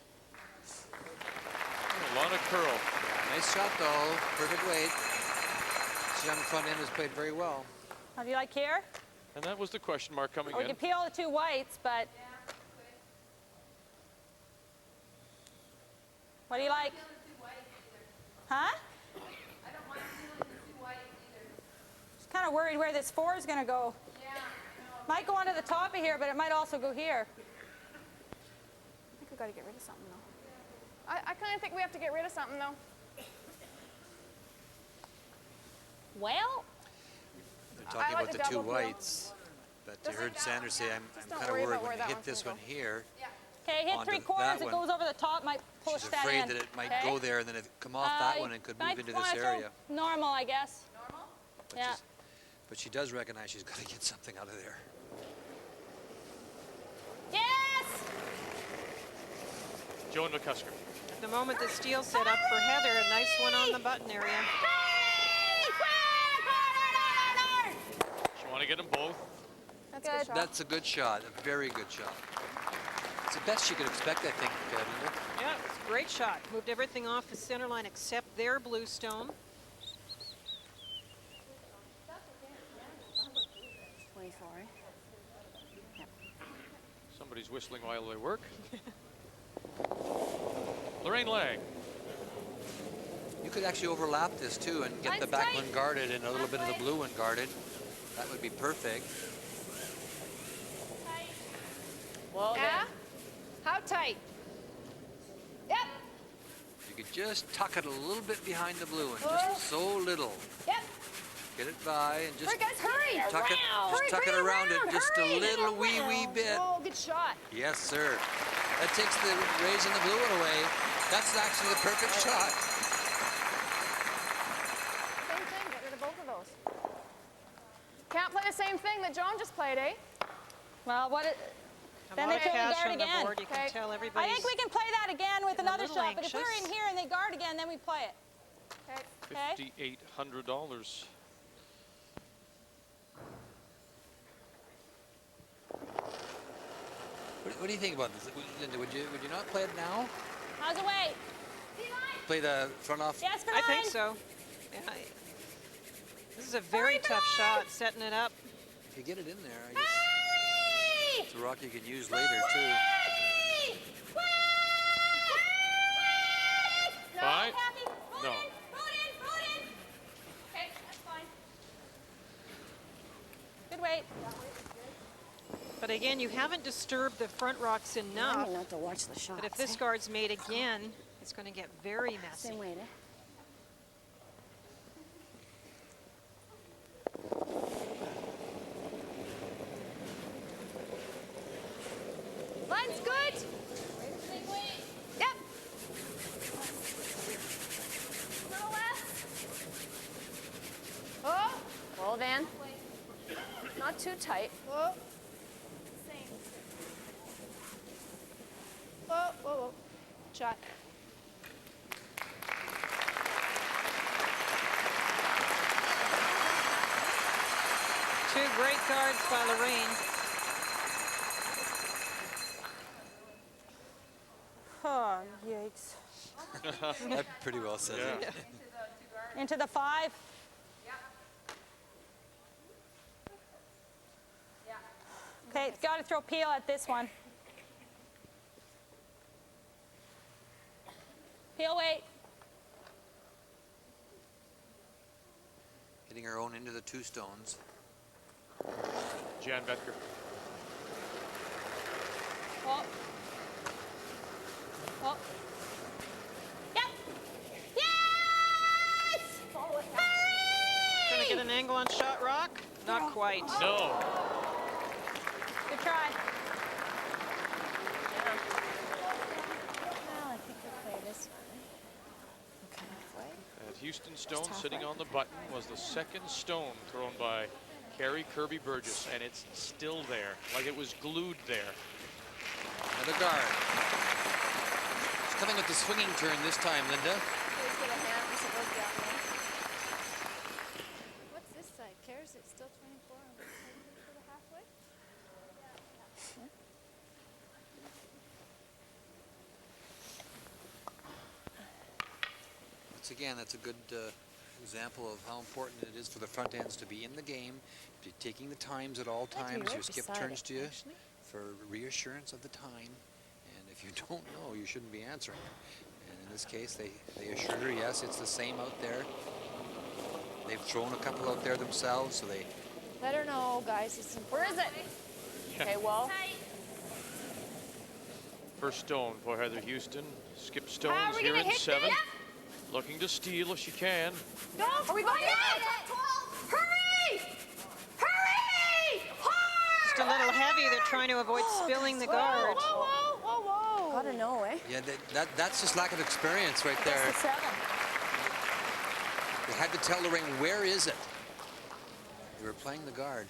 A lot of curl. Yeah, nice shot, though. Perfect weight. This young front end has played very well. How do you like here? And that was the question mark coming We in. can peel the two whites, but What do you like? Huh? Just kind of worried where this 4 is going to go. Might go onto the top of here, but it might also go here. I think we got to get rid of something, though. I kind of think we have to get rid of something, though. Well, They're talking about the 2 whites, but you heard Sandra say, I'm kind of worried when you hit this one here. Okay, hit onto 3/4. that It goes over the top. Might push She's that afraid in. that it might okay? go there and then it come off that one and could move into this area. Normal, I guess. Normal? Yeah. But she does recognize she's got to get something out of there. Yes! Joan McCusker. At the moment, the steal set up for Heather. A nice one on the button area. She want to get them both. That's a good shot. That's a good shot, a very good shot. It's the best she could expect, I think, Linda. Yeah, it's a great shot. Moved everything off the center line except their blue stone. 24, eh? Yep. Somebody's whistling while they work. Lorraine Lang. You could actually overlap this too and get the back one guarded and a little bit of the blue one guarded. That would be perfect. Well, yeah? How tight? Yep. You could just tuck it a little bit behind the blue one, just so little. Yep. Get it by and just Hurry, guys, hurry! tuck it, just tuck it around it just a little wee bit. Oh, good shot. Yes, sir. That takes the rays and the blue one away. That's actually the perfect shot. Same thing, get rid of both of those. Can't play the same thing that Joan just played, eh? Well, then they pull the guard again. You can tell everybody's I think we can play that again with another little shot, but if we're anxious. in here and they guard again, then we play it. Okay. $5,800. What do you think about this, Linda? Would you not play it now? How's it weight? Play the front off? Yes, for I think so. Yeah, this is a very tough shot, setting it up. If you get it in there, I guess it's a rock you can use later too. Five? No. Okay, that's fine. Good weight. But again, you haven't disturbed the front rocks enough. Not to watch the shots. But if this guard's made again, it's going to get very messy. Same weight, eh? Line's good. Yep. A little less. Oh. Well then. Not too tight. Whoa. Whoa, whoa, whoa. Shot. Two great guards by Lorraine. Oh, yikes. That pretty well says it. Into the 5. Okay, got to throw peel at this one. Peel weight. Hitting her own into the 2 stones. Jan Betker. Oh. Oh. Yep. Yes! Trying to get an angle on shot rock? Not quite. No. Good try. Well, I think we'll play this one. Okay, halfway. And Houston Stone sitting on the button was the second stone thrown by Carrie Kirby Burgess, and it's still there, like it was glued there. Another guard. She's coming with the swinging turn this time, Linda. What's this side? Cares it's still 24 on this side for the halfway? Again, that's a good example of how important it is for the front ends to be in the game, to be taking the times at all times. Your skip turns to you for reassurance of the time. And if you don't know, you shouldn't be answering. And in In this case, they assured her, yes, it's the same out there. They've thrown a couple out there themselves, so they... Let her know, guys. Where is it? Okay, well. First stone for Heather Houston. Skip How Stone's are we here gonna in hit 7th. this? Looking to steal if she can. Go! Are we going to Hurry! Hurry! Hard! Just a little heavy. They're trying to avoid spilling the guard. Whoa, whoa, whoa, whoa. Gotta know, eh? Yeah, that's just lack of experience right there. That's the 7. They had to tell Lorraine, where is it? They were playing the guard.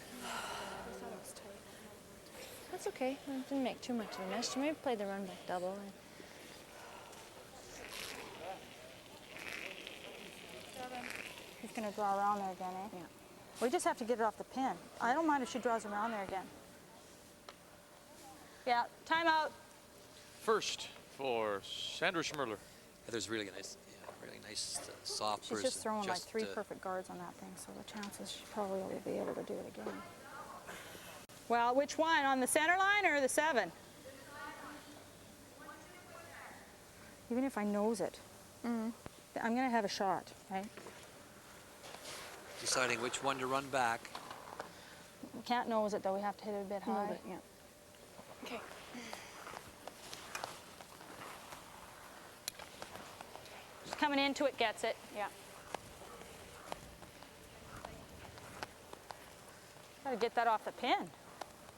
That's okay. I didn't make too much of a mess. She maybe played the run back double. He's going to draw around there again, eh? Yeah. We just have to get it off the pin. I don't mind if she draws around there again. Yeah, timeout. First for Sandra Schmirler. Heather's really nice, really nice, soft She's person. just throwing like 3 perfect guards on that thing, so the chances she probably will be able to do it again. Well, which one? On the center line or the 7? Even if I nose it, I'm going to have a shot, right? Deciding which one to run back. We can't nose it, though. We have to hit it a bit high. Yeah. Okay. Just coming into it, gets it. Yeah. Got to get that off the pin.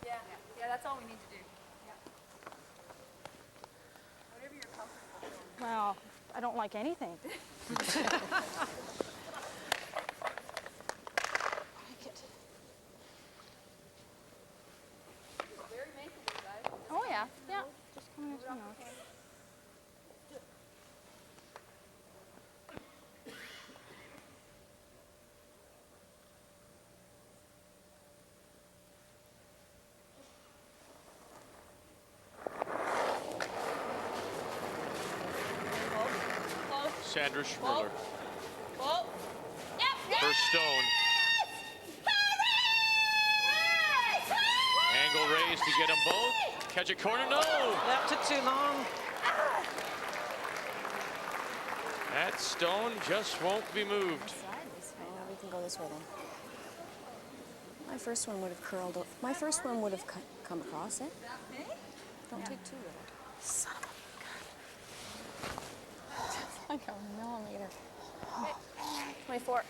Yeah, that's all we need to do. Yeah. Whatever you're comfortable with. Well, I don't like anything. Oh yeah, yeah. Just coming into the north. Sandra Schmirler. Whoa. Yep. First stone. Angle raised to get them both. Catch a corner, no! That took too long. That stone just won't be moved. We can go this way then. My first one would have curled up. My first one would have come across it. Don't take too little. Son of a gun. It's like a millimeter. 24.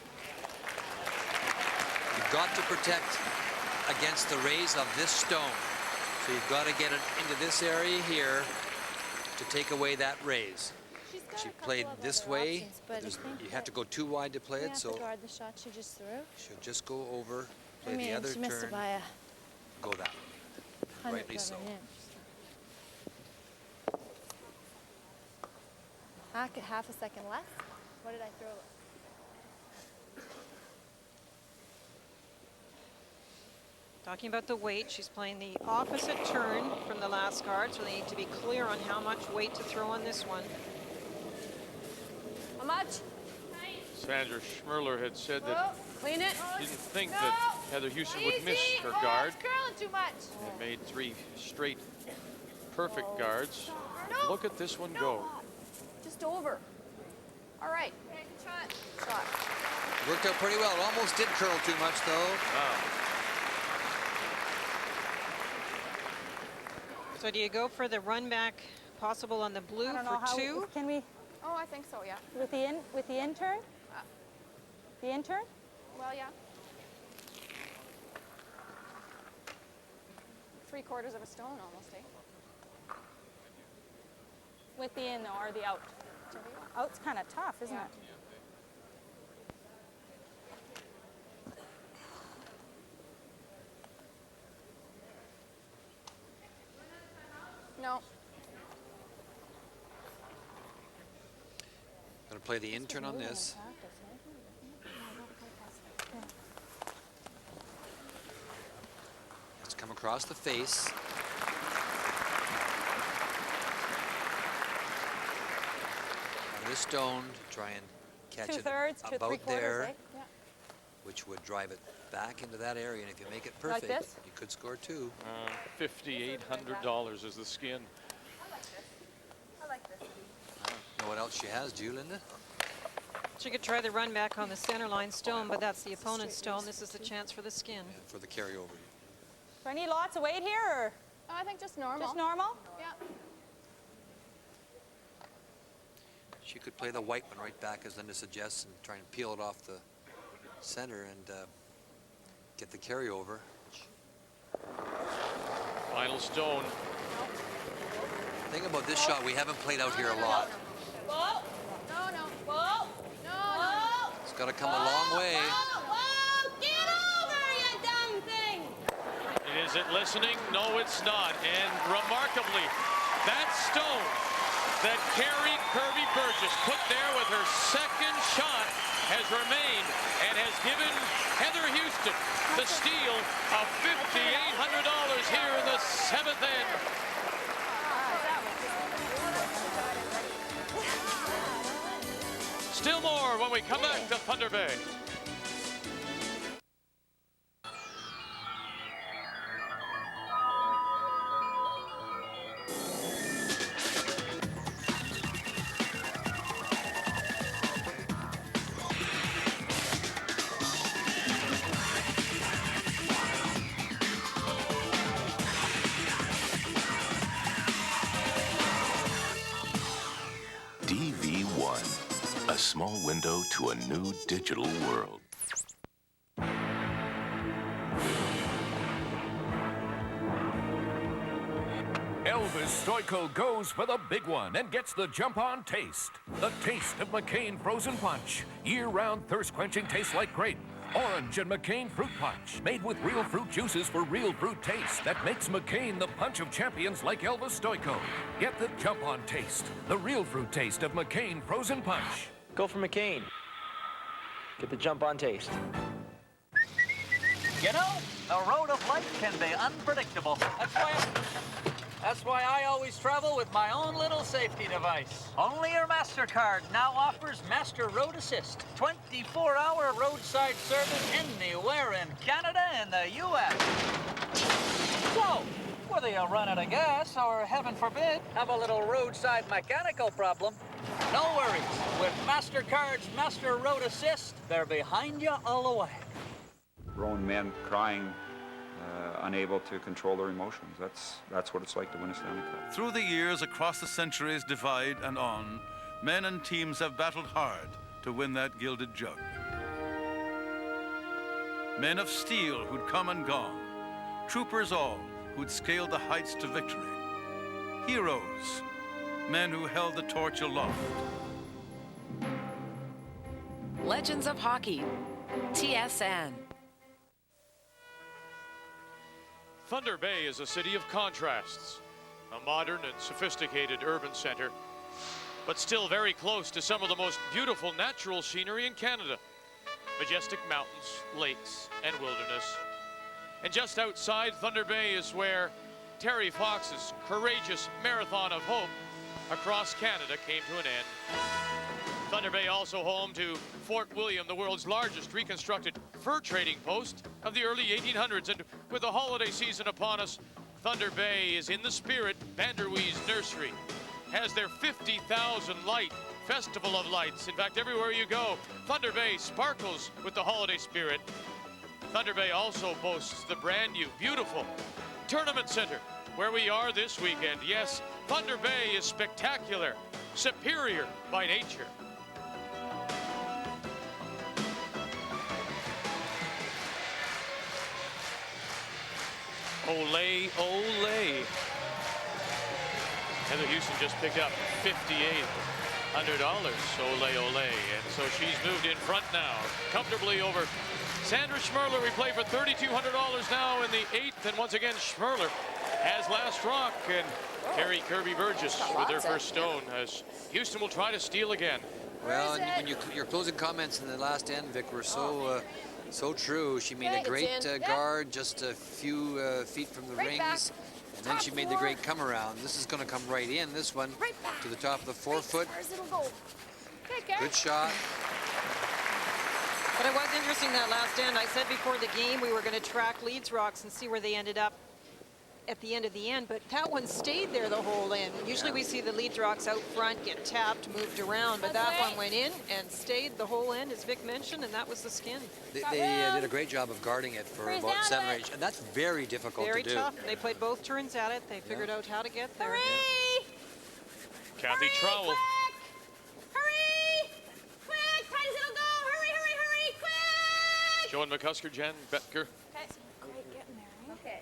You've got to protect against the raise of this stone. So you've got to get it into this area here to take away that raise. She played this way. You have to go too wide to play it, so have to guard the shot she just threw. she'll just go over, play I mean, the other she missed turn, it by go that. Rightly so. Half a second less. What did I throw? Talking about the weight, she's playing the opposite turn from the last guard, so they need to be clear on how much weight to throw on this one. How much? Sandra Schmirler had said that Clean it. she didn't think that Heather Houston would miss her guard. It's curling too much. It made 3 straight perfect guards. Look at this one go. Just over. All right. Shot. Worked out pretty well. It almost did curl too much, though. Wow. So do you go for the run back possible on the blue I don't know for how, 2? Can we, Oh, I think so, yeah. with the in turn? The in turn? Well, yeah. 3/4 of a stone almost, eh? With the in or the out? Out's kind of tough, isn't it? No. Going to play the intern on this. Has to come across the face. On this stone to try and catch it 2/3 to about 3/4, there, eh? Yeah. which would drive it back into that area. And if you make it Like perfect, this? you could score 2. $5,800 is the skin. I like this. know what else she has, do you, Linda? She could try the run back on the center line stone, but that's the opponent's stone. This is the chance for the skin. Yeah, for the carryover. Do I need lots of weight here, or? Oh, I think just normal. Just normal? Yeah. She could play the white one right back, as Linda suggests, and try and peel it off the center and get the carryover. Final stone. The thing about this shot, we haven't played out here a lot. Whoa. No, no. Whoa. No. It's got to come a long way. Whoa. Get over, you dumb thing. Is it listening? No, it's not. And remarkably, that stone that Carrie Kirby Burgess put there with her second shot has remained and has given Heather Houston the steal of $5,800 here in the seventh end. Still more when we come back to Thunder Bay. DV1, a small window to a new digital world. Elvis Stoico goes for the big one and gets the jump-on taste. The taste of McCain Frozen Punch. Year-round thirst-quenching taste like grape. Orange and McCain Fruit Punch. Made with real fruit juices for real fruit taste. That makes McCain the punch of champions like Elvis Stoico. Get the jump-on taste. The real fruit taste of McCain Frozen Punch. Go for McCain. Get the jump-on taste. You know, the road of life can be unpredictable. That's why I always travel with my own little safety device. Only your MasterCard now offers Master Road Assist. 24-hour roadside service anywhere in Canada and the U.S. So, whether you run out of gas or, heaven forbid, have a little roadside mechanical problem, no worries. With MasterCard's Master Road Assist, they're behind you all the way. Grown men crying, unable to control their emotions. That's what it's like to win a Stanley Cup. Through the years, across the centuries, divide and on, men and teams have battled hard to win that gilded jug. Men of steel who'd come and gone, troopers all who'd scaled the heights to victory. Heroes, men who held the torch aloft. Legends of Hockey, TSN. Thunder Bay is a city of contrasts, a modern and sophisticated urban center, but still very close to some of the most beautiful natural scenery in Canada. Majestic mountains, lakes, and wilderness. And just outside Thunder Bay is where Terry Fox's courageous marathon of hope across Canada came to an end. Thunder Bay also home to Fort William, the world's largest reconstructed fur trading post of the early 1800s. And with the holiday season upon us, Thunder Bay is in the spirit. Vanderwees Nursery has their 50,000 light Festival of Lights. In fact, everywhere you go, Thunder Bay sparkles with the holiday spirit. Thunder Bay also boasts the brand new, beautiful Tournament Center, where we are this weekend. Yes, Thunder Bay is spectacular, superior by nature. Olay, olay. Heather Houston just picked up $5,800. Olay, olay. And so she's moved in front now, comfortably over Sandra Schmirler. We play for $3,200 now in the eighth. And once again, Schmirler has last rock. And Carrie Kirby Burgess with her first stone, as Houston will try to steal again. Well, and when your closing comments in the last end, Vic, were so true. She made a great guard just a few feet from the rings, and then she made the great come around. This is going to come right in, this one, to the top of the forefoot. Good shot. But it was interesting that last end. I said before the game we were going to track Leeds Rocks and see where they ended up. at the end of the end, but that one stayed there the whole end. Usually we see the lead rocks out front get tapped, moved around, but that one went in and stayed the whole end, as Vic mentioned, and that was the skin. They did a great job of guarding it for about 7 or 8, and that's very difficult Very to do. tough. They played both turns at it. They figured out how to get there. Hurry! Kathy Trowell. Hurry! Quick! Tight as it'll go! Hurry, hurry, hurry! Quick! Joan McCusker, Jen Betker. Okay. Great getting there, okay.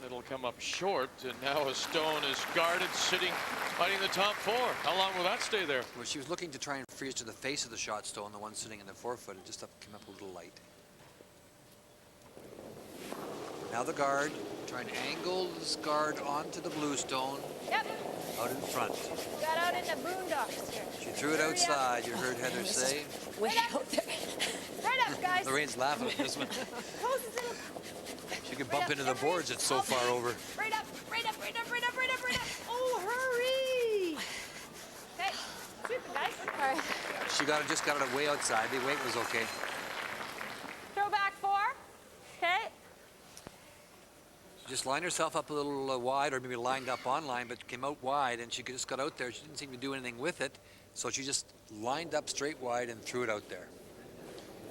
It'll come up short, and now a stone is guarded, sitting, fighting the top 4. How long will that stay there? Well, she was looking to try and freeze to the face of the shot stone, the one sitting in the 4-foot. It just came up a little light. Now the guard, trying to angle this guard onto the blue stone. Yep. Out in front. Got out in the boondocks here. She threw it outside, you heard Heather say. Way out there. Right up, guys. Lorraine's laughing at this one. Close as it'll. She could bump into the boards, it's so far over. Right up, right up, right up, right up, right up, right up. Oh, hurry! Okay, sweep it, guys. All right. She just got it way outside. The weight was okay. Throw back 4. Okay. She just lined herself up a little wide, or maybe lined up on line, but came out wide, and she just got out there. She didn't seem to do anything with it, so she just lined up straight wide and threw it out there.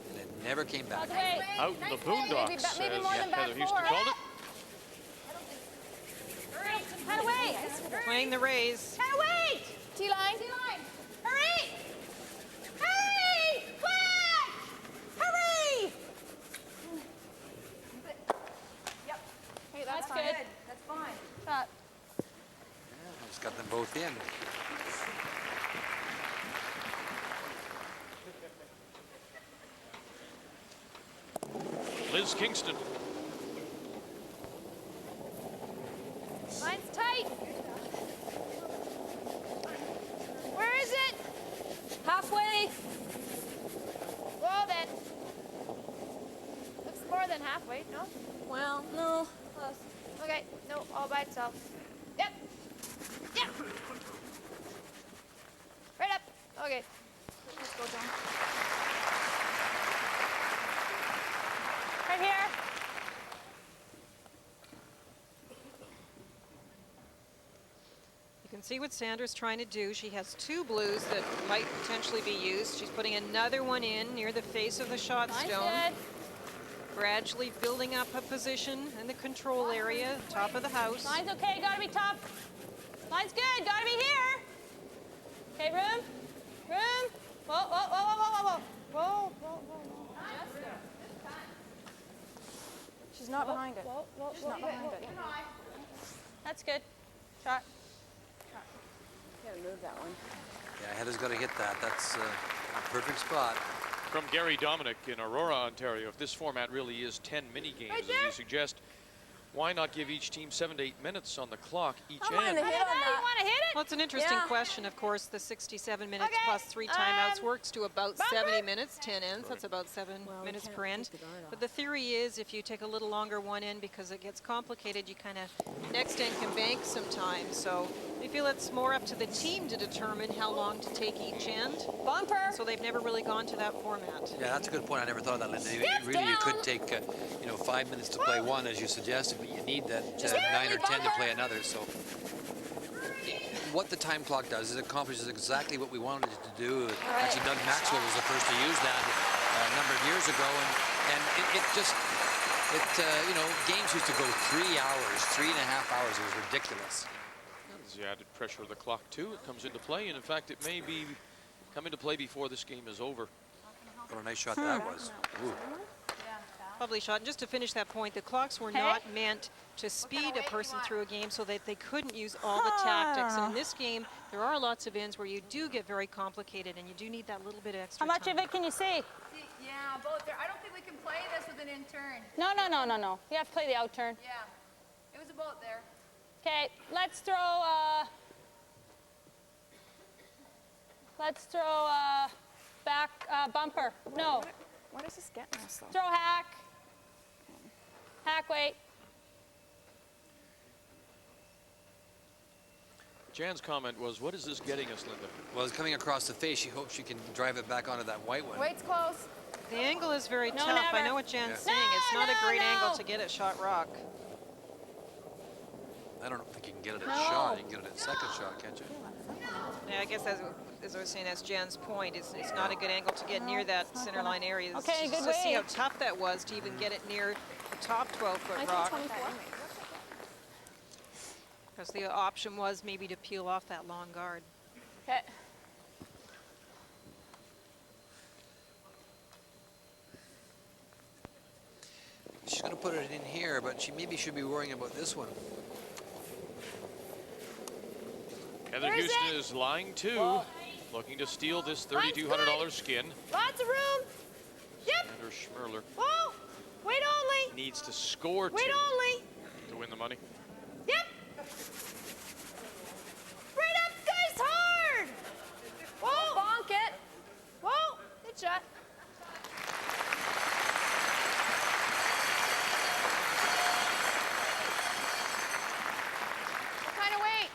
And it never came back. Out in the boondocks, maybe as more than back Heather Houston 4. called it. Hurry, cut away. Playing the raise. Cut away. T-line. T-line. Hurry. Hurry. Quick. Hurry. Yep. Hey, that's good. That's fine. Shot. Just got them both in. Liz Kingston. Line's tight. Where is it? Halfway. Well then. Looks more than halfway, no? Well, no. Close. Okay, no, all by itself. Yep. Yep. Right up. Okay. Let's go, John. Right here. You can see what Sandra's trying to do. She has 2 blues that might potentially be used. She's putting another one in near the face of the shot stone. Gradually building up a position in the control area, top of the house. Line's okay, gotta be top. Line's good, gotta be here. Okay, room. Room. Whoa, whoa, whoa, whoa, whoa, whoa. Whoa, whoa, whoa, whoa. She's not behind it. She's not behind it. That's good. Shot. Gotta move that one. Yeah, Heather's got to hit that. That's a perfect spot. From Gary Dominic in Aurora, Ontario. If this format really is 10 mini games, as you suggest, why not give each team 7 to 8 minutes on the clock each end? You want to hit it? Well, it's an interesting question. Of course, the 67 minutes plus 3 timeouts works to about 70 minutes, 10 ends. That's about 7 minutes per end. But the theory is if you take a little longer one end because it gets complicated, you kind of next end can bank some time. So we feel it's more up to the team to determine how long to take each end. Bumper. So they've never really gone to that format. Yeah, that's a good point. I never thought of that, Linda. Really, you could take 5 minutes to play one, as you suggested, but you need that 9 or 10 to play another. So what the time clock does is it accomplishes exactly what we wanted it to do. Actually, Doug Maxwell was the first to use that a number of years ago, and games used to go 3 hours, 3.5 hours. It was ridiculous. There's the added pressure of the clock, too. It comes into play, and in fact, it may come into play before this game is over. What a nice shot that was. Ooh. Lovely shot. And just to finish that point, the clocks were not meant to speed a person through a game so that they couldn't use all the tactics. And in this game, there are lots of ends where you do get very complicated and you do need that little bit of extra How much time. of it can you see? Yeah, both there. I don't think we can play this with an in turn. No, no, no, no, no. You have to play the out turn. Yeah. It was a boat there. Okay, let's throw back bumper. No. What is this getting us, though? Throw hack. Hack weight. Jan's comment was, what is this getting us, Linda? Well, it's coming across the face. She hopes she can drive it back onto that white one. Weight's close. The angle is very tough. Never. I know what Jan's saying. It's not a great angle to get at shot rock. I don't think you can get it at No. shot. You can get it at second shot, can't you? Yeah, I guess as I was saying, that's Jan's point. It's not a good angle to get near that center line area. It's Okay, just good to see how way. tough that was to even get it near the top 12-foot 19, rock. 24. Because the option was maybe to peel off that long guard. Okay. She's going to put it in here, but she maybe should be worrying about this one. Heather Where is Houston it? is line 2, Whoa. looking to steal this Line's $3,200 skin. Lots of room. Yep. Sandra Schmirler Whoa. Wait only. needs to score 2 Wait only. to win the money. Yep. Right up, guys, hard. Whoa. Bonk it. Whoa. Good shot. What kind of weight?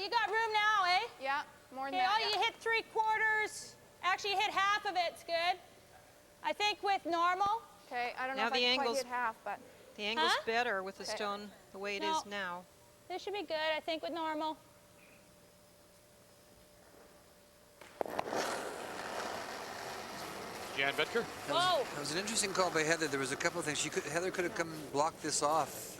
You got room now, eh? Yeah, more than Okay, that. you hit 3/4. Actually, you hit half of it. It's good. I think with normal. Okay, I don't know Now if I the can quite angle's- hit half, but The angle's Huh? better with the Okay. stone the way it No. is now. This should be good, I think, with normal. Jan Betker. Whoa. That was an interesting call by Heather. There was a couple of things. Heather could have come and blocked this off.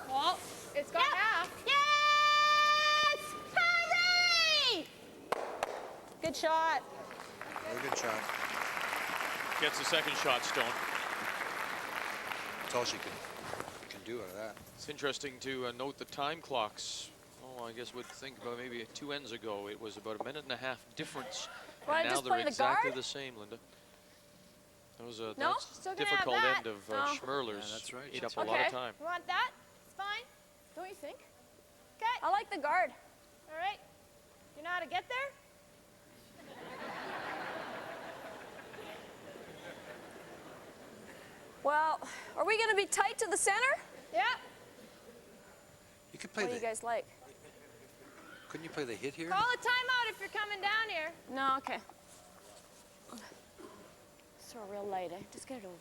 Whoa. it's got half. Yes! Hurry! Good shot. Very good shot. Gets the second shot, Stone. That's all she can do out of that. It's interesting to note the time clocks. Oh, I guess we'd think about maybe 2 ends ago. It was about a minute and a half difference. Wanna And now just they're play the exactly guard? the same, Linda. That was a No, that's still gonna have difficult that. end of Oh. Schmirler's. Yeah, that's right. Ate That's up a lot of time. You want that? It's fine. Don't you think? Okay. I like the guard. All right. You know how to get there? Well, are we going to be tight to the center? Yeah. You could play What do you guys like? Couldn't you play the hit here? Call a timeout if you're coming down here. No, okay. Throw real light, eh? Just get it over.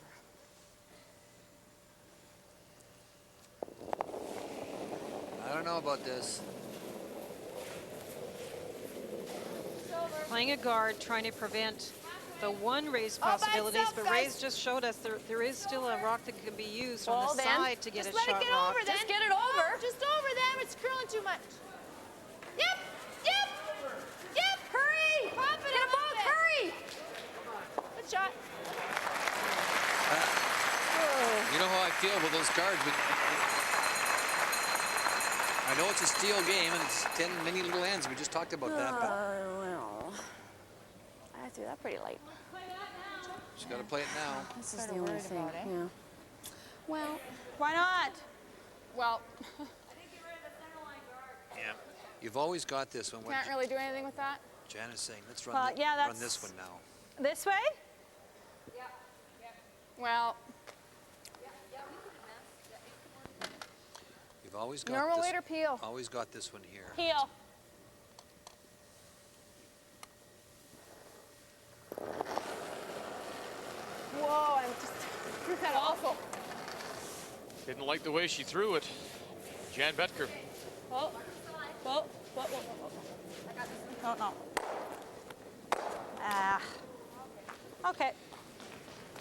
I don't know about this. Playing a guard, trying to prevent the one raise All by possibilities, itself, but guys. Ray's just showed us there is still a rock that can be used on Well, the then, side to get just a let shot it get rock. over then. Just get it over. Just over them. It's curling too much. Yep. Yep. Yep. Hurry! Pop it Get a up ball, bit. hurry! Good shot. You know how I feel about those cards, but I know it's a steel game and it's 10 many little ends. We just talked about that, but Well, I threw that pretty late. she's got to play it now. This is the only thing. Yeah. Well, Why not? well, Yeah. You've always got this one. What can't really do anything with that. Jan is saying, let's run, Well, yeah, run that's- this one now. This way? Well, You've always got normal this. weight or peel? Always got this one here. Heel. Whoa, I just threw that awful. Didn't like the way she threw it. Jan Betker. Whoa. Whoa. Whoa, whoa, whoa, whoa. No, no. Ah. Okay.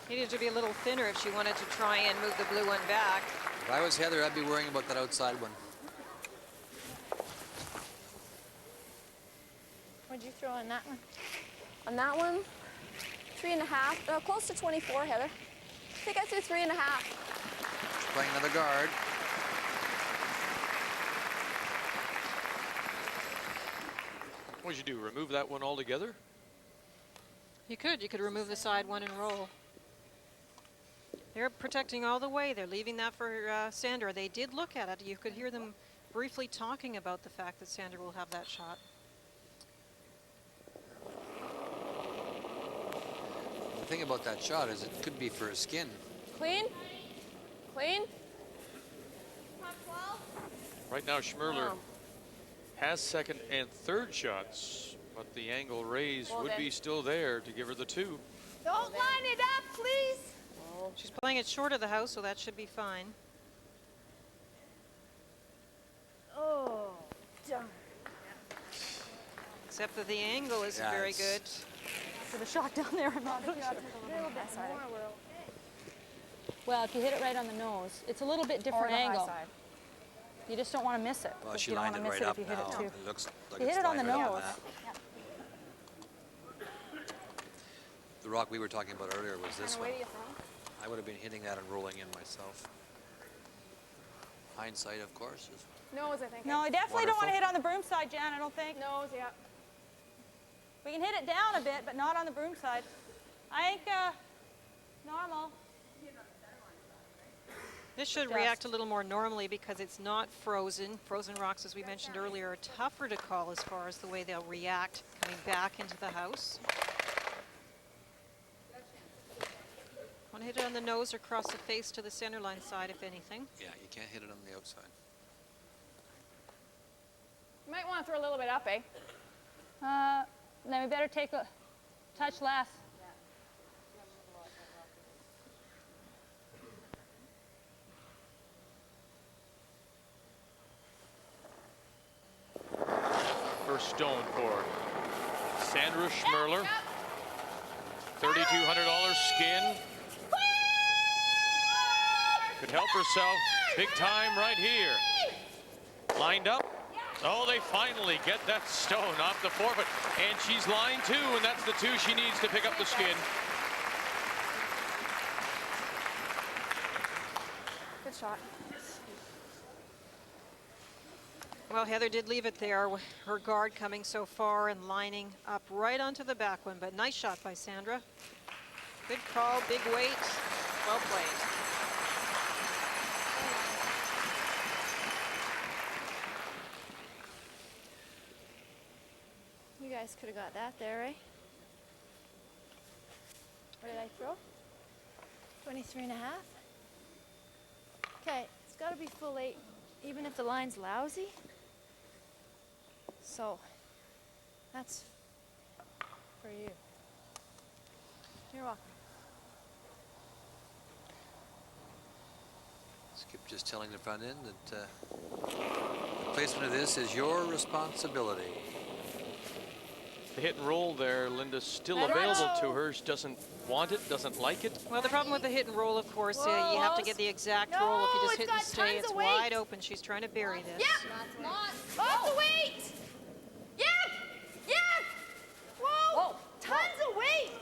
Needed to be a little thinner if she wanted to try and move the blue one back. If I was Heather, I'd be worrying about that outside one. What'd you throw on that one? On that one, 3.5. Close to 24, Heather. I think I threw 3.5. She's playing another guard. What'd you do, remove that one altogether? You could remove the side one and roll. They're protecting all the way. They're leaving that for Sandra. They did look at it. You could hear them briefly talking about the fact that Sandra will have that shot. The thing about that shot is it could be for a skin. Clean? Clean? Right now, Schmirler Oh. has second and third shots, but the angle raised Well, would then- be still there to give her the 2. Don't line it up, please. She's playing it short of the house, so that should be fine. Except that the angle isn't Yeah, very it's- good. For the shot down there, I'm not sure. Well, if you hit it right on the nose, it's a little bit different the high angle. side. You just don't want to miss it. Well, because she you don't lined want it to miss right it up if you hit now. it too. It looks like You it's hit it on the lined right up nose. on that. The rock we were talking about earlier was this one. I would have been hitting that and rolling in myself. Hindsight, of course, is Nose, I think. No, I definitely don't want to hit on the broom side, Jan, I don't think. Nose, yeah. We can hit it down a bit, but not on the broom side. I think normal. This should react a little more normally because it's not frozen. Frozen rocks, as we mentioned earlier, are tougher to call as far as the way they'll react coming back into the house. Want to hit it on the nose or across the face to the center line side, if anything. yeah, you can't hit it on the outside. You might want to throw a little bit up, eh? Then we better take a touch less. First stone for Sandra Schmirler. $3,200 skin. Could help herself big time right here. Lined up. Oh, they finally get that stone off the forfeit. And she's lined 2, and that's the 2 she needs to pick up the skin. Good shot. Well, Heather did leave it there, her guard coming so far and lining up right onto the back one, but nice shot by Sandra. Good call, big weight, well played. You guys could have got that there, eh? What did I throw? 23 and a half. Okay, it's got to be full 8, even if the line's lousy. So, that's for you. You're welcome. Skip just telling the front end that the placement of this is your responsibility. The hit and roll there, Linda's still available to her. She doesn't want it, doesn't like it. Well, the problem with the hit and roll, of course, you have to get the exact roll. If you just hit and stay, it's wide open. She's trying to bury this. Yep. Lots of weight. Yep. Yep. Whoa. Tons of weight.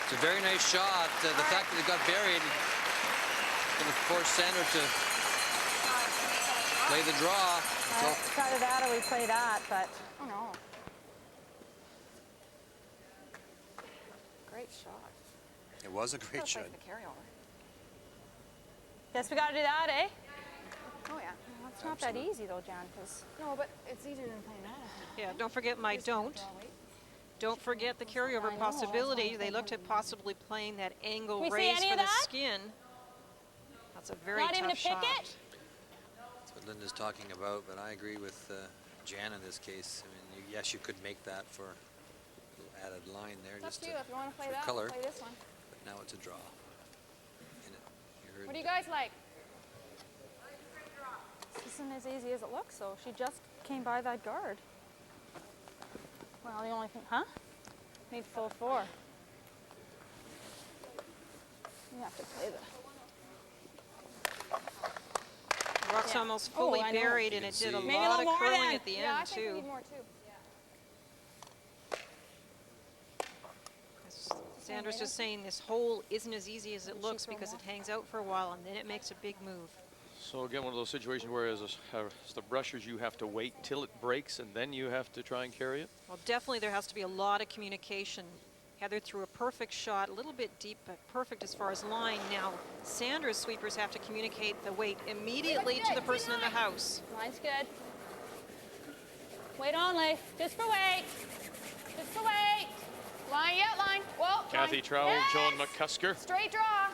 It's a very nice shot. The fact that it got buried is going to force Sandra to play the draw. It's either that or we play that, but oh no. Great shot. It was a great shot. The carryover. Guess we got to do that, eh? Oh, yeah. Well, it's not that easy though, Jan, because No, but it's easier than playing that. Yeah, don't forget my don't. Don't forget the carryover possibility. They looked at possibly playing that angle Can we see raise any for of the that? skin. That's a very Not tough even to pick shot. it? That's what Linda's talking about, but I agree with Jan in this case. I mean, yes, you could make that for a little added line there, It's just up to you. If you want to play for that, color. play this one. But now it's a draw. What do you guys like? this isn't as easy as it looks, though. She just came by that guard. Well, the only thing, need full 4. You have to play the... The rock's almost fully I know. buried, and it did a Maybe lot of more curling then. at the Yeah, I end, think we too. need more, too. Sandra's just saying this hole isn't as easy as it looks because it hangs out for a while, and then it makes a big move. So again, one of those situations where as the brushers, you have to wait till it breaks and then you have to try and carry it? Well, definitely there has to be a lot of communication. Heather threw a perfect shot, a little bit deep, but perfect as far as line. Now, Sandra's sweepers have to communicate the weight immediately to the person in the house. Line's good. Weight only. Just for weight. Just for weight. Line, yeah, line. Well, Kathy line. Trowell, Yes. Joan McCusker. Straight draw.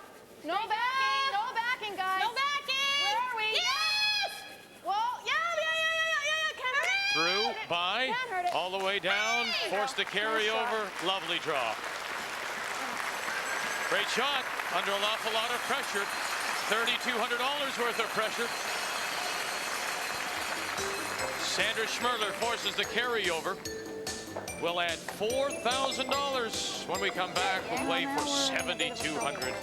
No backing. No backing, guys. No backing. Where are we? Yes. Well, yeah. Can't hurt it. Through, by, Can't hurt it. all the way down, forced to carry Nice shot. over, lovely draw. Great shot, under an awful lot of pressure. $3,200 worth of pressure. Sandra Schmirler forces the carryover. We'll add $4,000 when we come back. We'll play for $7,200.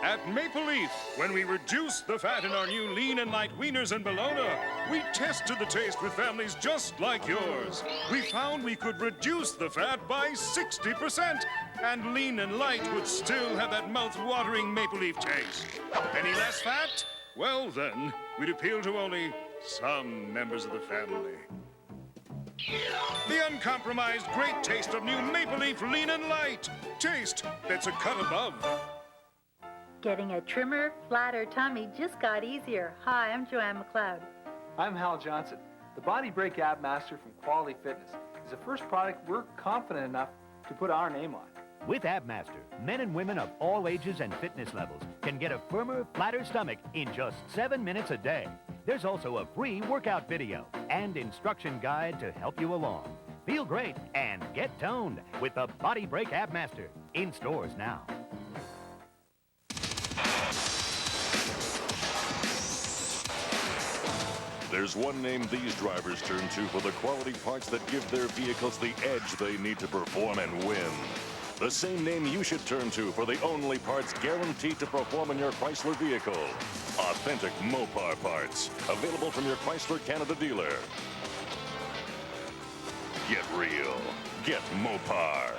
At Maple Leaf, when we reduce the fat in our new lean and light wieners and bologna, we tested the taste with families just like yours. We found we could reduce the fat by 60%, and lean and light would still have that mouth-watering Maple Leaf taste. Any less fat? Well then, we'd appeal to only some members of the family. The uncompromised great taste of new Maple Leaf Lean and Light. Taste that's a cut above. Getting a trimmer, flatter tummy just got easier. Hi, I'm Joanne McLeod. I'm Hal Johnson. The Body Break Ab Master from Quality Fitness is the first product we're confident enough to put our name on. With AbMaster, men and women of all ages and fitness levels can get a firmer, flatter stomach in just 7 minutes a day. There's also a free workout video and instruction guide to help you along. Feel great and get toned with the Body Break AbMaster. In stores now. There's one name these drivers turn to for the quality parts that give their vehicles the edge they need to perform and win. The same name you should turn to for the only parts guaranteed to perform in your Chrysler vehicle. Authentic Mopar parts. Available from your Chrysler Canada dealer. Get real. Get Mopar.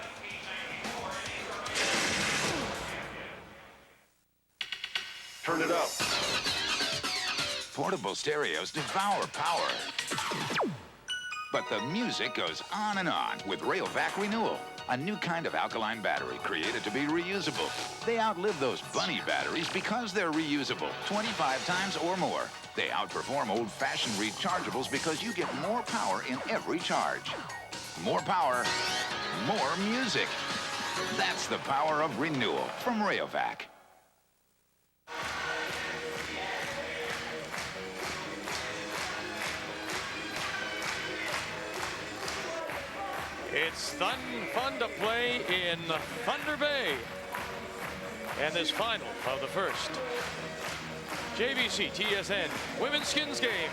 Turn it up. Portable stereos devour power. But the music goes on and on with Rayovac Renewal, a new kind of alkaline battery created to be reusable. They outlive those bunny batteries because they're reusable 25 times or more. They outperform old-fashioned rechargeables because you get more power in every charge. More power, more music. That's the power of renewal from Rayovac. It's fun to play in Thunder Bay. And this final of the first JVC TSN Women's Skins game.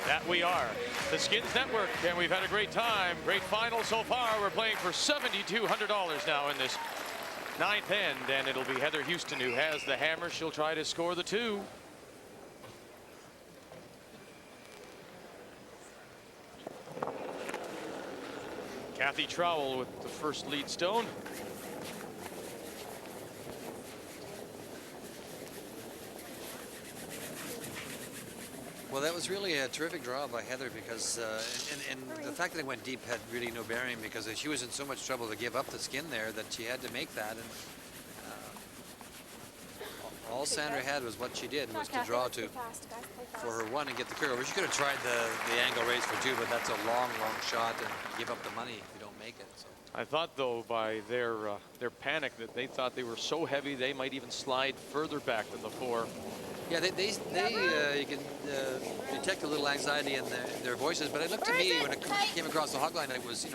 That we are. The Skins Network, and we've had a great time. Great final so far. We're playing for $7,200 now in this ninth end, and it'll be Heather Houston who has the hammer. She'll try to score the two. Kathy Trowell with the first lead stone. Well, that was really a terrific draw by Heather because, and the fact that it went deep had really no bearing because she was in so much trouble to give up the skin there that she had to make that. And all Sandra had was what she did, was to draw to for her one and get the carryover. She could have tried the angle raise for two, but that's a long, long shot and give up the money if you don't make it. So. I thought, though, by their panic that they thought they were so heavy they might even slide further back than the four. Yeah, you can detect a little anxiety in their voices, but it looked to me when it came across the hog line, it was,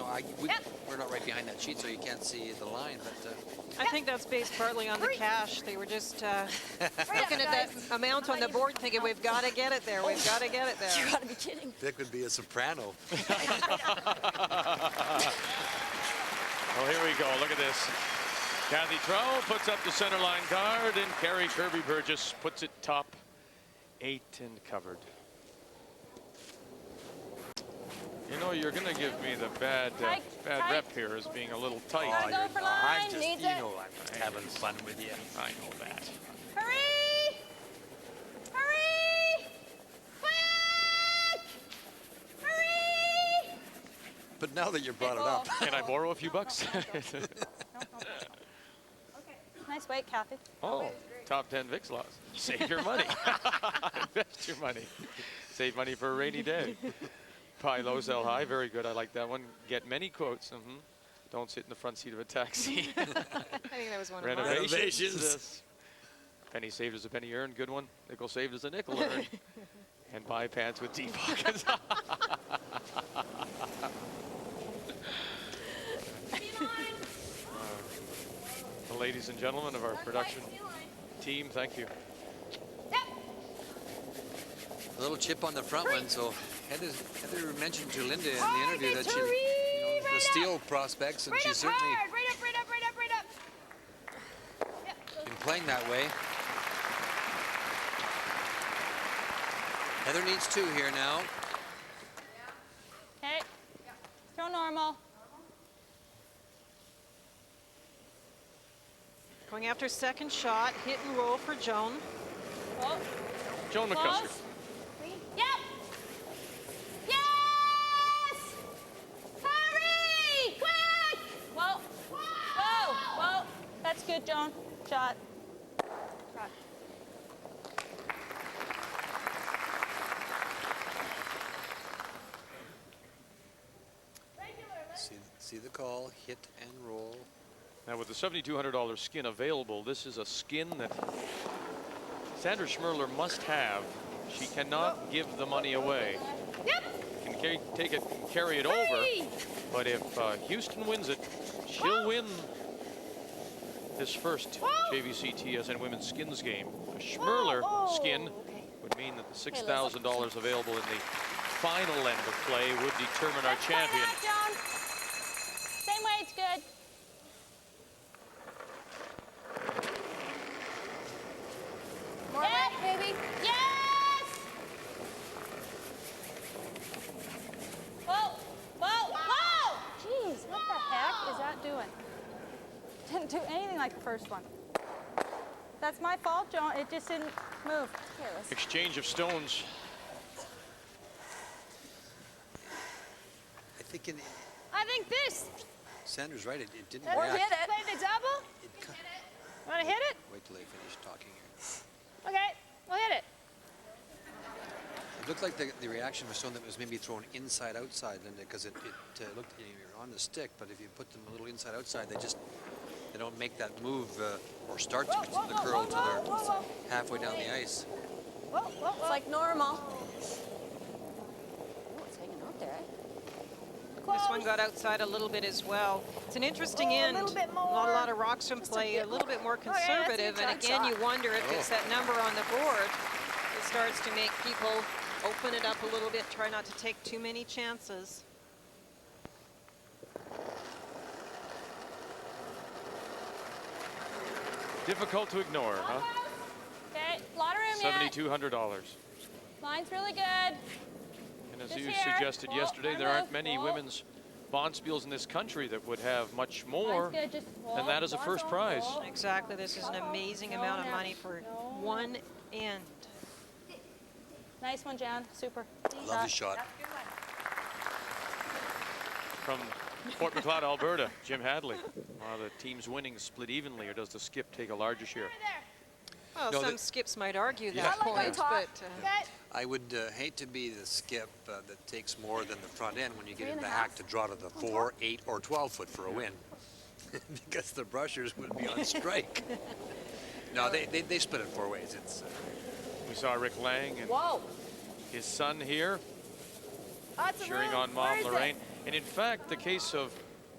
we're not right behind that sheet, so you can't see the line. But I think that's based partly on the cash. They were just looking at that amount on the board, thinking, we've got to get it there. We've got to get it there. You got to be kidding. Vic would be a soprano. Well, here we go. Look at this. Kathy Trowell puts up the center line card, and Carrie Kirby Burgess puts it top 8 and covered. You know, you're going to give me the bad rep here as being a little tight. Gotta go for line. I'm just, I'm having fun with you. I know that. Hurry! Hurry! Quick! Hurry! But now that you brought it up. Can I borrow a few bucks? Nice weight, Kathy. Oh, top 10 VIX loss. Save your money. Invest your money. Save money for a rainy day. Buy low, sell high. Very good. I like that one. Get many quotes. Don't sit in the front seat of a taxi. I think that was one of mine. Renovations. Penny saved is a penny earned. Good one. Nickel saved is a nickel earned. And buy pants with deep pockets. ladies and gentlemen of our production team. Thank you. A little chip on the front one, so Heather mentioned to Linda in the interview that she, the steel prospects, and she's certainly Right up. been playing that way. Heather needs 2 here now. Okay. Throw normal. Going after second shot, hit and roll for Joan. Oh. Joan McCusker. Yep. Yes! Hurry! Quick! Whoa. Whoa. That's good, Joan. Shot. See the call, hit and roll. Now with the $7,200 skin available, this is a skin that Sandra Schmirler must have. She cannot give the money away. Yep. Can take it and carry it over. But if Houston wins it, she'll win this first JVC TSN Women's Skins game. A Schmirler skin would mean that the $6,000 available in the final end of play would determine our champion. Same way, it's good. More weight, baby. Yes! Whoa! Jeez, what the heck is that doing? Didn't do anything like the first one. That's my fault, Joan. It just didn't move. Here, let's... Exchange of stones. I think this. Sandra's right, it didn't Or react. hit it. Play the double. Want to hit it? Wait till they finish talking here. Okay, we'll hit it. It looked like the reaction was stone that was maybe thrown inside outside, Linda, because it looked, you're on the stick, but if you put them a little inside outside, they don't make that move or start to the curl until they're halfway down the ice. It's like normal. Oh, it's hanging out there, eh? This one got outside a little bit as well. It's an interesting end. Not a lot of rocks in play, a little bit more conservative. And again, you wonder if it's that number on the board that starts to make people open it up a little bit, try not to take too many chances. Difficult to ignore, huh? Okay, lot of room yet. $7,200. Line's really good. And as Just you here. suggested yesterday, there aren't many women's bonspiels in this country that would have much more than that as a first prize. Exactly, this is an amazing amount of money for one end. Nice one, Jan. Super. Lovely shot. From Fort McLeod, Alberta, Jim Hadley. Are the teams winning split evenly, or does the skip take a larger share? Well, No, some that- skips might argue Yeah. that point, but I would hate to be the skip that takes more than the front end when you get in the act to draw to the 4, 8, or 12 foot for a win. Because the brushers would be on strike. No, they split it 4 ways. It's We saw Rick Lang and his son here cheering on Mom Lorraine. And in fact, the case of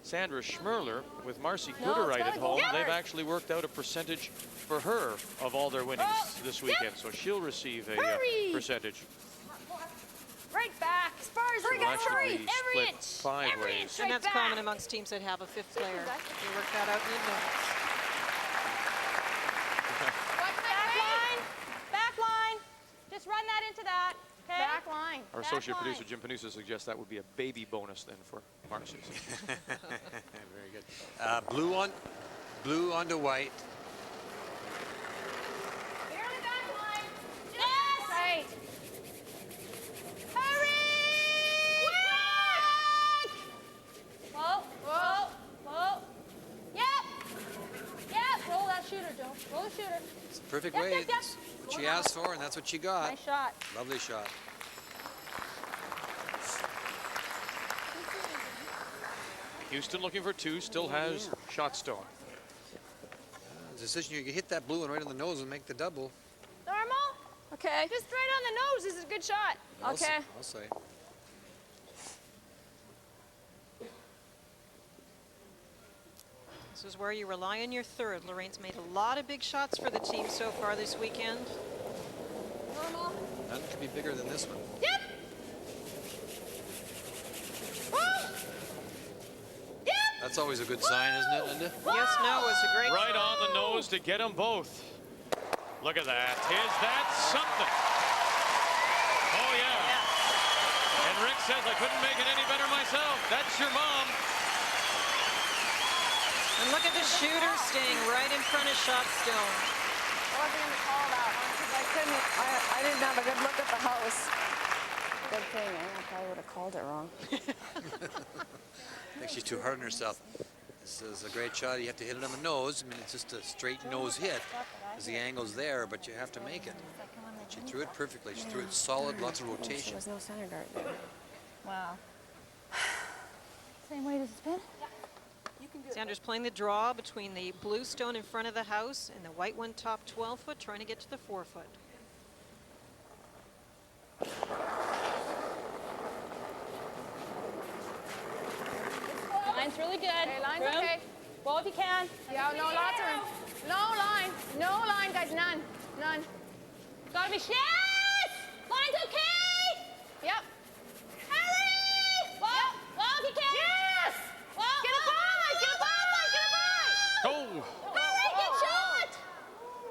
Sandra Schmirler with Marcy Gooderite at home, they've actually worked out a percentage for her of all their winnings this weekend. So she'll receive a percentage. Right back. Spurs, So that should be every split inch. 5 ways. and that's common amongst teams that have a fifth player. They work that out in advance. Back line. Just run that into that. Okay? Back line. Our associate producer, Jim Panusa, suggests that would be a baby bonus then for Marcy. very good. Blue onto white. Yes! Right. Hurry! Quick! Whoa. Yep. Roll that shooter, Joe. Roll the shooter. It's a perfect Yep, way. yep, yep. It's what she asked for, and that's what she got. Nice shot. Lovely shot. Houston looking for 2, still has shot stone. Decision, you can hit that blue one right on the nose and make the double. Normal? Okay. Just right on the nose. This is a good shot. I'll say. This is where you rely on your third. Lorraine's made a lot of big shots for the team so far this weekend. None could be bigger than this one. Yep. That's always a good sign, isn't it, Linda? Yes, no, it's a great Right on the nose to get them both. Look at that. Is that something? Oh, yeah. And Rick says, I couldn't make it any better myself. That's your mom. And look at the shooter staying right in front of shot stone. I wasn't going to call that one because I didn't have a good look at the house. Good thing, eh? I probably would have called it wrong. I think she's too hard on herself. This is a great shot. You have to hit it on the nose. I mean, it's just a straight nose hit because the angle's there, but you have to make it. She threw it perfectly. She threw it solid, lots of rotation. There was no center dart there. Wow. Same way to spin? Sandra's playing the draw between the blue stone in front of the house and the white one top 12-foot, trying to get to the 4-foot. Line's really good. Okay, line's Room. okay. Well, if you can. Yeah, no, lots of room. No line. No line, guys. None. None. Gotta be yes! Line's okay! Yep. Hurry! Well, well, if you can. Yes! Well, Get a ball, Mike. Get a ball, Mike. Get a ball. Oh, Hurry, good shot!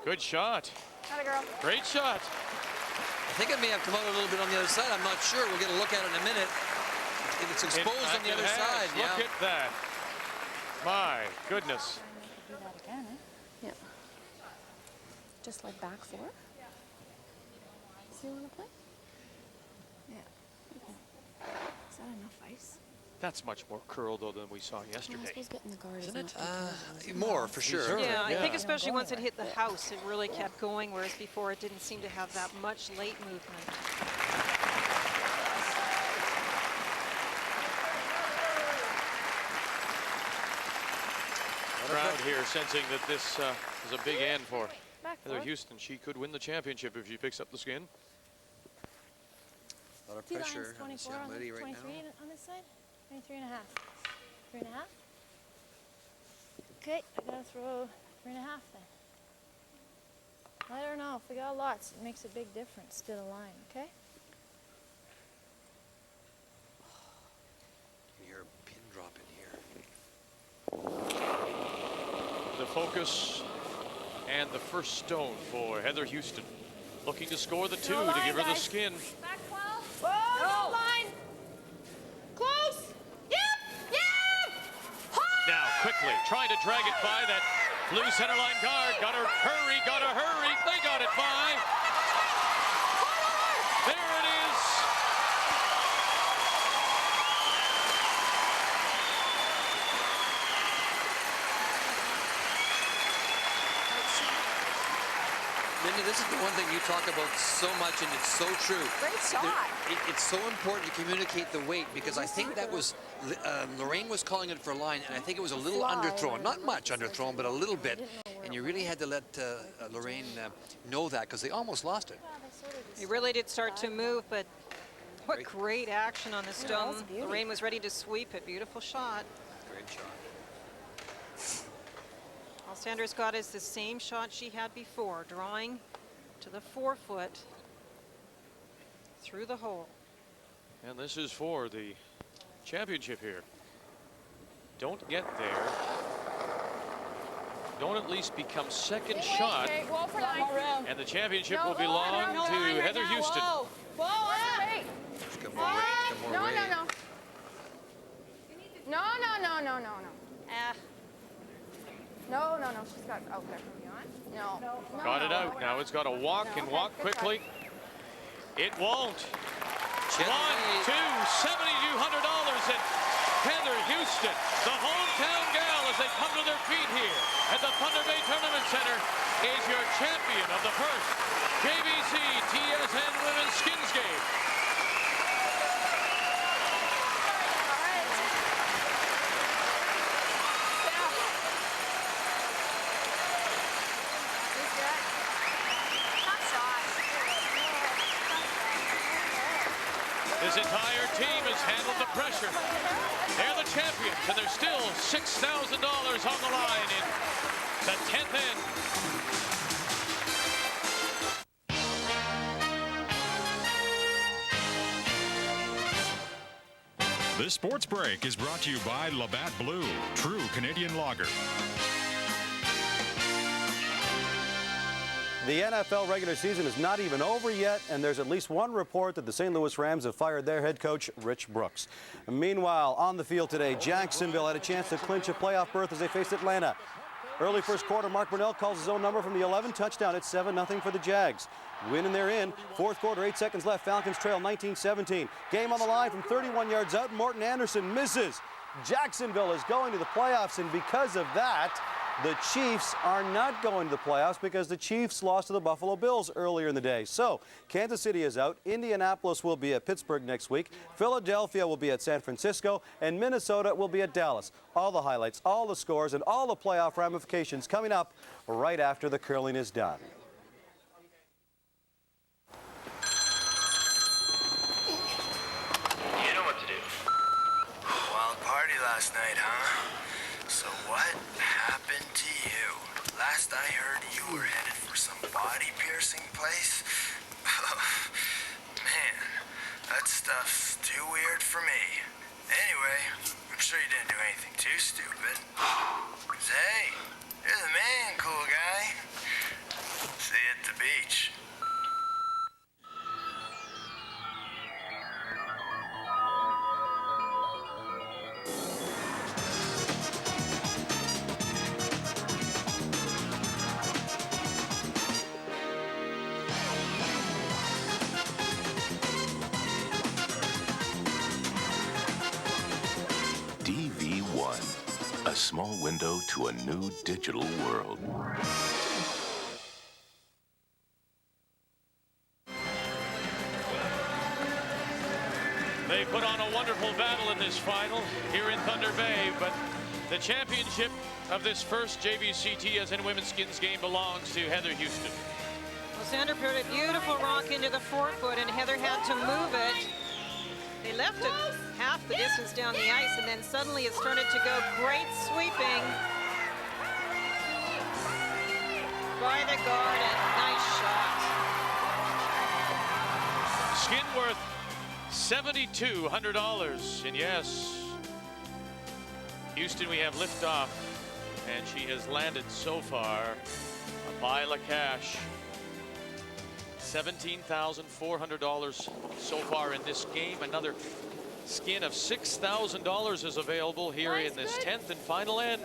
good shot. Atta girl. Great shot. I think it may have come out a little bit on the other side. I'm not sure. We'll get a look at it in a minute. It's exposed on the other side. Look at that. My goodness. Do that again, eh? Yeah. Just like back four. So you want to play? Yeah. Okay. Is that enough ice? That's much more curl, though, than we saw yesterday. I suppose getting the guard Isn't is it? More, for sure. Yeah, I think especially once it hit the house, it really kept going, whereas before it didn't seem to have that much late movement. Crowd here sensing that this is a big end for Back Heather four. Houston. She could win the championship if she picks up the skin. A lot of Two pressure lines, on this 24 young on, lady right 23 now. on this side. 23 and a half. 3 and a half. Okay, I gotta throw 3 and a half then. I don't know. If we got lots, it makes a big difference to the line, okay? You hear a pin drop in here. The focus and the first stone for Heather Houston. Looking to score the two to give her the skin. Back 12. Whoa, no line. Close. Yep. Yep. Now quickly trying to drag it by that blue center line guard. Got her hurry, got her hurry. They got it by. There it is. Linda, this is the one thing you talk about so much, and it's so true. Great shot. It's so important to communicate the weight, because I think that was, Lorraine was calling it for line, and I think it was a little underthrown. Not much underthrown, but a little bit. And you really had to let Lorraine know that, because they almost lost it. It really did start to move, but what great action on the stone. Lorraine was ready to sweep it. Beautiful shot. Great shot. All Sandra's got is the same shot she had before, drawing to the 4-foot through the hole. And this is for the championship here. Don't get there. Don't at least become second shot. Okay, whoa for line. And the championship No, will belong no, to line right Heather now, Houston. Whoa, whoa, wait. Come more weight, come more No, weight. no, no. No, no. Ah. No, she's got, okay. No. Got it out. Now it's got to walk and walk quickly. It won't. One, two, $7,200 and Heather Houston, the hometown gal, as they come to their feet here at the Thunder Bay Tournament Center, is your champion of the first JVC TSN Women's Skins Game. His entire team has handled the pressure. They're the champions, and there's still $6,000 on the line in the 10th end. This sports break is brought to you by Labatt Blue, true Canadian lager. The NFL regular season is not even over yet, and there's at least one report that the St. Louis Rams have fired their head coach, Rich Brooks. Meanwhile, on the field today, Jacksonville had a chance to clinch a playoff berth as they faced Atlanta. Early first quarter, Mark Brunell calls his own number from the 11 touchdown. It's 7-0 for the Jags. Win and they're in. Fourth quarter, 8 seconds left. Falcons trail 19-17. Game on the line from 31 yards out. Morton Anderson misses. Jacksonville is going to the playoffs, and because of that, the Chiefs are not going to the playoffs because the Chiefs lost to the Buffalo Bills earlier in the day. So, Kansas City is out. Indianapolis will be at Pittsburgh next week. Philadelphia will be at San Francisco. And Minnesota will be at Dallas. All the highlights, all the scores, and all the playoff ramifications coming up right after the curling is done. You know what to do. Wild party last night, huh? So what happened to you? Last I heard, you were headed for some body-piercing place. Man, that stuff's too weird for me. Anyway, I'm sure you didn't do anything too stupid. 'Cause hey, you're the man, cool guy. See you at the beach. DV1, a small window to a new digital world. They put on a wonderful battle in this final here in Thunder Bay, but the championship of this first JVC TSN Women's Skins game belongs to Heather Houston. Well, Sandra put a beautiful rock into the forefoot, and Heather had to move it. They left it half the distance down the ice, and then suddenly it started to go. Great sweeping by the guard, and nice shot. Skin worth $7,200, and yes, Houston, we have liftoff, and she has landed so far a pile of cash. $17,400 so far in this game. Another skin of $6,000 is available here in this 10th and final end.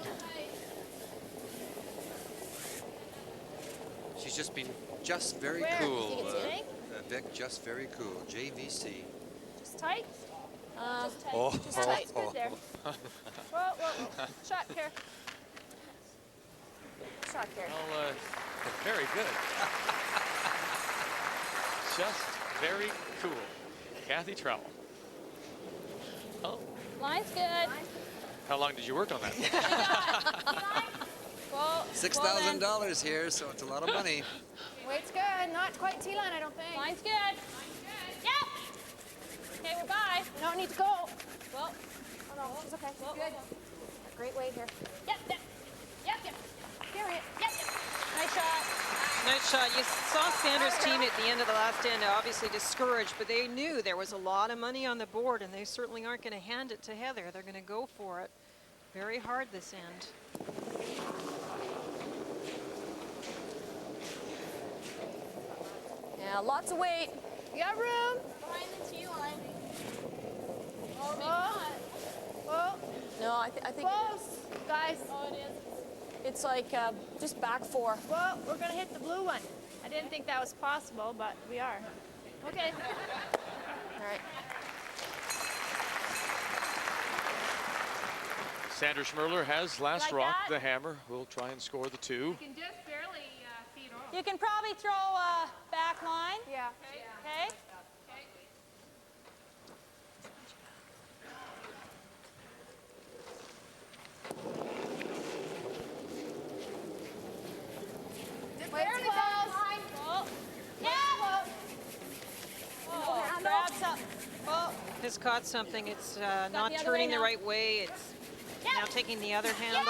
She's just been very cool, Vic, just very cool. JVC. Just tight? Just tight. Good there. Whoa. Shot here. Shot here. Well, very good. Just very cool. Kathy Trowell. Oh. Line's good. How long did you work on that? $6,000 here, so it's a lot of money. Weight's good. Not quite T-line, I don't think. Line's good. Yep. Okay, we're by. We don't need to go. Well, oh no, it's okay. Good. Great weight here. Yep. Carry it. Yep. Nice shot. Nice shot. You saw Sandra's team at the end of the last end, obviously discouraged, but they knew there was a lot of money on the board, and they certainly aren't going to hand it to Heather. They're going to go for it very hard this end. Yeah, lots of weight. You got room. Behind the T line. Oh, whoa. No, I think close, guys. Oh, it is. It's like just back 4. Well, we're gonna hit the blue one. I didn't think that was possible, but we are. Okay. All right. Sandra Schmirler has last Like rock, that? the hammer. We'll try and score the 2. You can just barely feed off. You can probably throw a back line. Yeah. Okay. Barely close. Yeah. Oh, Grabs up. Well, has caught something. It's not the other turning way the now. right way. It's now taking the other handle.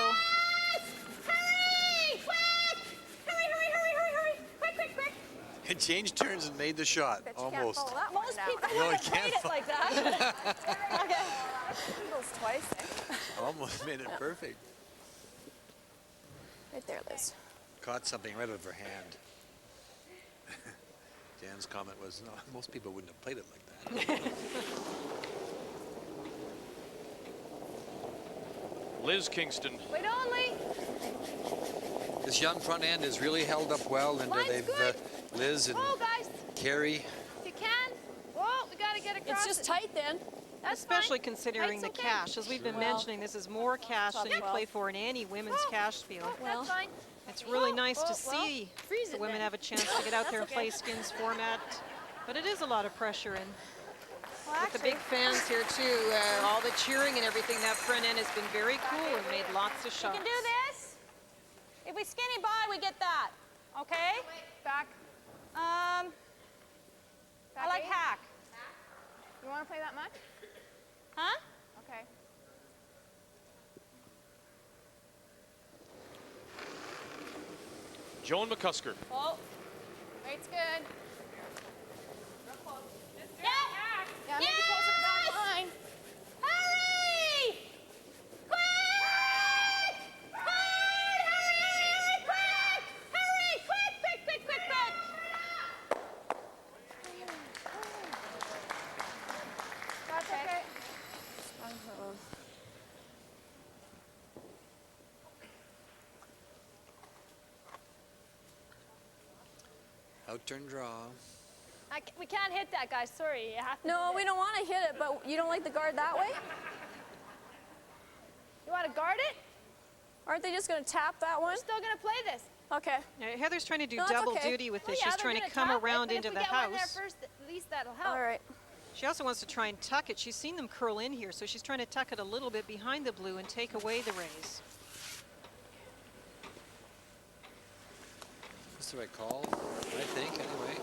Yes! Hurry! Quick! Hurry, hurry, hurry, hurry, hurry! Quick, quick, quick! It changed turns and made the shot. Almost. Most people No, wouldn't I have played can't it like that. Okay. Angles twice, eh? Almost made it perfect. Right there, Liz. Caught something right out of her hand. Dan's comment was, no, most people wouldn't have played it like that. Liz Kingston. Wait only. This young front end has really held up well, and Line's they've good. Liz and Whoa, guys. Carrie. If you can. Whoa, we got to get across. It's just tight then. That's Especially fine. considering the Tight's okay. cash. As we've been mentioning, this is more cash than you play for in any women's cash field. That's fine. It's really nice to well, see freeze the it women then. have a chance to get out there and That's okay. play skins format. But it is a lot of pressure, and Well, with the big fans here too, all the cheering and everything, that front end has been very cool and made lots of You shots. can do this. If we skinny by, we get that. Okay? Back. I like eight. hack. You want to play that much? Huh? Okay. Joan McCusker. Oh. Weight's good. Yeah. Yeah, make it closer to the back line. Hurry! Quick! Hurry! Quick! Quick! That's okay. Out-turn draw. We can't hit that, guys. Sorry. You have to No, do we this. don't want to hit it, but you don't like the guard that way? You want to guard it? Aren't they just going to tap that one? We're still going to play this. Okay. Heather's trying to do No, that's double okay. duty with Well, this. yeah, She's they're trying to gonna come tap it, around but into if the we get one there house. first, at least that'll help. All right. She also wants to try and tuck it. She's seen them curl in here, so she's trying to tuck it a little bit behind the blue and take away the rays. That's the right call, I think, anyway.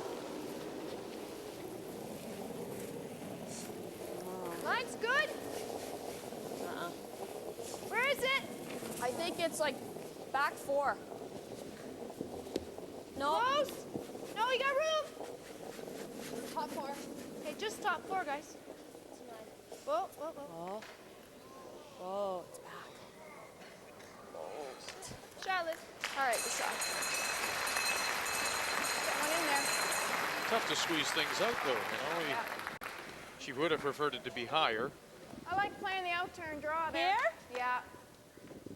Line's good. Where is it? I think it's like back 4. No. Close. No, you got room. Top 4. Okay, just top 4, guys. Whoa, whoa, whoa. Oh, it's back. Charlotte. All right, good shot. Get one in there. Tough to squeeze things out, though. You know, she would have preferred it to be higher. I like playing the out-turn draw there. Here? Yeah.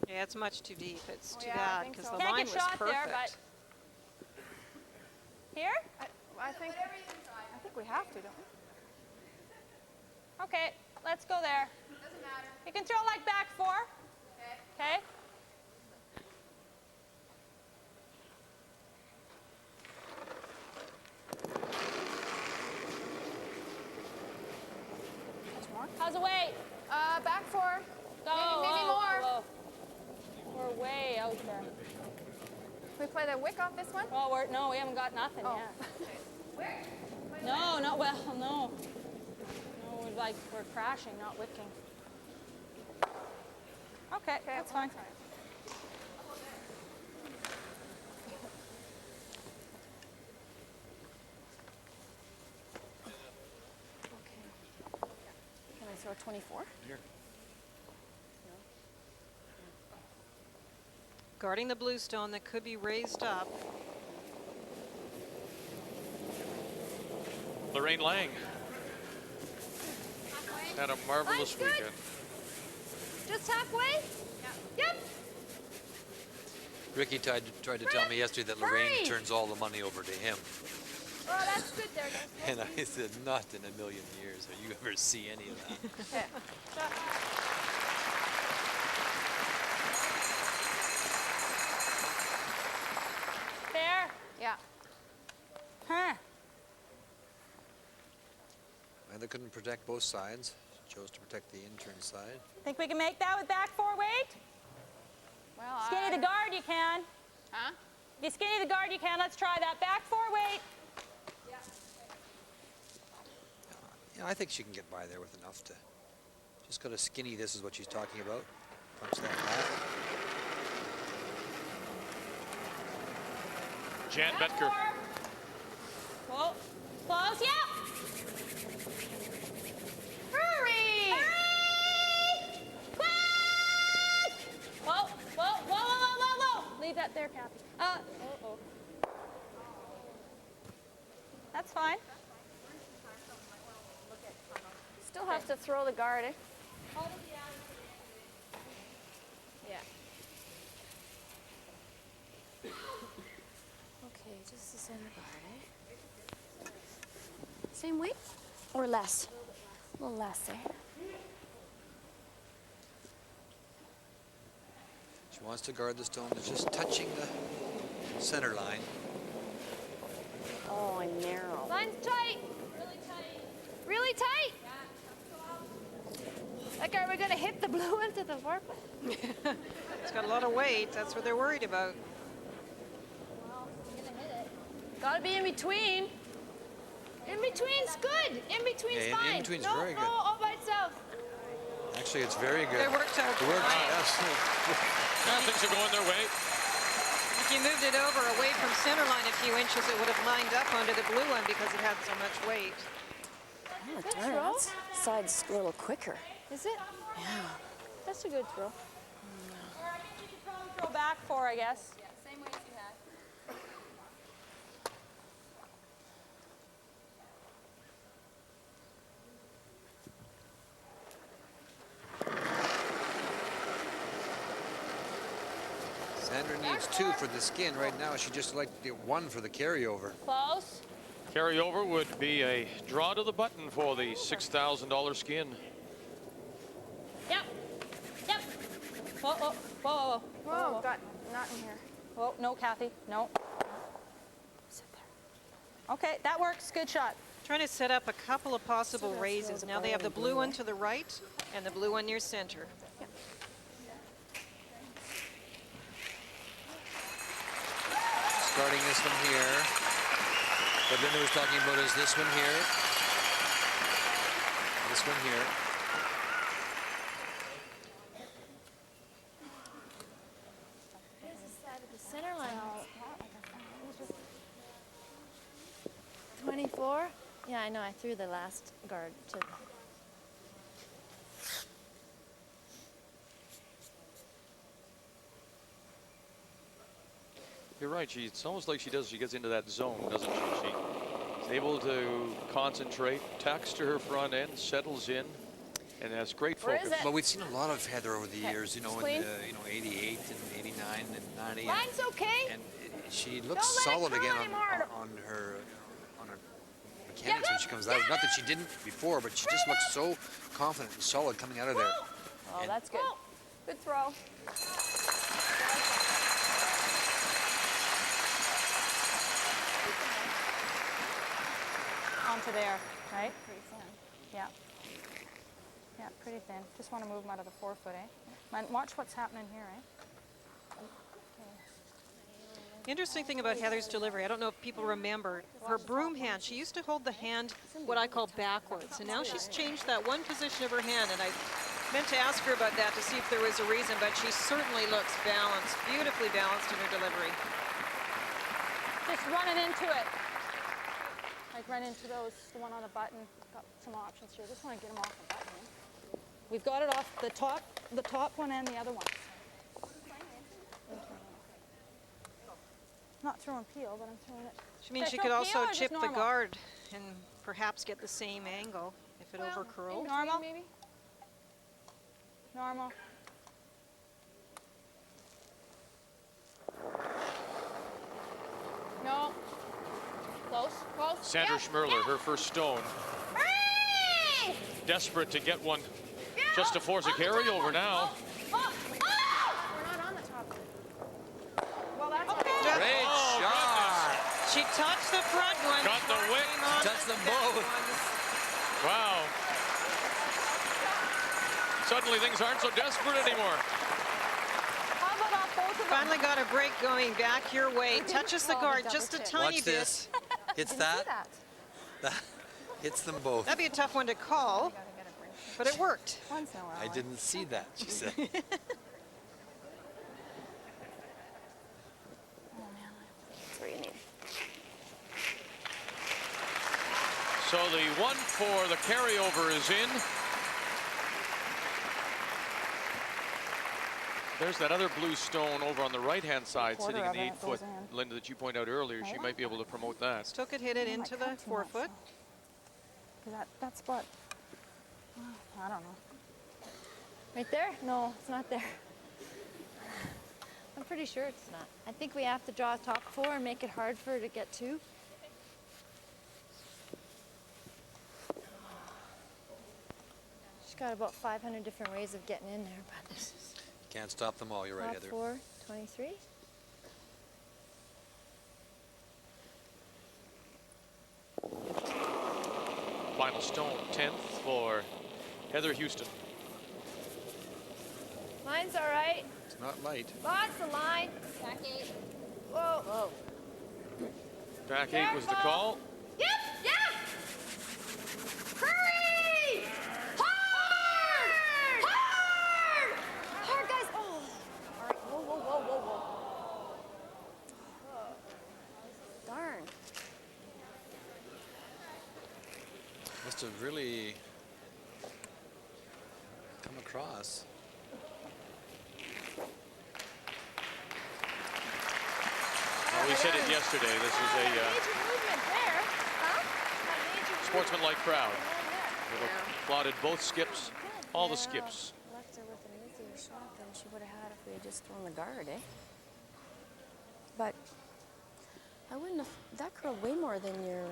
Yeah, it's much too deep. It's too yeah, I bad think because so. the Can't line get was shot perfect. there, but here? I think we have to, don't we? Okay, let's go there. Doesn't matter. You can throw like back 4. Okay. How's the weight? Back 4. Go. Maybe whoa, more. Whoa, whoa. We're way out there. We play the wick off this one? Oh, no, we haven't got nothing yet. Where? No, no, well, no. No, we're crashing, not wicking. Okay, that's fine. Can I throw 24? Here. Guarding the blue stone that could be raised up. Lorraine Lang had a marvelous Line's good. weekend. Just halfway? Yep. Ricky tried to tell me yesterday that Lorraine turns all the money over to him. Oh, that's good there, guys. And I said, not in a million years will you ever see any of that. Okay. There? Yeah. Huh. Either couldn't protect both sides. She chose to protect the intern side. Think we can make that with back 4 weight? Well, Skinny the guard, you can. Huh? If you skinny the guard, you can. Let's try that. Back 4 weight. Yeah, I think she can get by there with enough to. Just got a skinny. This is what she's talking about. Punch that back. Jan Betker. Whoa. Close, yeah. Hurry! Hurry! Quick! Whoa, whoa, whoa, whoa, whoa, whoa, whoa. Leave that there, Kathy. Uh-oh. That's fine. Still have to throw the guard, eh? Yeah. Okay, just the center guard, eh? Same weight or less? A little less, eh? She wants to guard the stone. It's just touching the center line. Oh, I'm narrow. Line's tight. Really tight. Really tight? Like, are we going to hit the blue into the warp? It's got a lot of weight. That's what they're worried about. Gotta be in between. In between's good. In between's Yeah, fine. in between's no, very no, good. all by itself. Actually, it's very good. They worked out. It worked out, yes. Yeah, things are going their way. If you moved it over away from center line a few inches, it would have lined up onto the blue one because it had so much weight. Oh, darn, that side's a little quicker. Is it? Yeah. That's a good throw. Throw back 4, I guess. Yeah, same weight you had. Sandra needs 2 for the skin. Right now, she'd just like to get 1 for the carryover. Close. Carryover would be a draw to the button for the $6,000 skin. Yep. Yep. Whoa, whoa, whoa, whoa, whoa. Whoa, got not in here. Whoa, no, Kathy, no. Sit there. Okay, that works. Good shot. Trying to set up a couple of possible raises. Now they have the blue one to the right and the blue one near center. Yep. Starting this one here. But Linda was talking about is this one here. This one here. Here's the side of the center line. 24? Yeah, I know. I threw the last guard to. You're right. It's almost like she gets into that zone, doesn't she? She's able to concentrate, tacks to her front end, settles in, and has great focus. But we've seen a lot of Heather over the years, you know, in the, 88 and 89 and 90. Line's okay. And she looks solid again on her mechanics when she comes out. Not that she didn't before, but she just looks so confident and solid coming out of there. Oh, that's good. Good throw. Onto there, right? Pretty thin. Yeah. Yeah, pretty thin. Just want to move them out of the 4-foot, eh? And watch what's happening here, eh? The interesting thing about Heather's delivery, I don't know if people remember, her broom hand, she used to hold the hand what I call backwards, and now she's changed that one position of her hand, and I meant to ask her about that to see if there was a reason, but she certainly looks balanced, beautifully balanced in her delivery. Just running into it. Like run into those, the one on the button. Got some options here. Just want to get them off the button. Eh? We've got it off the top one and the other one. Not throwing peel, but I'm throwing it. She means she could also chip the guard and perhaps get the same angle if it overcurled. Normal, maybe. Normal. No. Close, close. Sandra Schmirler, her first stone. Hurry! Desperate to get one just to force a carryover now. We're not on the top. Well, that's okay. Great shot. She touched the front one. Got the wick. Touched them both. Wow. Suddenly things aren't so desperate anymore. How about off both of them? Finally got a break going back your way. Touches the guard just a tiny Watch this. bit. It's that. Hits them both. That'd be a tough one to call, but it worked. Once in a while. I didn't see that, she said. That's what you need. So the one for the carryover is in. There's that other blue stone over on the right-hand side sitting in the 8-foot, Linda, that you pointed out earlier. She might be able to promote that. Still could hit it into the 4-foot. That spot, I don't know. Right there? No, it's not there. I'm pretty sure it's not. I think we have to draw a top 4 and make it hard for her to get to. She's got about 500 different ways of getting in there, but this is... Can't stop them all, you're right, top Heather. 4, 23. Final stone, 10th for Heather Houston. Line's all right. It's not light. Lots of line. Back 8. Whoa. Whoa. Back 8 was the call. Yep, yep. Hurry! Hard! Hard! Hard, guys. Oh. All right. Whoa, whoa, whoa, whoa, whoa. Darn. Must have really come across. Well, we said it yesterday. This is a sportsmanlike crowd. They've applauded both skips, all the skips. Left her with an easier shot than she would have had if we had just thrown the guard, eh? But I wouldn't have. That curled way more than your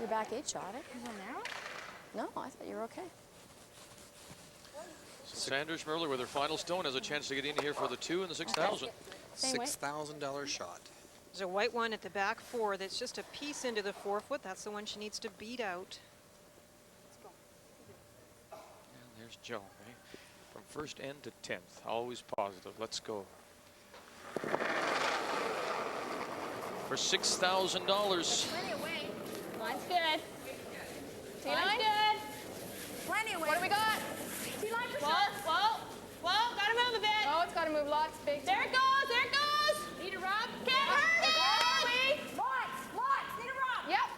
back 8 shot. It was narrow. No, I thought you were okay. Sandra Schmirler with her final stone has a chance to get in here for the 2 and the 6,000. $6,000 shot. There's a white one at the back 4 that's just a piece into the 4-foot. That's the one she needs to beat out. And there's Joan, eh? From first end to 10th, always positive. Let's go. For $6,000. Plenty of weight. Line's good. Line's good. Plenty of weight. What do we got? T-line for sure. Whoa, whoa, gotta move a bit. Oh, it's got to move lots. Big. There it goes, there it goes. Need a rub? Can't hurt it. Lots. Need a rub. Yep.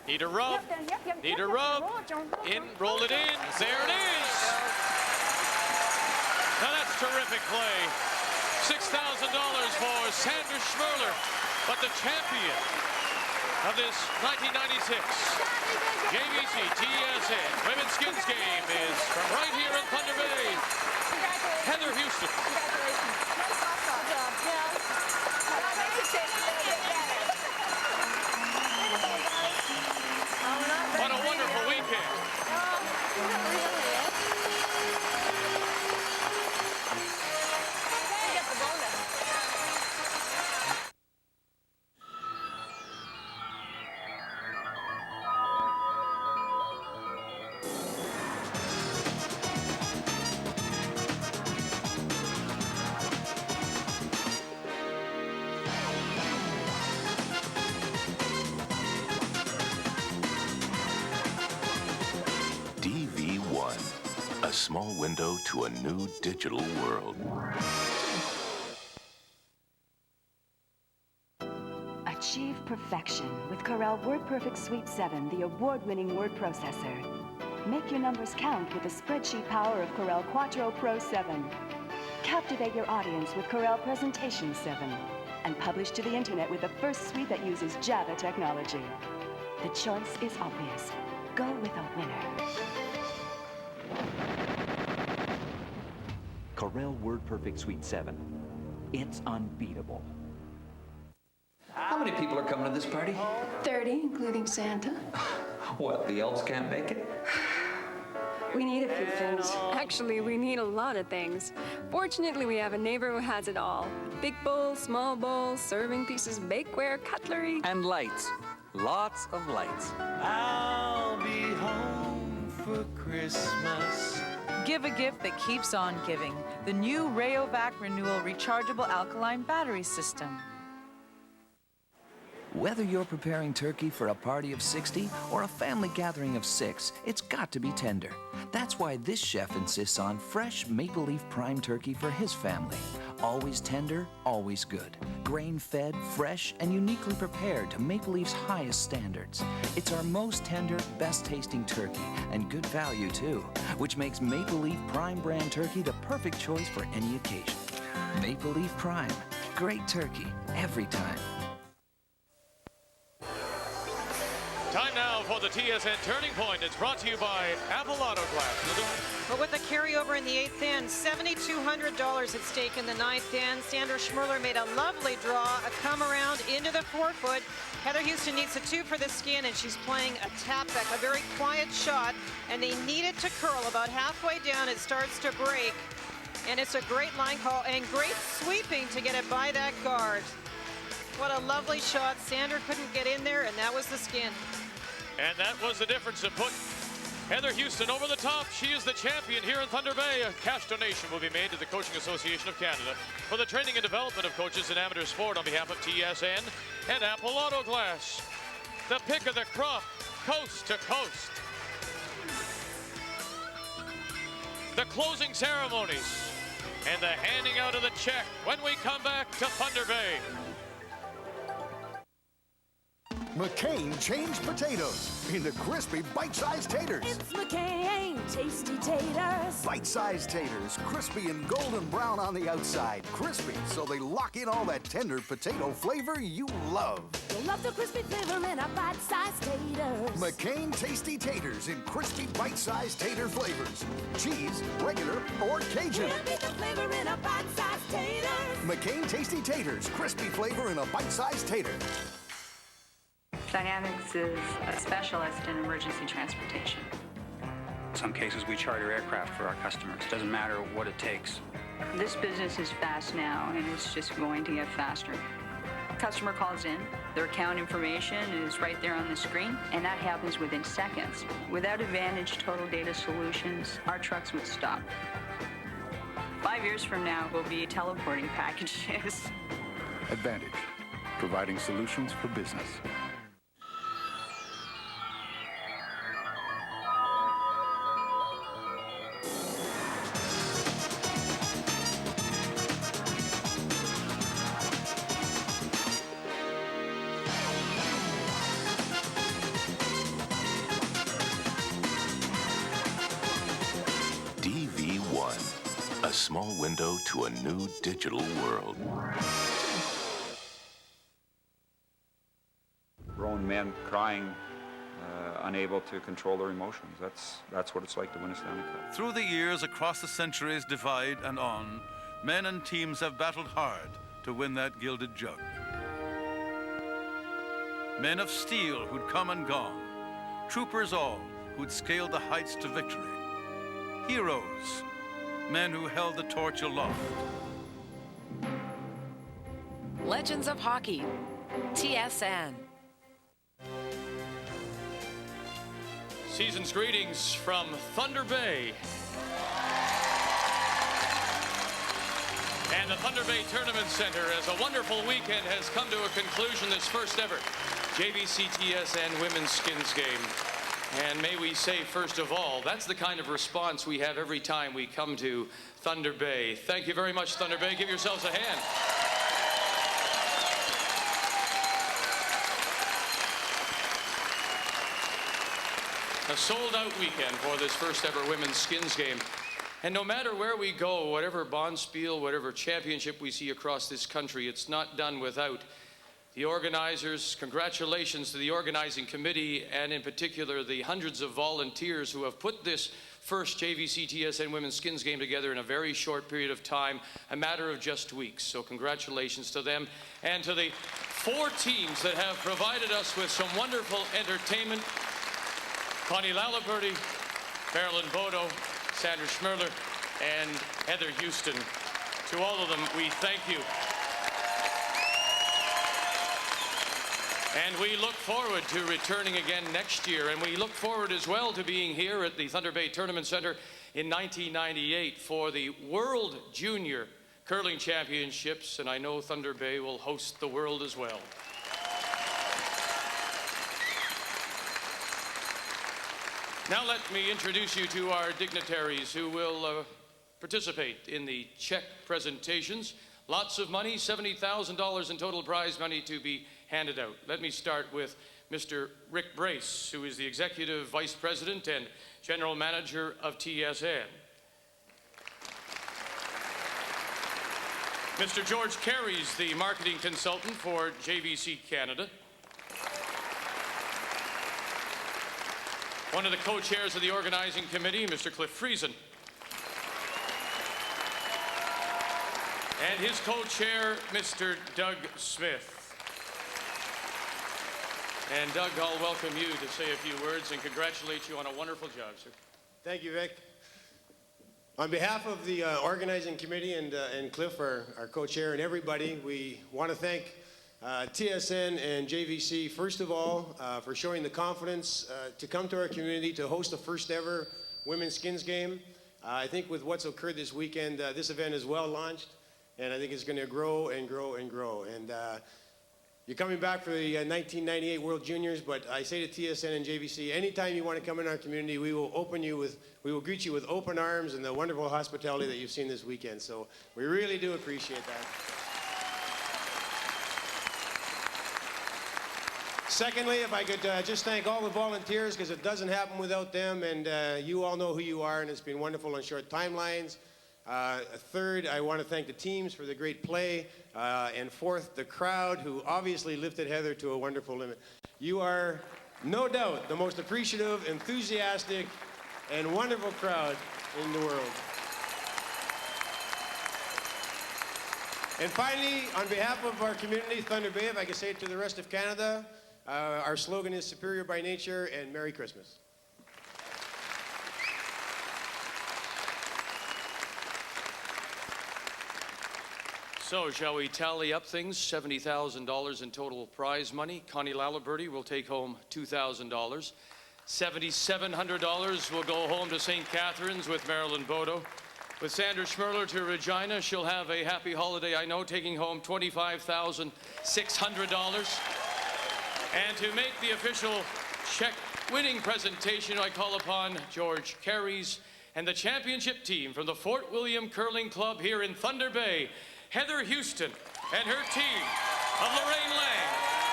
Need a rub. Yep. Need a rub. In, roll it in. There it is. Now that's terrific play. $6,000 for Sandra Schmirler, but the champion of this 1996 JVC TSN Women's Skins Game is from right here in Thunder Bay, Heather Houston. What a wonderful weekend. A small window to a new digital world. Achieve perfection with Corel WordPerfect Suite 7, the award-winning word processor. Make your numbers count with the spreadsheet power of Corel Quattro Pro 7. Captivate your audience with Corel Presentation 7. And publish to the internet with the first suite that uses Java technology. The choice is obvious. Go with a winner. Corel WordPerfect Suite 7. It's unbeatable. How many people are coming to this party? 30, including Santa. What, the elves can't make it? We need a few things. Actually, we need a lot of things. Fortunately, we have a neighbor who has it all. Big bowls, small bowls, serving pieces, bakeware, cutlery. And lights. Lots of lights. I'll be home for Christmas. Give a gift that keeps on giving. The new Rayovac Renewal Rechargeable Alkaline Battery System. Whether you're preparing turkey for a party of 60 or a family gathering of 6, it's got to be tender. That's why this chef insists on fresh Maple Leaf Prime turkey for his family. Always tender, always good. Grain-fed, fresh, and uniquely prepared to Maple Leaf's highest standards. It's our most tender, best-tasting turkey, and good value too, which makes Maple Leaf Prime brand turkey the perfect choice for any occasion. Maple Leaf Prime. Great turkey, every time. Time now for the TSN Turning Point. It's brought to you by Apple Auto Glass. But with the carryover in the 8th end, $7,200 at stake in the 9th end. Sandra Schmirler made a lovely draw, a come around into the 4-foot. Heather Houston needs a 2 for the skin, and she's playing a tap back, a very quiet shot, and they need it to curl. About halfway down, it starts to break, and it's a great line call and great sweeping to get it by that guard. What a lovely shot. Sandra couldn't get in there, and that was the skin. And that was the difference that put Heather Houston over the top. She is the champion here in Thunder Bay. A cash donation will be made to the Coaching Association of Canada for the training and development of coaches in amateur sport on behalf of TSN and Apple Auto Glass. The pick of the crop, coast to coast. The closing ceremonies and the handing out of the check when we come back to Thunder Bay. McCain changed potatoes into crispy bite-sized taters. It's McCain Tasty Taters. Bite-sized taters, crispy and golden brown on the outside. Crispy, so they lock in all that tender potato flavor you love. You'll love the crispy flavor in our bite-sized taters. McCain Tasty Taters in crispy bite-sized tater flavors. Cheese, regular, or Cajun. We'll beat the flavor in our bite-sized taters. McCain Tasty Taters, crispy flavor in a bite-sized tater. Dynamics is a specialist in emergency transportation. In some cases, we charter aircraft for our customers. It doesn't matter what it takes. This business is fast now, and it's just going to get faster. Customer calls in, their account information is right there on the screen, and that happens within seconds. Without Advantage Total Data Solutions, our trucks would stop. 5 years from now, we'll be teleporting packages. Advantage, providing solutions for business. A small window to a new digital world. Grown men crying, unable to control their emotions. That's what it's like to win a Stanley Cup. Through the years, across the centuries, divide and on, men and teams have battled hard to win that gilded jug. Men of steel who'd come and gone, troopers all who'd scaled the heights to victory. Heroes, men who held the torch aloft. Legends of Hockey, TSN. Season's greetings from Thunder Bay. And the Thunder Bay Tournament Center, as a wonderful weekend has come to a conclusion, this first ever JVC TSN Women's Skins Game. And may we say, first of all, that's the kind of response we have every time we come to Thunder Bay. Thank you very much, Thunder Bay. Give yourselves a hand. A sold-out weekend for this first ever Women's Skins Game. And no matter where we go, whatever bonspiel, whatever championship we see across this country, it's not done without the organizers. Congratulations to the organizing committee, and in particular the hundreds of volunteers who have put this first JVC TSN Women's Skins Game together in a very short period of time, a matter of just weeks. So congratulations to them, and to the 4 teams that have provided us with some wonderful entertainment. Connie Lalaberty, Marilyn Bodo, Sandra Schmirler, and Heather Houston. To all of them, we thank you. And we look forward to returning again next year, and we look forward as well to being here at the Thunder Bay Tournament Center in 1998 for the World Junior Curling Championships, and I know Thunder Bay will host the world as well. Now let me introduce you to our dignitaries who will participate in the check presentations. Lots of money, $70,000 in total prize money to be handed out. Let me start with Mr. Rick Brace, who is the Executive Vice President and General Manager of TSN. Mr. George Carey's the Marketing Consultant for JVC Canada. One of the co-chairs of the Organizing Committee, Mr. Cliff Friesen. And his co-chair, Mr. Doug Smith. And Doug, I'll welcome you to say a few words and congratulate you on a wonderful job, sir. Thank you, Vic. On behalf of the Organizing Committee and Cliff, our co-chair, and everybody, we want to thank TSN and JVC, first of all, for showing the confidence to come to our community to host the first ever Women's Skins Game. I think with what's occurred this weekend, this event is well launched, and I think it's going to grow and grow and grow. And you're coming back for the 1998 World Juniors, but I say to TSN and JVC, anytime you want to come in our community, we will greet you with open arms and the wonderful hospitality that you've seen this weekend. So we really do appreciate that. Secondly, if I could just thank all the volunteers, because it doesn't happen without them, and you all know who you are, and it's been wonderful on short timelines. Third, I want to thank the teams for the great play, and fourth, the crowd, who obviously lifted Heather to a wonderful limit. You are, no doubt, the most appreciative, enthusiastic, and wonderful crowd in the world. And finally, on behalf of our community, Thunder Bay, if I could say it to the rest of Canada, our slogan is Superior by Nature, and Merry Christmas. So, shall we tally up things? $70,000 in total prize money. Connie Laliberty will take home $2,000. $7,700 will go home to St. Catharines with Marilyn Bodo. With Sandra Schmirler to Regina, she'll have a happy holiday, I know, taking home $25,600. And to make the official check winning presentation, I call upon George Carey's and the championship team from the Fort William Curling Club here in Thunder Bay, Heather Houston and her team of Lorraine Lang,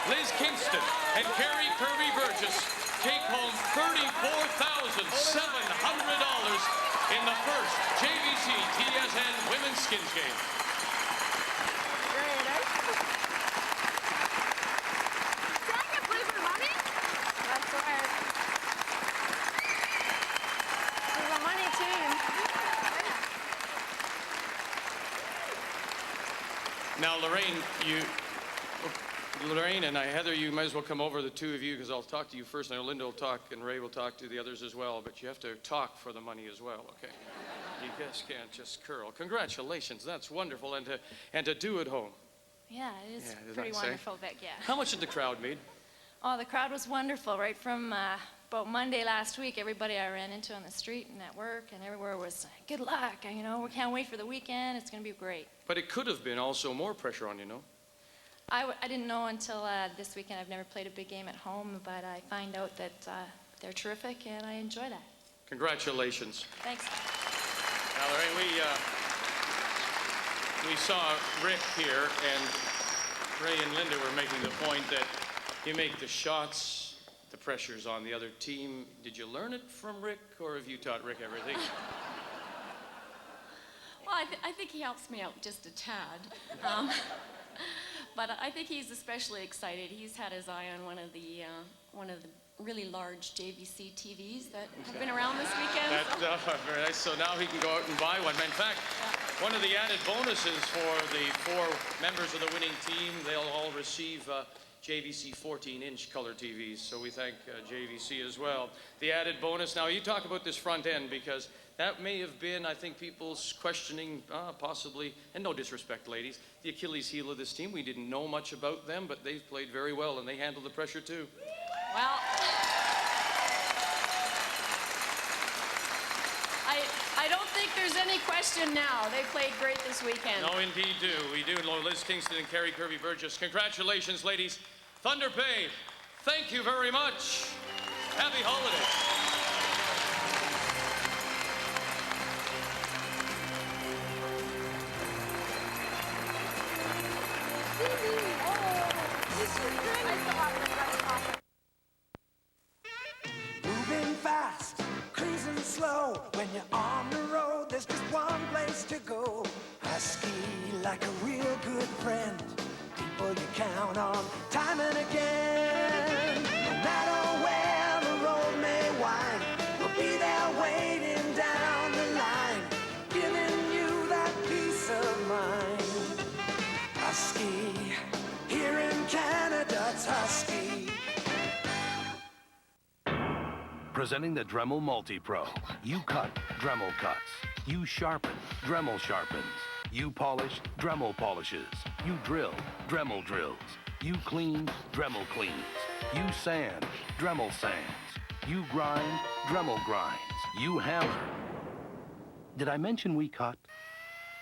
Liz Kingston, and Carrie Kirby Burgess take home $34,700 in the first JVC TSN Women's Skins Game. Now, Lorraine and Heather, you might as well come over, the two of you, because I'll talk to you first. I know Linda will talk, and Ray will talk to the others as well, but you have to talk for the money as well, okay? You guys can't just curl. Congratulations, that's wonderful, and to do at home. Yeah, it is pretty wonderful, Vic, yeah. How much did the crowd mean? Oh, the crowd was wonderful. Right from about Monday last week, everybody I ran into on the street and at work and everywhere was, good luck, you know, we can't wait for the weekend, it's going to be great. But it could have been also more pressure on you, no? I didn't know until this weekend. I've never played a big game at home, but I find out that they're terrific, and I enjoy that. Congratulations. Thanks. Now, Lorraine, we saw Rick here, and Ray and Linda were making the point that you make the shots, the pressure's on the other team. Did you learn it from Rick, or have you taught Rick everything? Well, I think he helps me out just a tad. But I think he's especially excited. He's had his eye on one of the really large JVC TVs that have been around this weekend. Very nice. So now he can go out and buy one. In fact, one of the added bonuses for the 4 members of the winning team, they'll all receive JVC 14-inch color TVs. So we thank JVC as well. The added bonus. Now, you talk about this front end, because that may have been, I think, people's questioning, possibly, and no disrespect, ladies, the Achilles heel of this team. We didn't know much about them, but they've played very well, and they handled the pressure, too. Well, I don't think there's any question now. They played great this weekend. No, indeed do. We do. Liz Kingston and Carrie Kirby Burgess. Congratulations, ladies. Thunder Bay, thank you very much. Happy holidays. Moving fast, cruising slow. When you're on the road, there's just one place to go. Husky, like a real good friend. People you count on time and again. No matter where the road may wind, we'll be there waiting down the line, giving you that peace of mind. Husky, here in Canada, it's Husky. Presenting the Dremel Multi-Pro. You cut, Dremel cuts. You sharpen, Dremel sharpens. You polish, Dremel polishes. You drill, Dremel drills. You clean, Dremel cleans. You sand, Dremel sands. You grind, Dremel grinds. You hammer. Did I mention we cut?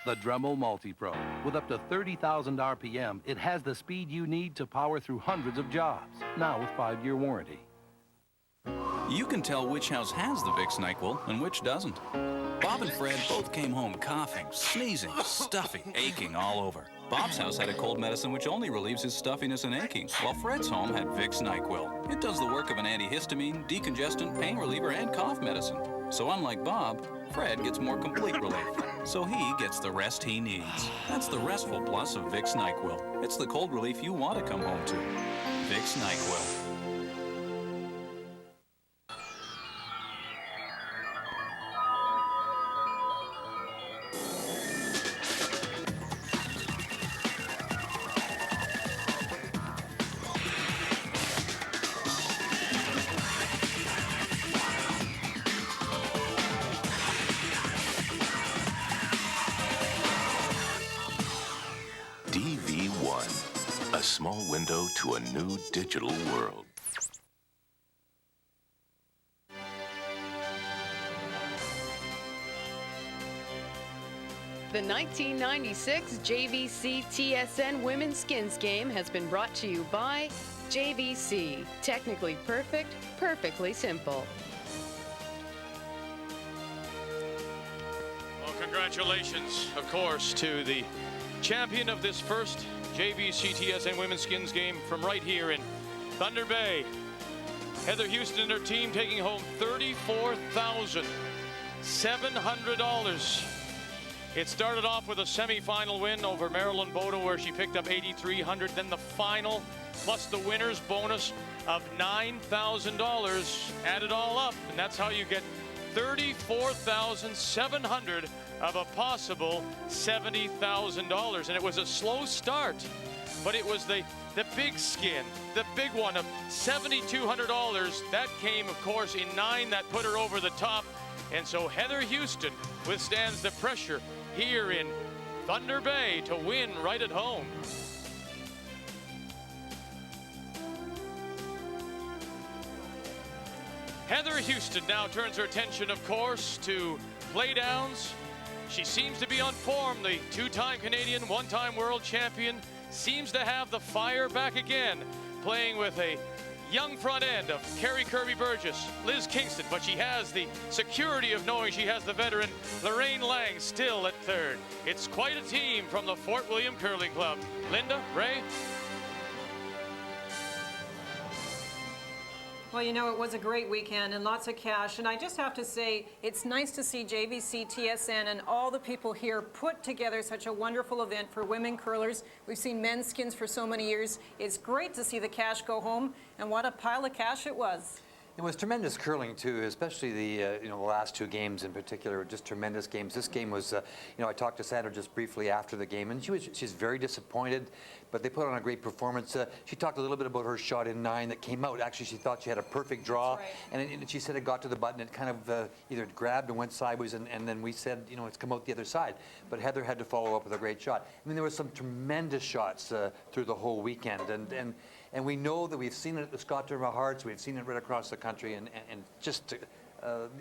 The Dremel Multi-Pro. With up to 30,000 RPM, it has the speed you need to power through hundreds of jobs. Now with 5-year warranty. You can tell which house has the Vicks NyQuil and which doesn't. Bob and Fred both came home coughing, sneezing, stuffy, aching all over. Bob's house had a cold medicine which only relieves his stuffiness and aching, while Fred's home had Vicks NyQuil. It does the work of an antihistamine, decongestant, pain reliever, and cough medicine. So unlike Bob, Fred gets more complete relief. So he gets the rest he needs. That's the restful plus of Vicks NyQuil. It's the cold relief you want to come home to. Vicks NyQuil. DV1, a small window to a new digital world. The 1996 JVC TSN Women's Skins Game has been brought to you by JVC. Technically perfect, perfectly simple. Well, congratulations, of course, to the champion of this first JVC TSN Women's Skins game from right here in Thunder Bay. Heather Houston and her team taking home $34,700. It started off with a semifinal win over Marilyn Bodo where she picked up $8,300. Then the final plus the winner's bonus of $9,000. Add it all up, and that's how you get $34,700 of a possible $70,000. And it was a slow start, but it was the big skin, the big one of $7,200. That came, of course, in 9. That put her over the top. And so Heather Houston withstands the pressure here in Thunder Bay to win right at home. Heather Houston now turns her attention, of course, to playdowns. She seems to be on form. The 2-time Canadian, 1-time world champion seems to have the fire back again, playing with a young front end of Carrie Kirby-Burgess, Liz Kingston, but she has the security of knowing she has the veteran Lorraine Lang still at third. It's quite a team from the Fort William Curling Club. Linda, Ray? Well, you know, it was a great weekend and lots of cash. And I just have to say, it's nice to see JVC TSN and all the people here put together such a wonderful event for women curlers. We've seen men's skins for so many years. It's great to see the cash go home, and what a pile of cash it was. It was tremendous curling too, especially the the last 2 games in particular, just tremendous games. This game was, I talked to Sandra just briefly after the game, and she's very disappointed, but they put on a great performance. She talked a little bit about her shot in 9 that came out. Actually, she thought she had a perfect draw, and she said it got to the button. It kind of either grabbed and went sideways, and then we said, it's come out the other side. But Heather had to follow up with a great shot. I mean, there were some tremendous shots through the whole weekend, and we know that we've seen it at the Scott Derma Hearts, we've seen it right across the country, and just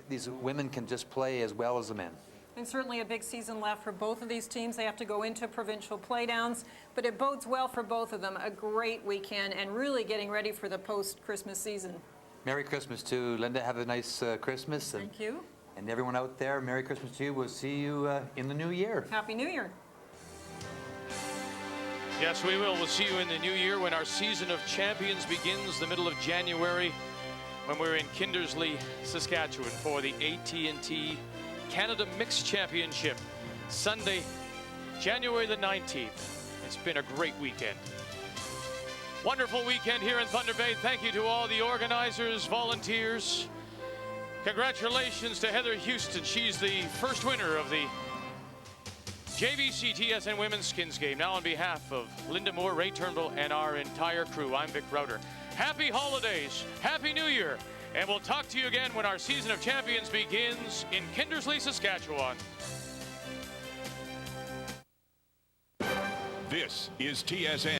these women can just play as well as the men. And certainly a big season left for both of these teams. They have to go into provincial playdowns, but it bodes well for both of them. A great weekend and really getting ready for the post-Christmas season. Merry Christmas to Linda. Have a nice Christmas. Thank you. And everyone out there, Merry Christmas to you. We'll see you in the new year. Happy New Year. Yes, we will. We'll see you in the new year when our season of champions begins the middle of January, when we're in Kindersley, Saskatchewan for the AT&T Canada Mixed Championship. Sunday, January the 19th. It's been a great weekend. Wonderful weekend here in Thunder Bay. Thank you to all the organizers, volunteers. Congratulations to Heather Houston. She's the first winner of the JVC TSN Women's Skins Game. Now on behalf of Linda Moore, Ray Turnbull, and our entire crew, I'm Vic Router. Happy holidays, Happy New Year, and we'll talk to you again when our season of champions begins in Kindersley, Saskatchewan. This is TSN.